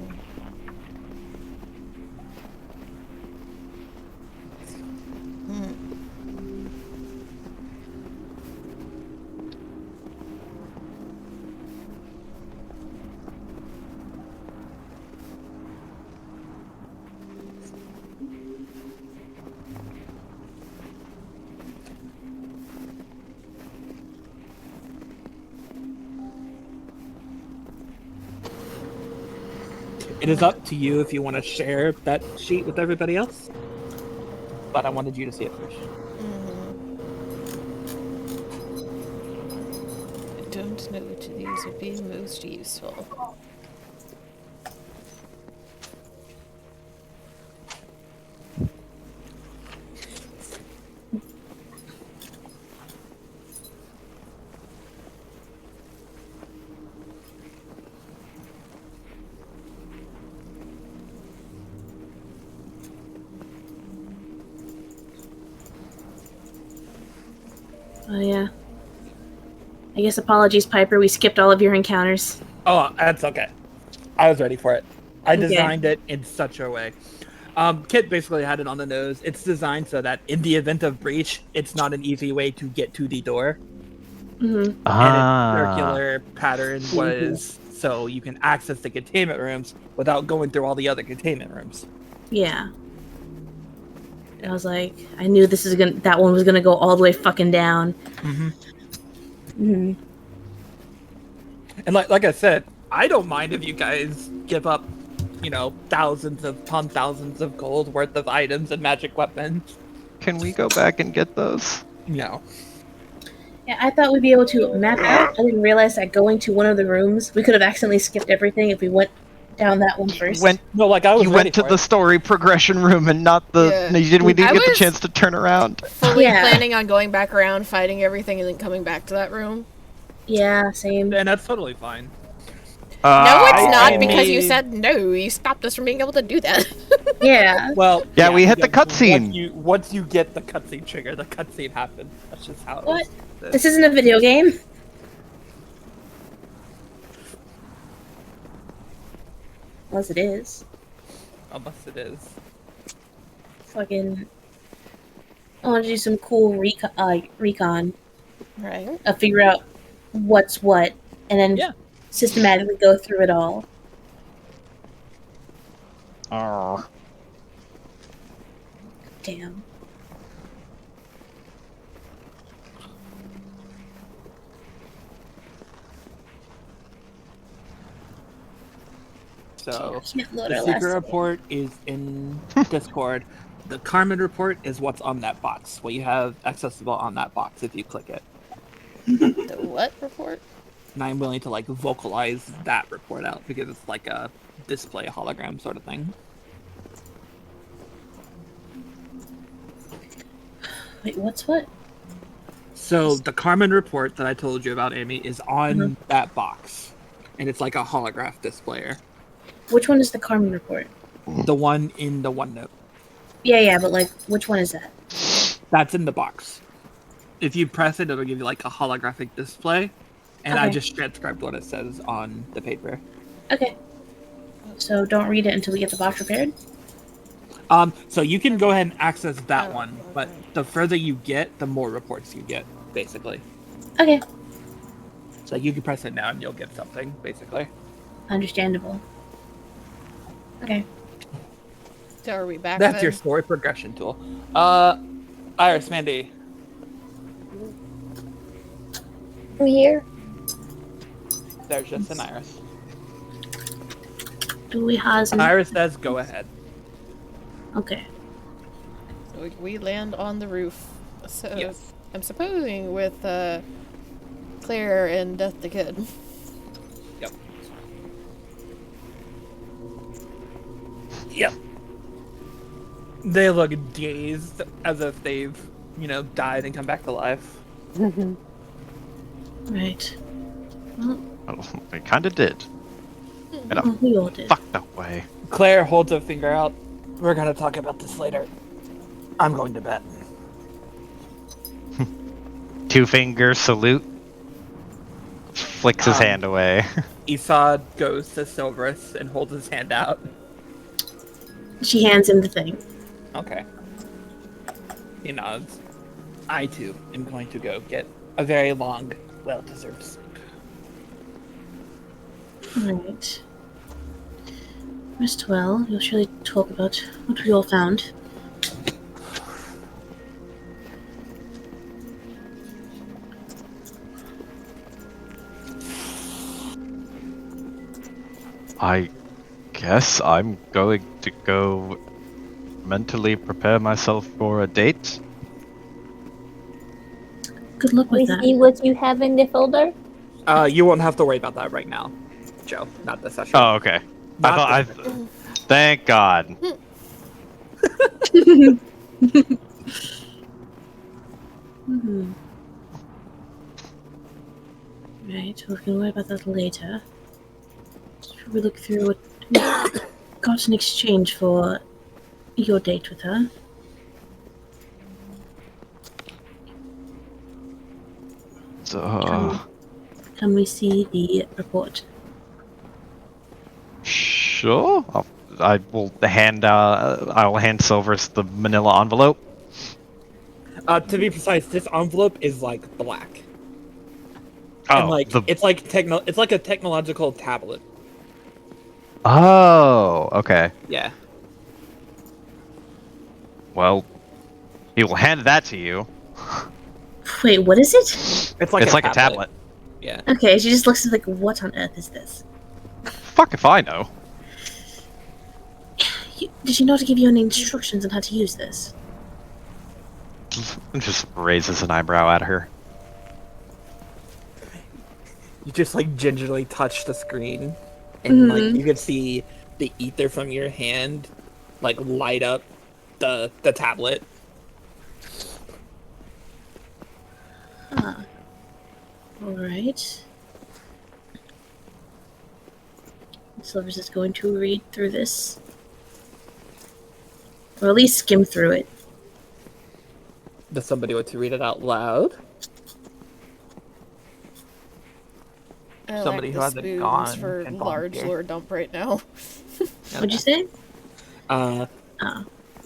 It is up to you if you want to share that sheet with everybody else. But I wanted you to see it first. I don't know which of these would be most useful. Oh yeah. I guess apologies, Piper. We skipped all of your encounters. Oh, that's okay. I was ready for it. I Okay. designed it in such a way. Kit basically had it on the nose. It's designed so that in the event of breach, it's not an easy way to get to the door. Mm-hmm. And its circular pattern was so you can access the containment rooms without going through all the other containment rooms. Yeah. I was like, I knew that one was gonna go all the way fucking down. Mm-hmm. Mm-hmm. And like I said, I don't mind if you guys give up, thousands upon thousands of gold worth of items and magic weapons. Can we go back and get those? No. Yeah, I thought we'd be able to map out. I didn't realize that going to one of the rooms, we could have accidentally skipped everything if we went down that one first. I was You ready went to for the it. story progression room and not the. Yeah. No, you didn't. We didn't I get the was- chance to turn around. Fully Yeah. planning on going back around, fighting everything, and then coming back to that room. Yeah, same. And that's totally fine. No, it's not I because you mean- said no. You stopped us from being able to do that. Yeah. Well, Yeah, we hit the because cutscene. Once you get the cutscene trigger, the cutscene happens. That's just how it What? is. This isn't a video game. Unless it is. Unless it is. Fucking. I want to do some cool recon. Right. Figure out what's what, and then Yeah. systematically go through it all. Oh. Damn. So Can't load the our last secret game. report is in Discord. The Carmen report is what's on that box. What you have accessible on that box if you click it. The what report? And I'm willing to vocalize that report out because it's like a display hologram sort of thing. Wait, what's what? So the Carmen report that I told you about, Amy, is on that box, and it's like a holograph displayer. Which one is the Carmen report? The one in the OneNote. Yeah, but which one is that? That's in the box. If you press it, it'll give you a holographic display, and I Okay. just transcribed what it says on the paper. Okay. So don't read it until we get the box repaired? So you can go ahead and access that one, but the further you get, the more reports you get, basically. Okay. So you can press it now and you'll get something, basically. Understandable. Okay. So are we back? That's then? your story progression tool. Iris, Mandy, I'm here. there's just an Iris. Do we have some... Iris says, go ahead. Okay. So we land on the roof. So Yes. I'm supposing with Claire and Death the Kid. Yep. Yep. They look dazed, as if they've, died and come back to life. Right. Well, Well, we kind of did. In a we all did. fucked up way. Claire holds a finger out. We're gonna talk about this later. I'm going to bed. 2-finger salute. Flicks his hand away. Isad goes to Silverus and holds his hand out. She hands him the thing. Okay. He nods. I too am going to go get a very long, well-deserved sleep. Alright. Rest well. You'll surely talk about what we all found. I guess I'm going to go mentally prepare myself for a date. Good luck We with that. see what you have in the folder. You won't have to worry about that right now, Joe. Not this session. Oh, okay. Not I this thought session. Thank God. Hmm. Right, we can worry about that later. Should we look through what we got in exchange for your date with her? Can we see the report? Sure. I will hand. I'll hand Silvers the manila envelope. To be precise, this envelope is like black. Oh, And like it's like a technological tablet. Oh, okay. Yeah. Well, he will hand that to you. Wait, what is it? It's like a tablet. Yeah. Okay, she just looks at like, what on earth is this? Fuck if I know. Did she not give you any instructions on how to use this? Just raises an eyebrow at her. You just like gingerly touch the screen, and like you can see the ether from your hand, like light up the tablet. Huh. Alright. Silvers is going to read through this. Or at least skim through it. Does somebody want to read it out loud? I Somebody lack who the hasn't spoons gone for can large volunteer. lore dump right now. What'd you say?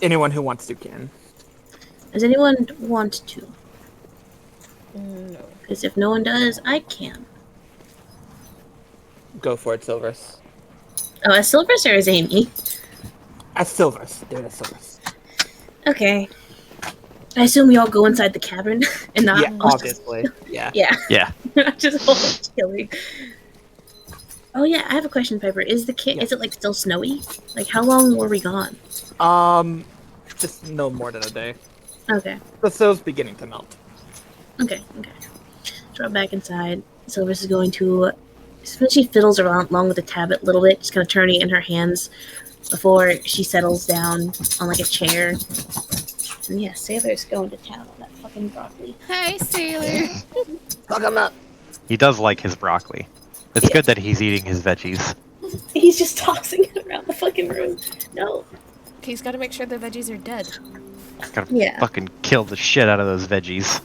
Anyone who wants to can. Does anyone want to? No. Because if no one does, I can. Go for it, Silvers. Oh, as Silvers or as Amy? As Silvers. Do it as Silvers. Okay. I assume we all go inside the cavern and not. Yeah, obviously. Yeah. Yeah. Yeah. Just all chilling. Oh yeah, I have a question, Piper. Is Yeah. is it like still snowy? Like how long were we gone? Just no more than a day. Okay. The snow's beginning to melt. Okay. Drop back inside. Silvers is going to. She fiddles around along with the tablet a little bit, just kind of turning it in her hands before she settles down on like a chair. And yeah, Sailor's going to town on that fucking broccoli. Hi, Sailor. Fuck him up. He does like his broccoli. It's good that he's eating his veggies. He's just tossing it around the fucking room. No. He's got to make sure the veggies are dead. Gotta Yeah. fucking kill the shit out of those veggies.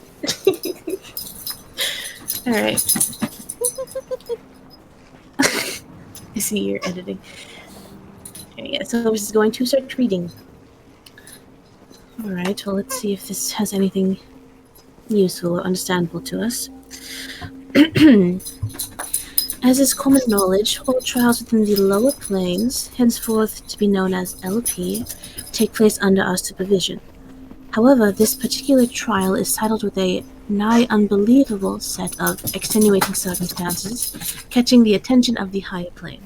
Alright. I see you're editing. Okay, yeah, so this is going to start reading. Alright, well, let's see if this has anything useful or understandable to us. As is common knowledge, all trials within the lower planes, henceforth to be known as LP, take place under our supervision. However, this particular trial is saddled with a nigh unbelievable set of extenuating circumstances, catching the attention of the higher plane.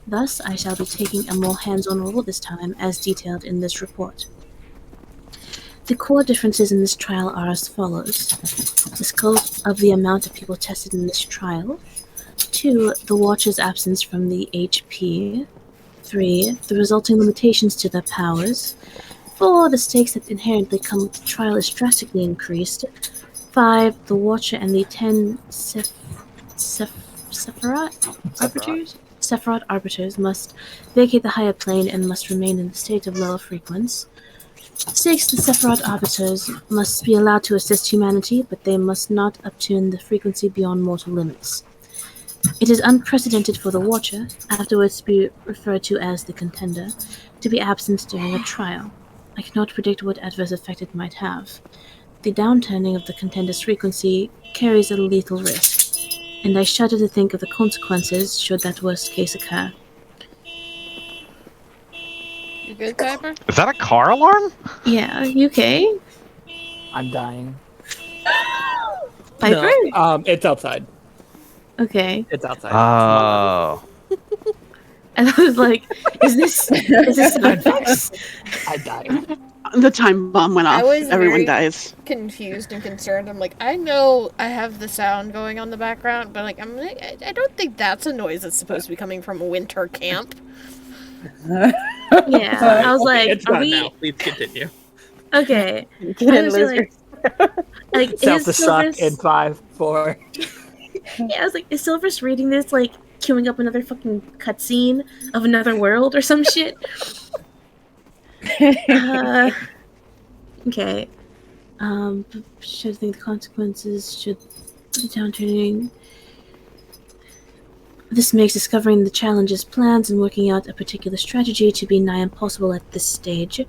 Thus, I shall be taking a more hands-on role this time, as detailed in this report. The core differences in this trial are as follows. The scope of the amount of people tested in this trial. 2. The Watcher's absence from the HP. 3. The resulting limitations to their powers. 4. The stakes that inherently come with the trial is drastically increased. 5. The Watcher and the 10 Sephiroth arbiters must vacate the higher plane and must remain in the state of lower frequency. 6. The Sephiroth arbiters must be allowed to assist humanity, but they must not uptune the frequency beyond mortal limits. It is unprecedented for the Watcher, afterwards to be referred to as the Contender, to be absent during a trial. I cannot predict what adverse effect it might have. The downturning of the Contender's frequency carries a lethal risk, and I shudder to think of the consequences should that worst case occur. You good, Piper? Is that a car alarm? Yeah, you okay? I'm dying. Piper? No, it's outside. Okay. It's outside. Oh. And I was like, is this sound effects? I died. The time bomb went I off. was Everyone very- dies. Confused and concerned. I'm like, I know I have the sound going on the background, but like, I don't think that's a noise that's supposed to be coming from a winter camp. Yeah. I was like, it's are not we now. Please continue. okay? Get I in, was losers. like Self is destruct Silver's in 5, 4. yeah, I was like, is Silver's reading this like queuing up another fucking cutscene of another world or some shit? Okay. Should think the consequences should The downturning. This makes discovering the challenge's plans and working out a particular strategy to be nigh impossible at this stage.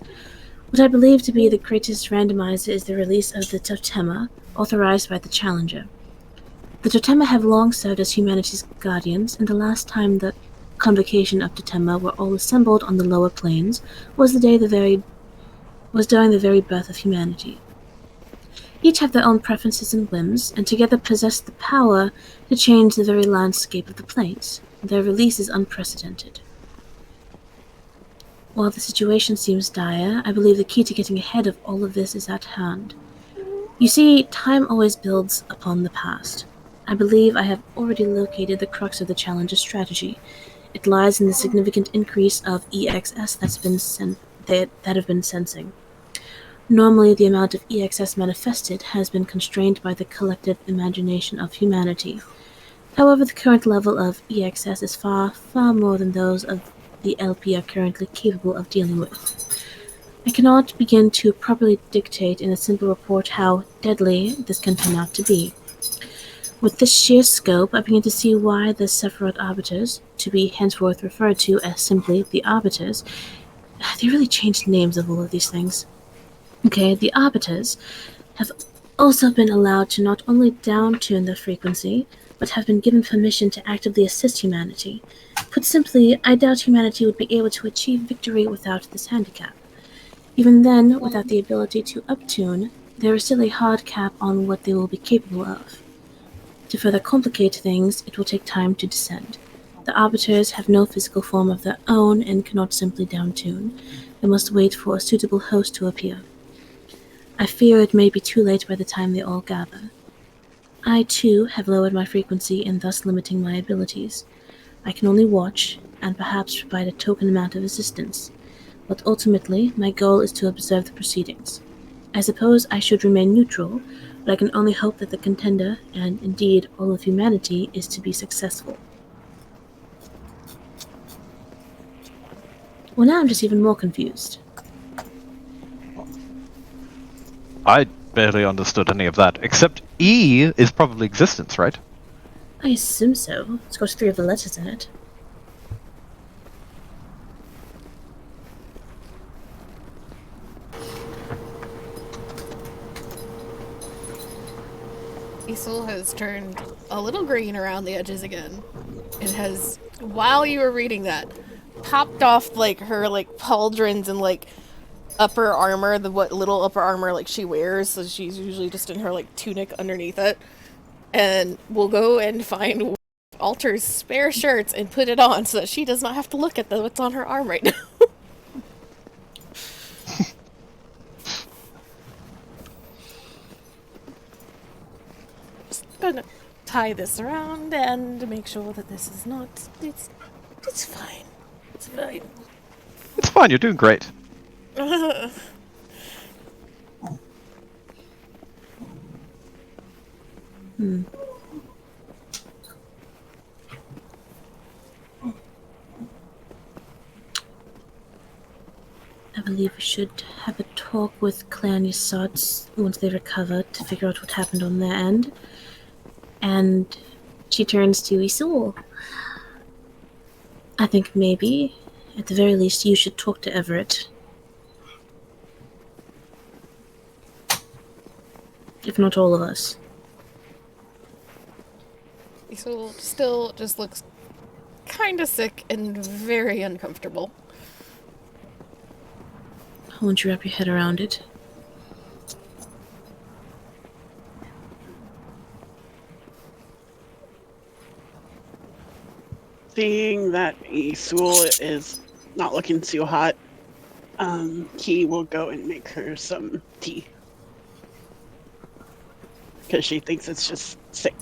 What I believe to be the greatest randomizer is the release of the Totema, authorized by the Challenger. The Totema have long served as humanity's guardians, and the last time the convocation of Totema were all assembled on the lower planes was during the very birth of humanity. Each have their own preferences and whims, and together possess the power to change the very landscape of the planes. Their release is unprecedented. While the situation seems dire, I believe the key to getting ahead of all of this is at hand. You see, time always builds upon the past. I believe I have already located the crux of the Challenger's strategy. It lies in the significant increase of EXS that have been sensing. Normally, the amount of EXS manifested has been constrained by the collective imagination of humanity. However, the current level of EXS is far, far more than those of the LP are currently capable of dealing with. I cannot begin to properly dictate in a simple report how deadly this can turn out to be. With this sheer scope, I begin to see why the Sephiroth Arbiters, to be henceforth referred to as simply the Arbiters, they really changed the names of all of these things. Okay, the Arbiters have also been allowed to not only down-tune their frequency, but have been given permission to actively assist humanity. Put simply, I doubt humanity would be able to achieve victory without this handicap. Even then, without the ability to uptune, there is still a hard cap on what they will be capable of. To further complicate things, it will take time to descend. The Arbiters have no physical form of their own and cannot simply down-tune. They must wait for a suitable host to appear. I fear it may be too late by the time they all gather. I, too, have lowered my frequency and thus limiting my abilities. I can only watch, and perhaps provide a token amount of assistance, but ultimately my goal is to observe the proceedings. I suppose I should remain neutral, but I can only hope that the contender, and indeed all of humanity, is to be successful. Well, now I'm just even more confused. I barely understood any of that, except E is probably existence, right? I assume so. It's got 3 of the letters in it. Isol has turned a little green around the edges again. It has, while you were reading that, popped off like her like pauldrons and like upper armor, the what little upper armor like she wears, so she's usually just in her like tunic underneath it. And we'll go and find Alter's spare shirts and put it on so that she does not have to look at what's on her arm right now. Just gonna tie this around and make sure that this is not. It's fine. It's fine. It's fine, you're doing great. I believe we should have a talk with Clan Yesod once they recover to figure out what happened on their end. And she turns to Isul. I think maybe, at the very least, you should talk to Everett. If not all of us. Isul still just looks kinda sick and very uncomfortable. I want you to wrap your head around it. Seeing that Isul is not looking too hot, he will go and make her some tea. Because she thinks it's just sick.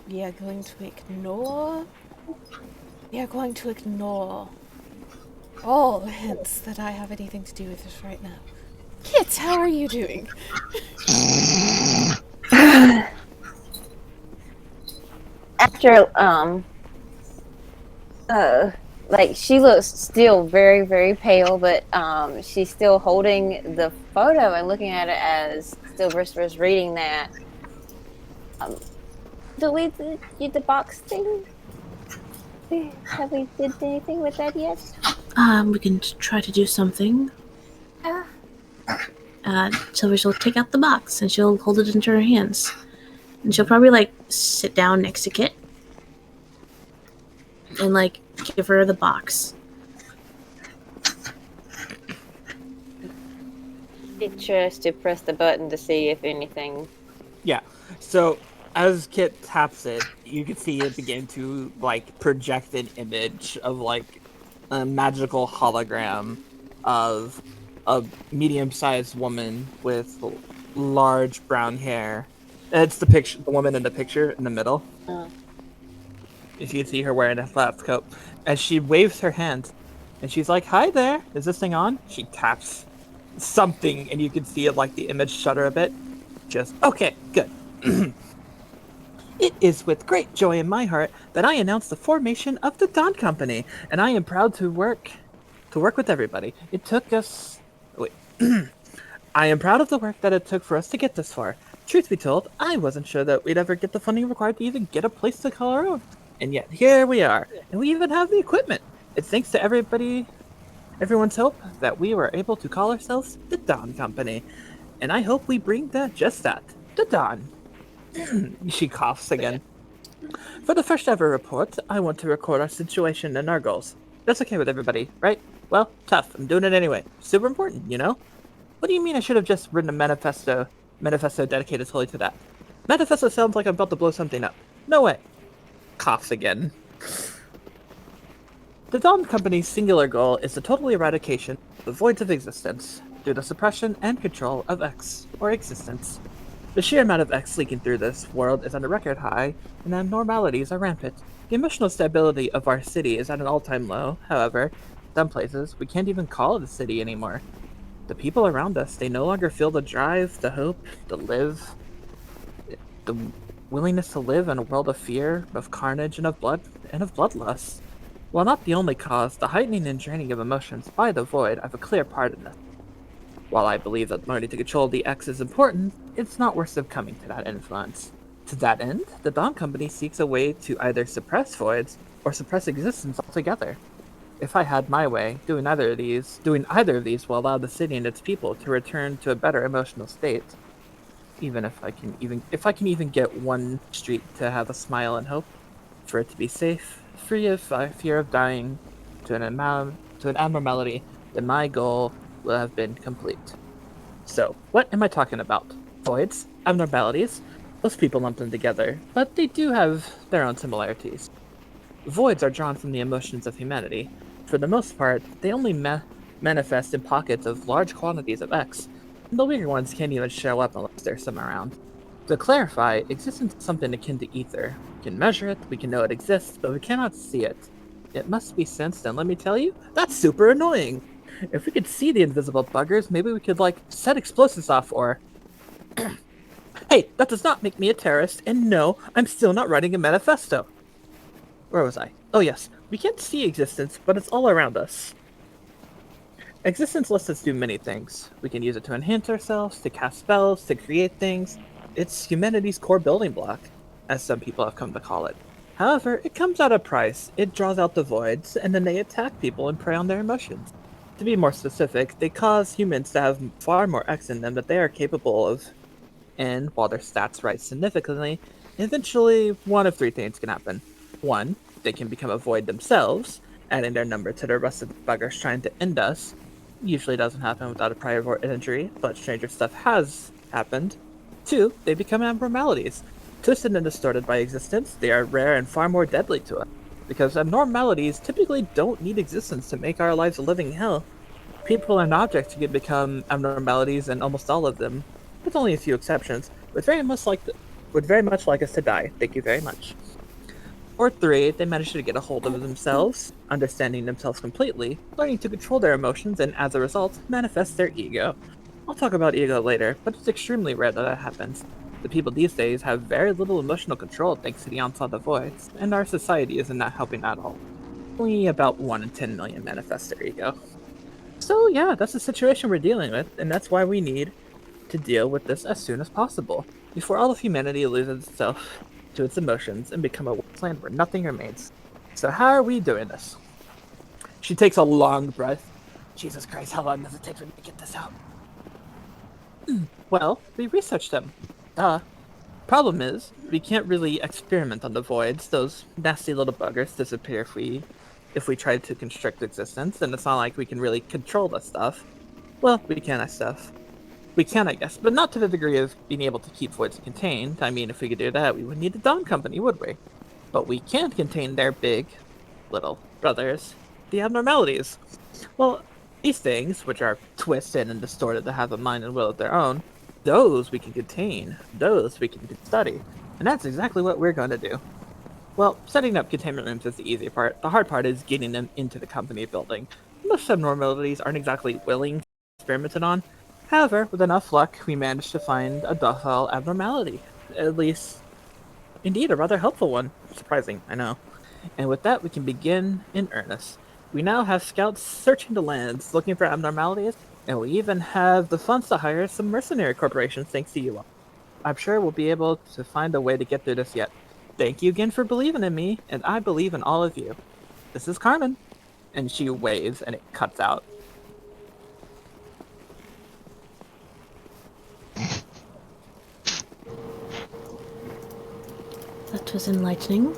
Yeah, going to ignore. Yeah, going to ignore all hints that I have anything to do with this right now. Kits, how are you doing? After like she looks still very, very pale, but she's still holding the photo and looking at it as Silver's reading that. Do we do the box thing? Have we did anything with that yet? We can try to do something. Silvers will take out the box and she'll hold it into her hands. And she'll probably, like, sit down next to Kit. And, like, give her the box. It tries to press the button to see if anything. Yeah. So as Kit taps it, you can see it begin to like project an image of like a magical hologram of a medium-sized woman with large brown hair. It's the picture, the woman in the picture in the middle. If you can see her wearing a lab coat, as she waves her hand, and she's like, "Hi there, is this thing on?" She taps something, and you can see it like the image shudder a bit. Just okay, good. It is with great joy in my heart that I announce the formation of the Dawn Company, and I am proud to work with everybody. It took us. Wait. I am proud of the work that it took for us to get this far. Truth be told, I wasn't sure that we'd ever get the funding required to even get a place to call our own. And yet, here we are. And we even have the equipment. It's thanks to everyone's help that we were able to call ourselves the Dawn Company. And I hope we bring just that, the Dawn. She coughs again. For the first ever report, I want to record our situation and our goals. That's okay with everybody, right? Well, tough. I'm doing it anyway. Super important, you know? What do you mean I should have just written a manifesto dedicated solely to that? Manifesto sounds like I'm about to blow something up. No way. Coughs again. The Dawn Company's singular goal is the total eradication of the voids of existence through the suppression and control of X, or existence. The sheer amount of X leaking through this world is at a record high, and abnormalities are rampant. The emotional stability of our city is at an all-time low. However, some places, we can't even call it a city anymore. The people around us, they no longer feel the drive, the hope, the willingness to live in a world of fear, of carnage, and of bloodlust. While not the only cause, the heightening and draining of emotions by the void have a clear part in this. While I believe that learning to control the X is important, it's not worth succumbing to that influence. To that end, the Dawn Company seeks a way to either suppress voids or suppress existence altogether. If I had my way, doing either of these will allow the city and its people to return to a better emotional state. Even if I can even get one street to have a smile and hope, for it to be safe, free of fear of dying to an abnormality, then my goal will have been complete. So, what am I talking about? Voids, abnormalities. Most people lump them together, but they do have their own similarities. Voids are drawn from the emotions of humanity. For the most part, they only manifest in pockets of large quantities of X, and the weaker ones can't even show up unless there's some around. To clarify, existence is something akin to ether. We can measure it, we can know it exists, but we cannot see it. It must be sensed, and let me tell you, that's super annoying! If we could see the invisible buggers, maybe we could, like, set explosives off, or... Hey, that does not make me a terrorist, and no, I'm still not writing a manifesto. Where was I? Oh yes, we can't see existence, but it's all around us. Existence lets us do many things. We can use it to enhance ourselves, to cast spells, to create things. It's humanity's core building block, as some people have come to call it. However, it comes at a price. It draws out the voids, and then they attack people and prey on their emotions. To be more specific, they cause humans to have far more X in them that they are capable of. And while their stats rise significantly, eventually one of three things can happen. 1, they can become a void themselves, adding their number to the rest of the buggers trying to end us. Usually doesn't happen without a prior void injury, but stranger stuff has happened. 2, they become abnormalities. Twisted and distorted by existence, they are rare and far more deadly to us. Because abnormalities typically don't need existence to make our lives a living hell. People and objects can become abnormalities, and almost all of them, with only a few exceptions, would very much like us to die. Thank you very much. Or 3, they manage to get a hold of themselves, understanding themselves completely, learning to control their emotions, and as a result, manifest their ego. I'll talk about ego later, but it's extremely rare that happens. The people these days have very little emotional control thanks to the onslaught of voids, and our society isn't that helping at all. only about 1 in 10 million manifest their ego. So yeah, that's the situation we're dealing with, and that's why we need to deal with this as soon as possible, before all of humanity loses itself to its emotions and become a wasteland where nothing remains. So how are we doing this? She takes a long breath. Jesus Christ, how long does it take for me to get this out? Well, we researched them. Problem is, we can't really experiment on the voids. Those nasty little buggers disappear if we try to constrict existence, and it's not like we can really control the stuff. Well, we can, I guess. We can, I guess, but not to the degree of being able to keep voids contained. I mean, if we could do that, we wouldn't need the Dawn Company, would we? But we can't contain their big, little brothers, the abnormalities. Well, these things, which are twisted and distorted to have a mind and will of their own, those we can contain, those we can study, and that's exactly what we're going to do. Well, setting up containment rooms is the easy part. The hard part is getting them into the company building. Most abnormalities aren't exactly willing to be experimented on. However, with enough luck, we managed to find a docile abnormality. At least, indeed, a rather helpful one. Surprising, I know. And with that, we can begin in earnest. We now have scouts searching the lands, looking for abnormalities, and we even have the funds to hire some mercenary corporations thanks to you all. I'm sure we'll be able to find a way to get through this yet. Thank you again for believing in me, and I believe in all of you. This is Carmen. And she waves, and it cuts out. That was enlightening.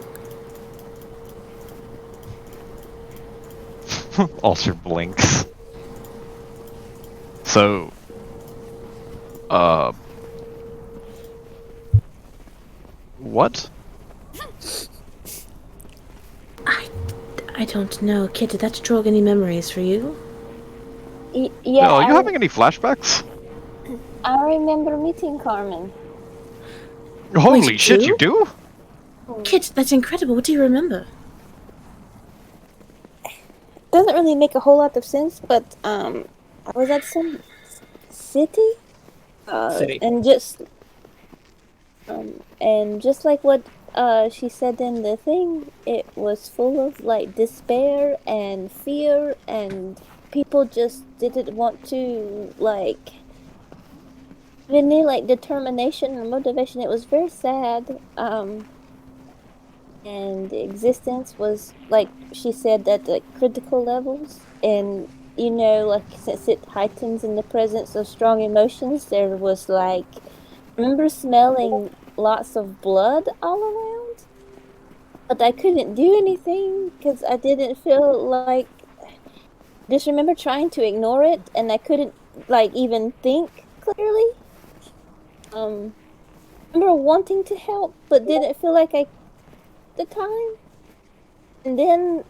Alter blinks. So, what? I don't know. Kit, did that stroke any memories for you? Yeah. No, are you having any flashbacks? I remember meeting Carmen. Holy you shit, do? you do? Kit, that's incredible. What do you remember? Doesn't really make a whole lot of sense, but I was at some city, City. and just like what she said in the thing, it was full of like despair and fear, and people just didn't want to like any like determination or motivation. It was very sad. And the existence was, like she said, at like critical levels, and you know, like since it heightens in the presence of strong emotions, there was like, I remember smelling lots of blood all around, but I couldn't do anything because I didn't feel like, just remember trying to ignore it, and I couldn't like even think clearly. I remember wanting to help but didn't feel like I the time, and then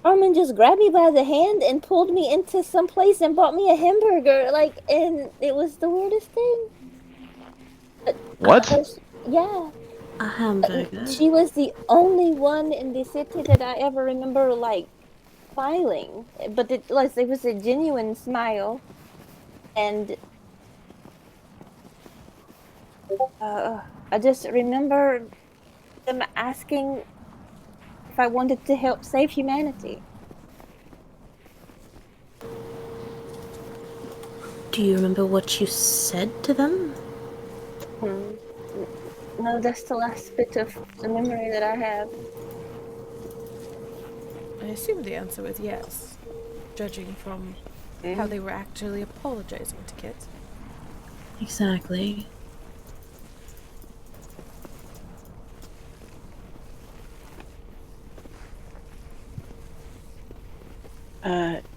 Armin just grabbed me by the hand and pulled me into some place and bought me a hamburger, like, and it was the weirdest thing. But, What? yeah, A hamburger. she was the only one in the city that I ever remember like smiling, but it was a genuine smile, and I just remember them asking if I wanted to help save humanity. Do you remember what you said to them? No, that's the last bit of the memory that I have. I assume the answer was yes, judging from how they were actually apologizing to Kit. Exactly.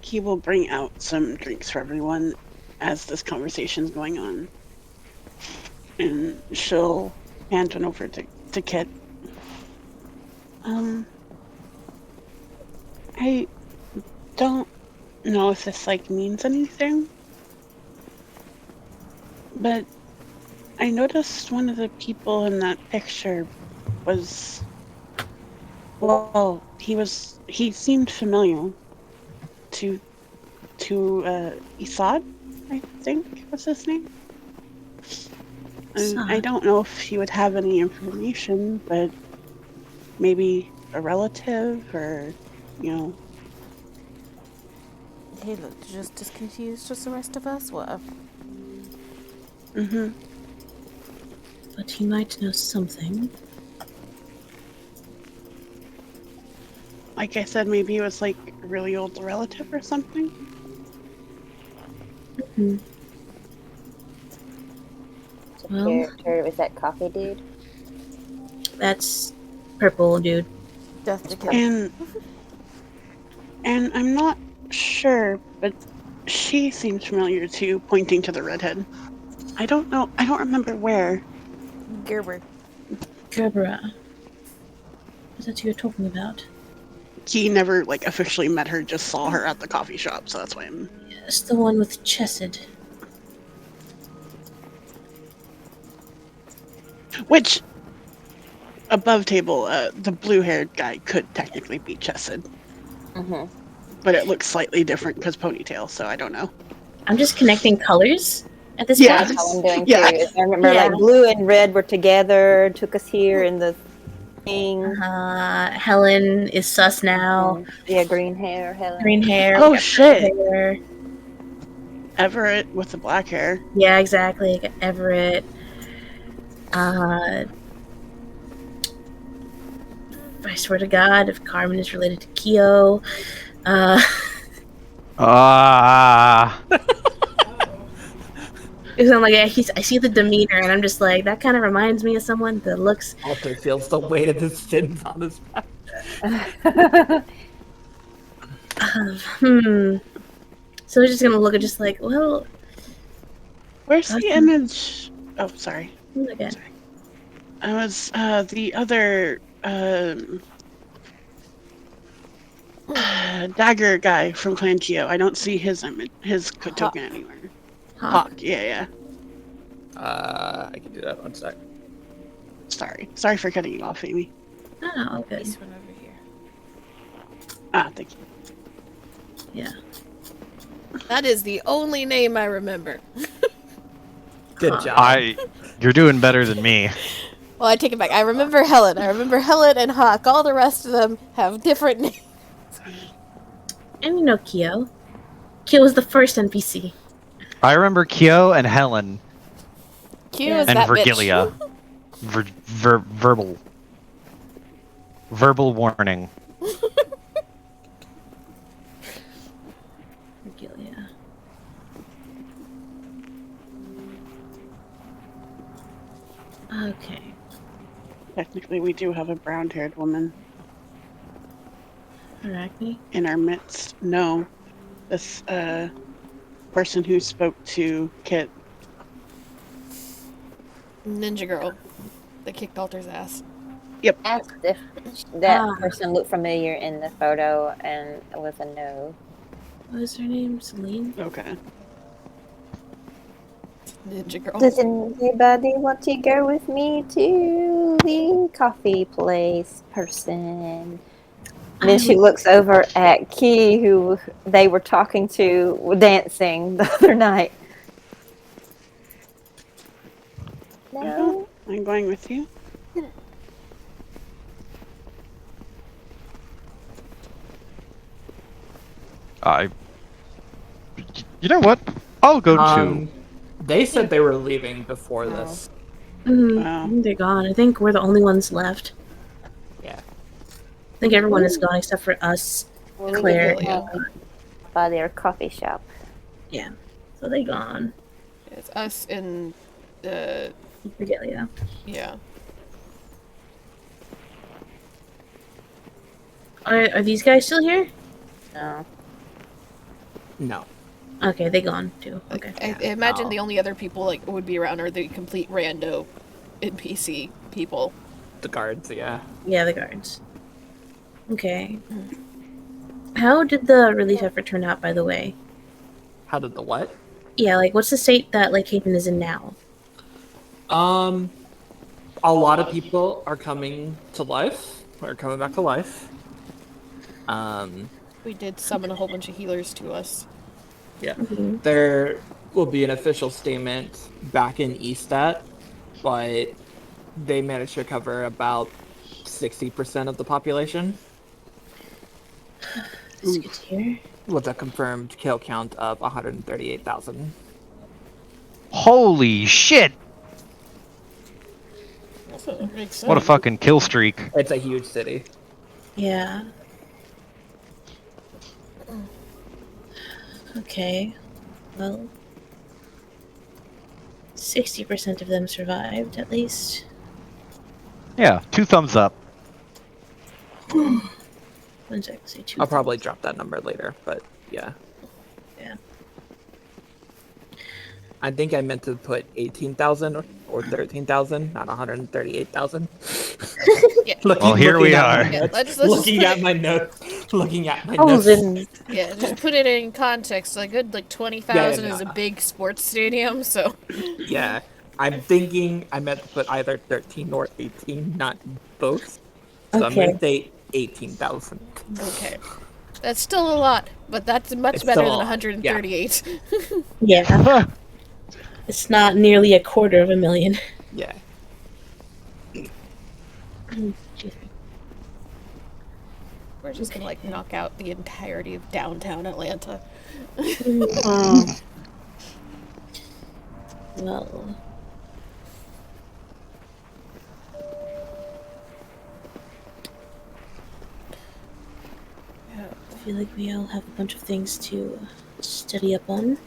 He will bring out some drinks for everyone as this conversation's going on. And she'll hand one over to Kit. I don't know if this like means anything, but I noticed one of the people in that picture was, well, he seemed familiar to Isad, I think was his name. And I don't know if he would have any information, but maybe a relative or, you know. He looked just as confused as the rest of us were. Mm-hmm. But he might know something. Like I said, maybe he was like a really old relative or something. Hmm. The Well- character was that coffee dude. That's purple, dude. Death to kill. And I'm not sure, but she seems familiar too, pointing to the redhead. I don't know. I don't remember where. Gerber. Deborah. Is that who you're talking about? He never like officially met her, just saw her at the coffee shop, so that's why I'm. Yes, the one with Chesed. Which, above table, the blue-haired guy could technically be Chesed, Mm-hmm. but it looks slightly different because ponytail, so I don't know. I'm just connecting colors at this Yeah. point. That's how I'm doing Yeah. too. I remember Yeah. like blue and red were together, took us here in the thing. Helen is sus now. Yeah, green hair, Helen. Green hair. Oh, we got shit. purple hair. Everett with the black hair. Yeah, exactly. Got Everett. I swear to God, if Carmen is related to Kyo. Because I'm like, I see the demeanor, and I'm just like, that kind of reminds me of someone that looks. Alter feels the weight of his sins on his back. So we're just gonna look at just like, well, Where's the image? Oh, sorry. look at. I was the other dagger guy from Clan Kyo. I don't see his image, his token anywhere. Hawk. Yeah. I can do that. One sec. Sorry for cutting you off, Amy. Oh, good. This one over here. Ah, thank you. Yeah. That is the only name I remember. Good job. You're doing better than me. Well, I take it back. I remember Helen. And Hawk. All the rest of them have different names. And you know Kyo. Kyo was the first NPC. I remember Kyo and Helen Q Yeah. is and that Virgilia. bitch. Verbal warning. Regalia. Okay. Technically, we do have a brown-haired woman Arachne. in our midst. No, this person who spoke to Kit. Ninja girl. That kicked Alter's ass. Asked if that Ah. person looked familiar in the photo, and it was a no. What was her name? Celine? Okay. Ninja girl. Does anybody want to go with me to the coffee place person? And then she looks over at Key, who they were talking to dancing the other night. No. I'm going with you. You know what? I'll go too. They said they were leaving before this. Wow. I think they're gone. I think we're the only ones left. Yeah. I think everyone is gone except for us, Well, we Claire. could go by their coffee shop. Yeah. So they gone. It's us and Regalia. yeah. Are these guys still here? No. No. Okay, they gone too. Like, Okay. I imagine No. the only other people like would be around are the complete rando NPC people. The guards, yeah. Yeah, the guards. Okay. How did the relief effort turn out, by the way? How did the what? Yeah, like, what's the state that Lake Haven is in now? A lot of people are coming to life. Are coming back to life. We did summon a whole bunch of healers to us. Yeah. Mhm. There will be an official statement back in Eastat, but they managed to cover about 60% of the population, That's good to hear. with a confirmed kill count of 138,000. Holy shit! That's a big city. What a fucking kill streak. It's a huge city. Yeah. Okay. Well, 60% of them survived, at least. Yeah, 2 thumbs up. One sec, say two. I'll probably drop that number later, but yeah. Yeah. I think I meant to put 18,000 or 13,000, not 138,000. Yeah. Well, here we are. Yeah, let's just Looking put at it- my notes. Looking at my notes. Thousands. Yeah, just put it in context. A good 20,000 Yeah, is a no. big sports stadium, so Yeah. I'm thinking I meant to put either 13 or 18, not both. So I'm Okay. going to say 18,000. okay. That's still a lot, but that's much It's better still than a lot, yeah. 138. Yeah. It's not nearly 250,000. Yeah. We're just gonna like knock out the entirety of downtown Atlanta. Well. I feel like we all have a bunch of things to study up on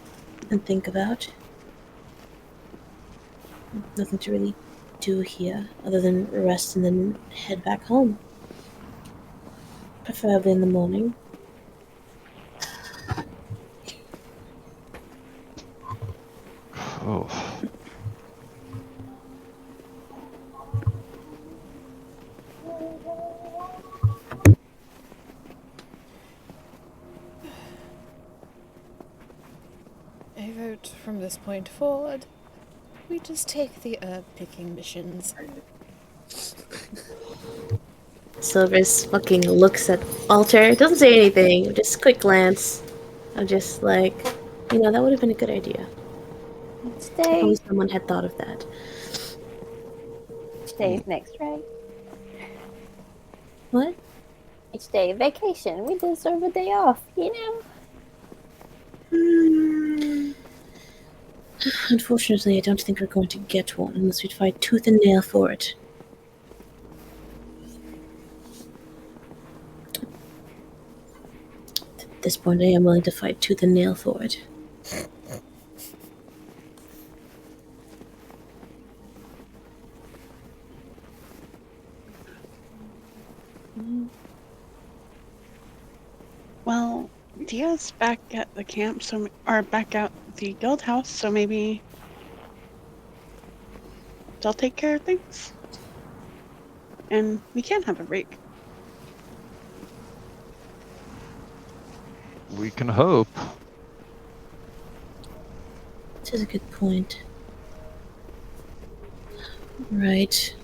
and think about. Nothing to really do here other than rest and then head back home. Preferably in the morning. Oh. I vote from this point forward, we just take the herb picking missions. Silver's fucking looks at Alter, doesn't say anything, just a quick glance. I'm just like, that would have been a good idea. If Stay. only someone had thought of that. Each day is next, right? What? Each day vacation. We deserve a day off, Unfortunately, I don't think we're going to get one unless we fight tooth and nail for it. At this point, I am willing to fight tooth and nail for it. Well, Dia's back at the camp, or back out the guild house, so maybe they'll take care of things. And we can have a break. We can hope. This is a good point. Right.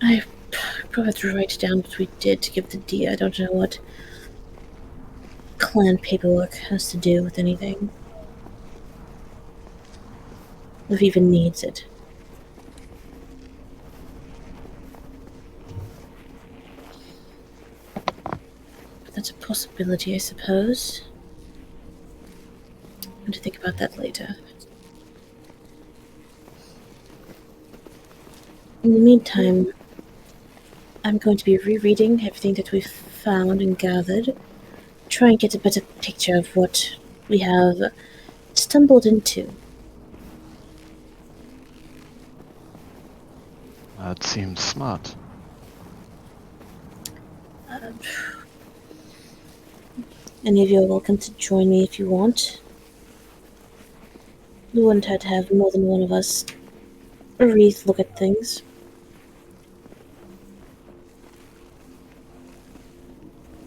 I probably have to write down what we did to give the Dia. I don't know what clan paperwork has to do with anything. If he even needs it. But that's a possibility, I suppose. I'm going to think about that later. In the meantime, I'm going to be rereading everything that we've found and gathered, try and get a better picture of what we have stumbled into. That seems smart. Any of you are welcome to join me if you want. We wouldn't have to have more than one of us look at things.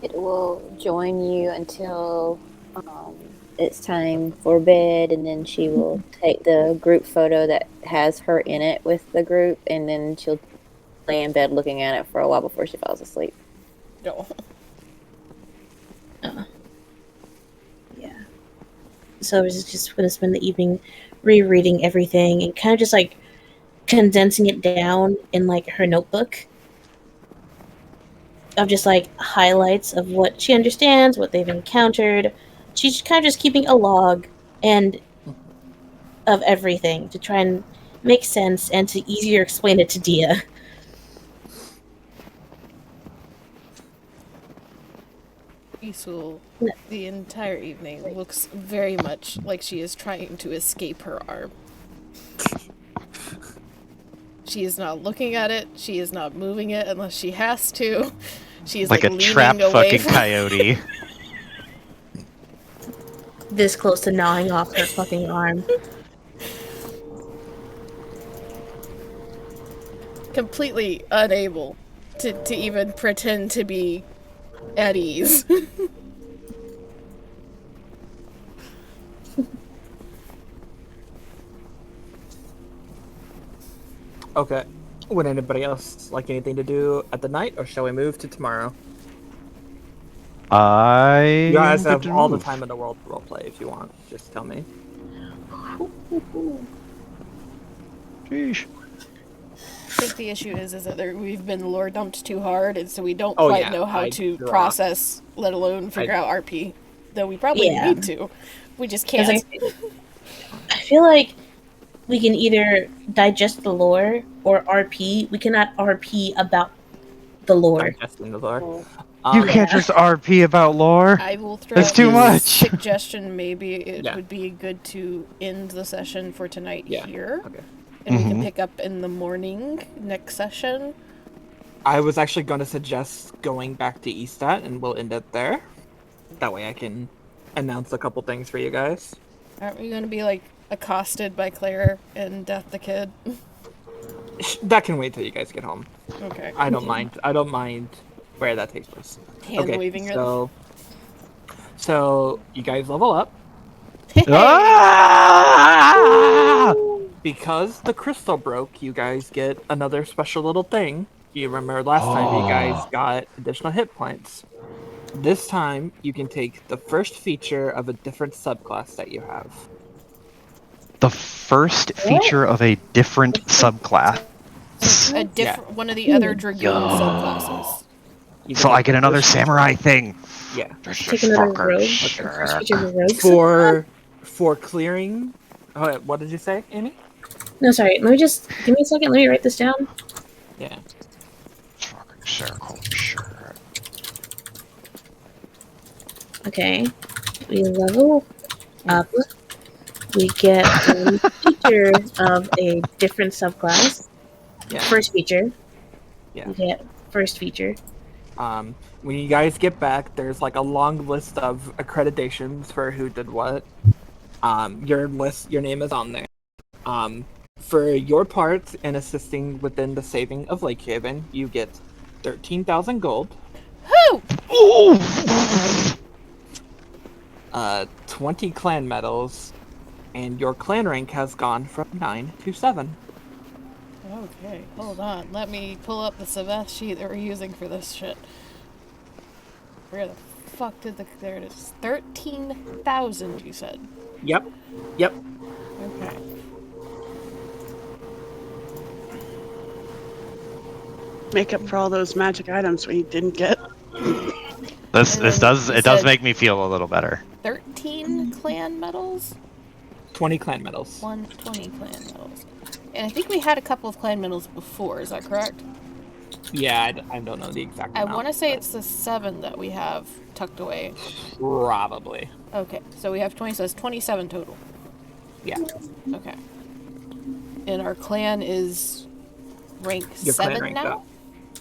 It will join you until it's time for bed, and then she will take the group photo that has her in it with the group, and then she'll lay in bed looking at it for a while before she falls asleep. No. Yeah. So I was just going to spend the evening rereading everything and kind of just like condensing it down in like her notebook of just like highlights of what she understands, what they've encountered. She's kind of just keeping a log and of everything to try and make sense and to easier explain it to Dia. Isul, the entire evening, looks very much like she is trying to escape her arm. She is not looking at it. She is not moving it unless she has to. She is Like a leaning trapped away fucking from coyote. This close to gnawing off her fucking arm. completely unable to even pretend to be at ease. Okay. Would anybody else like anything to do at the night, or shall we move to tomorrow? I You guys am have good to all the move. time in the world to roleplay if you want. Just tell me. Sheesh. I think the issue is that we've been lore dumped too hard, and so we don't Oh, quite yeah, know how I to dropped. process, let alone figure out RP. Though we probably Yeah. need to. We just 'Cause can't. I feel like we can either digest the lore or RP. We cannot RP about the lore. Digesting the lore. You can't just RP about lore. I will throw That's out too a much. suggestion. Maybe it Yeah. would be good to end the session for tonight Yeah. here, Okay. and we Mhm. can pick up in the morning next session. I was actually going to suggest going back to Estat, and we'll end it there. That way I can announce a couple things for you guys. Aren't we going to be like accosted by Claire and Death the Kid? That can wait till you guys get home. Okay. I don't mind. I don't mind where that takes place. Hand waving her. So you guys level up Ah! because the crystal broke. You guys get another special little thing. You remember last time you guys got additional hit points. This time you can take the first feature of a different subclass that you have. The first feature of a different subclass. A different one of the other Dragoon subclasses. You So can I take get the another first- samurai thing. Yeah. Take another rogue. Sure. First feature of a rogue. For clearing. Oh, what did you say, Amy? No, sorry. Let me just give me a second. Let me write this down. Yeah. Fucking circle, sure. Okay. We level up. We get one feature of a different subclass. Yeah. First feature. Yeah. We get first feature. When you guys get back, there's like a long list of accreditations for who did what. Your name is on there. For your part in assisting within the saving of Lake Haven, you get 13,000 gold, Who? 20 clan medals, and your clan rank has gone from 9 to 7. Okay, hold on. Let me pull up the Saveth sheet that we're using for this shit. Where the fuck did there it is? 13,000, you said. Yep. Yep. Okay. Make up for all those magic items we didn't get. This And then does you it does said- make me feel a little better. 13 clan medals? 20 clan medals. 120 clan medals. And I think we had a couple of clan medals before, is that correct? Yeah, I don't know the exact I amount. want to say but it's the 7 that we have tucked away. probably. Okay, so we have 20, so it's 27 total. Yeah. Okay. And our clan is rank Your 7 clan rank now? up.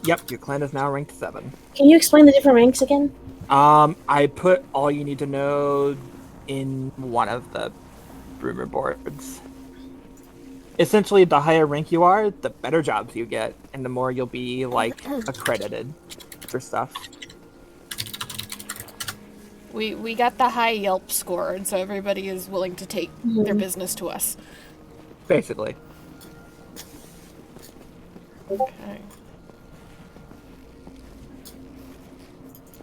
Yep, your clan is now ranked 7. Can you explain the different ranks again? I put all you need to know in one of the rumor boards. Essentially, the higher rank you are, the better jobs you get, and the more you'll be, like, accredited for stuff. We got the high Yelp score, and so everybody is willing to take their business to us. Basically. Okay.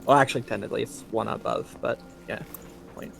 Well, actually, technically, it's one above, but yeah. Point.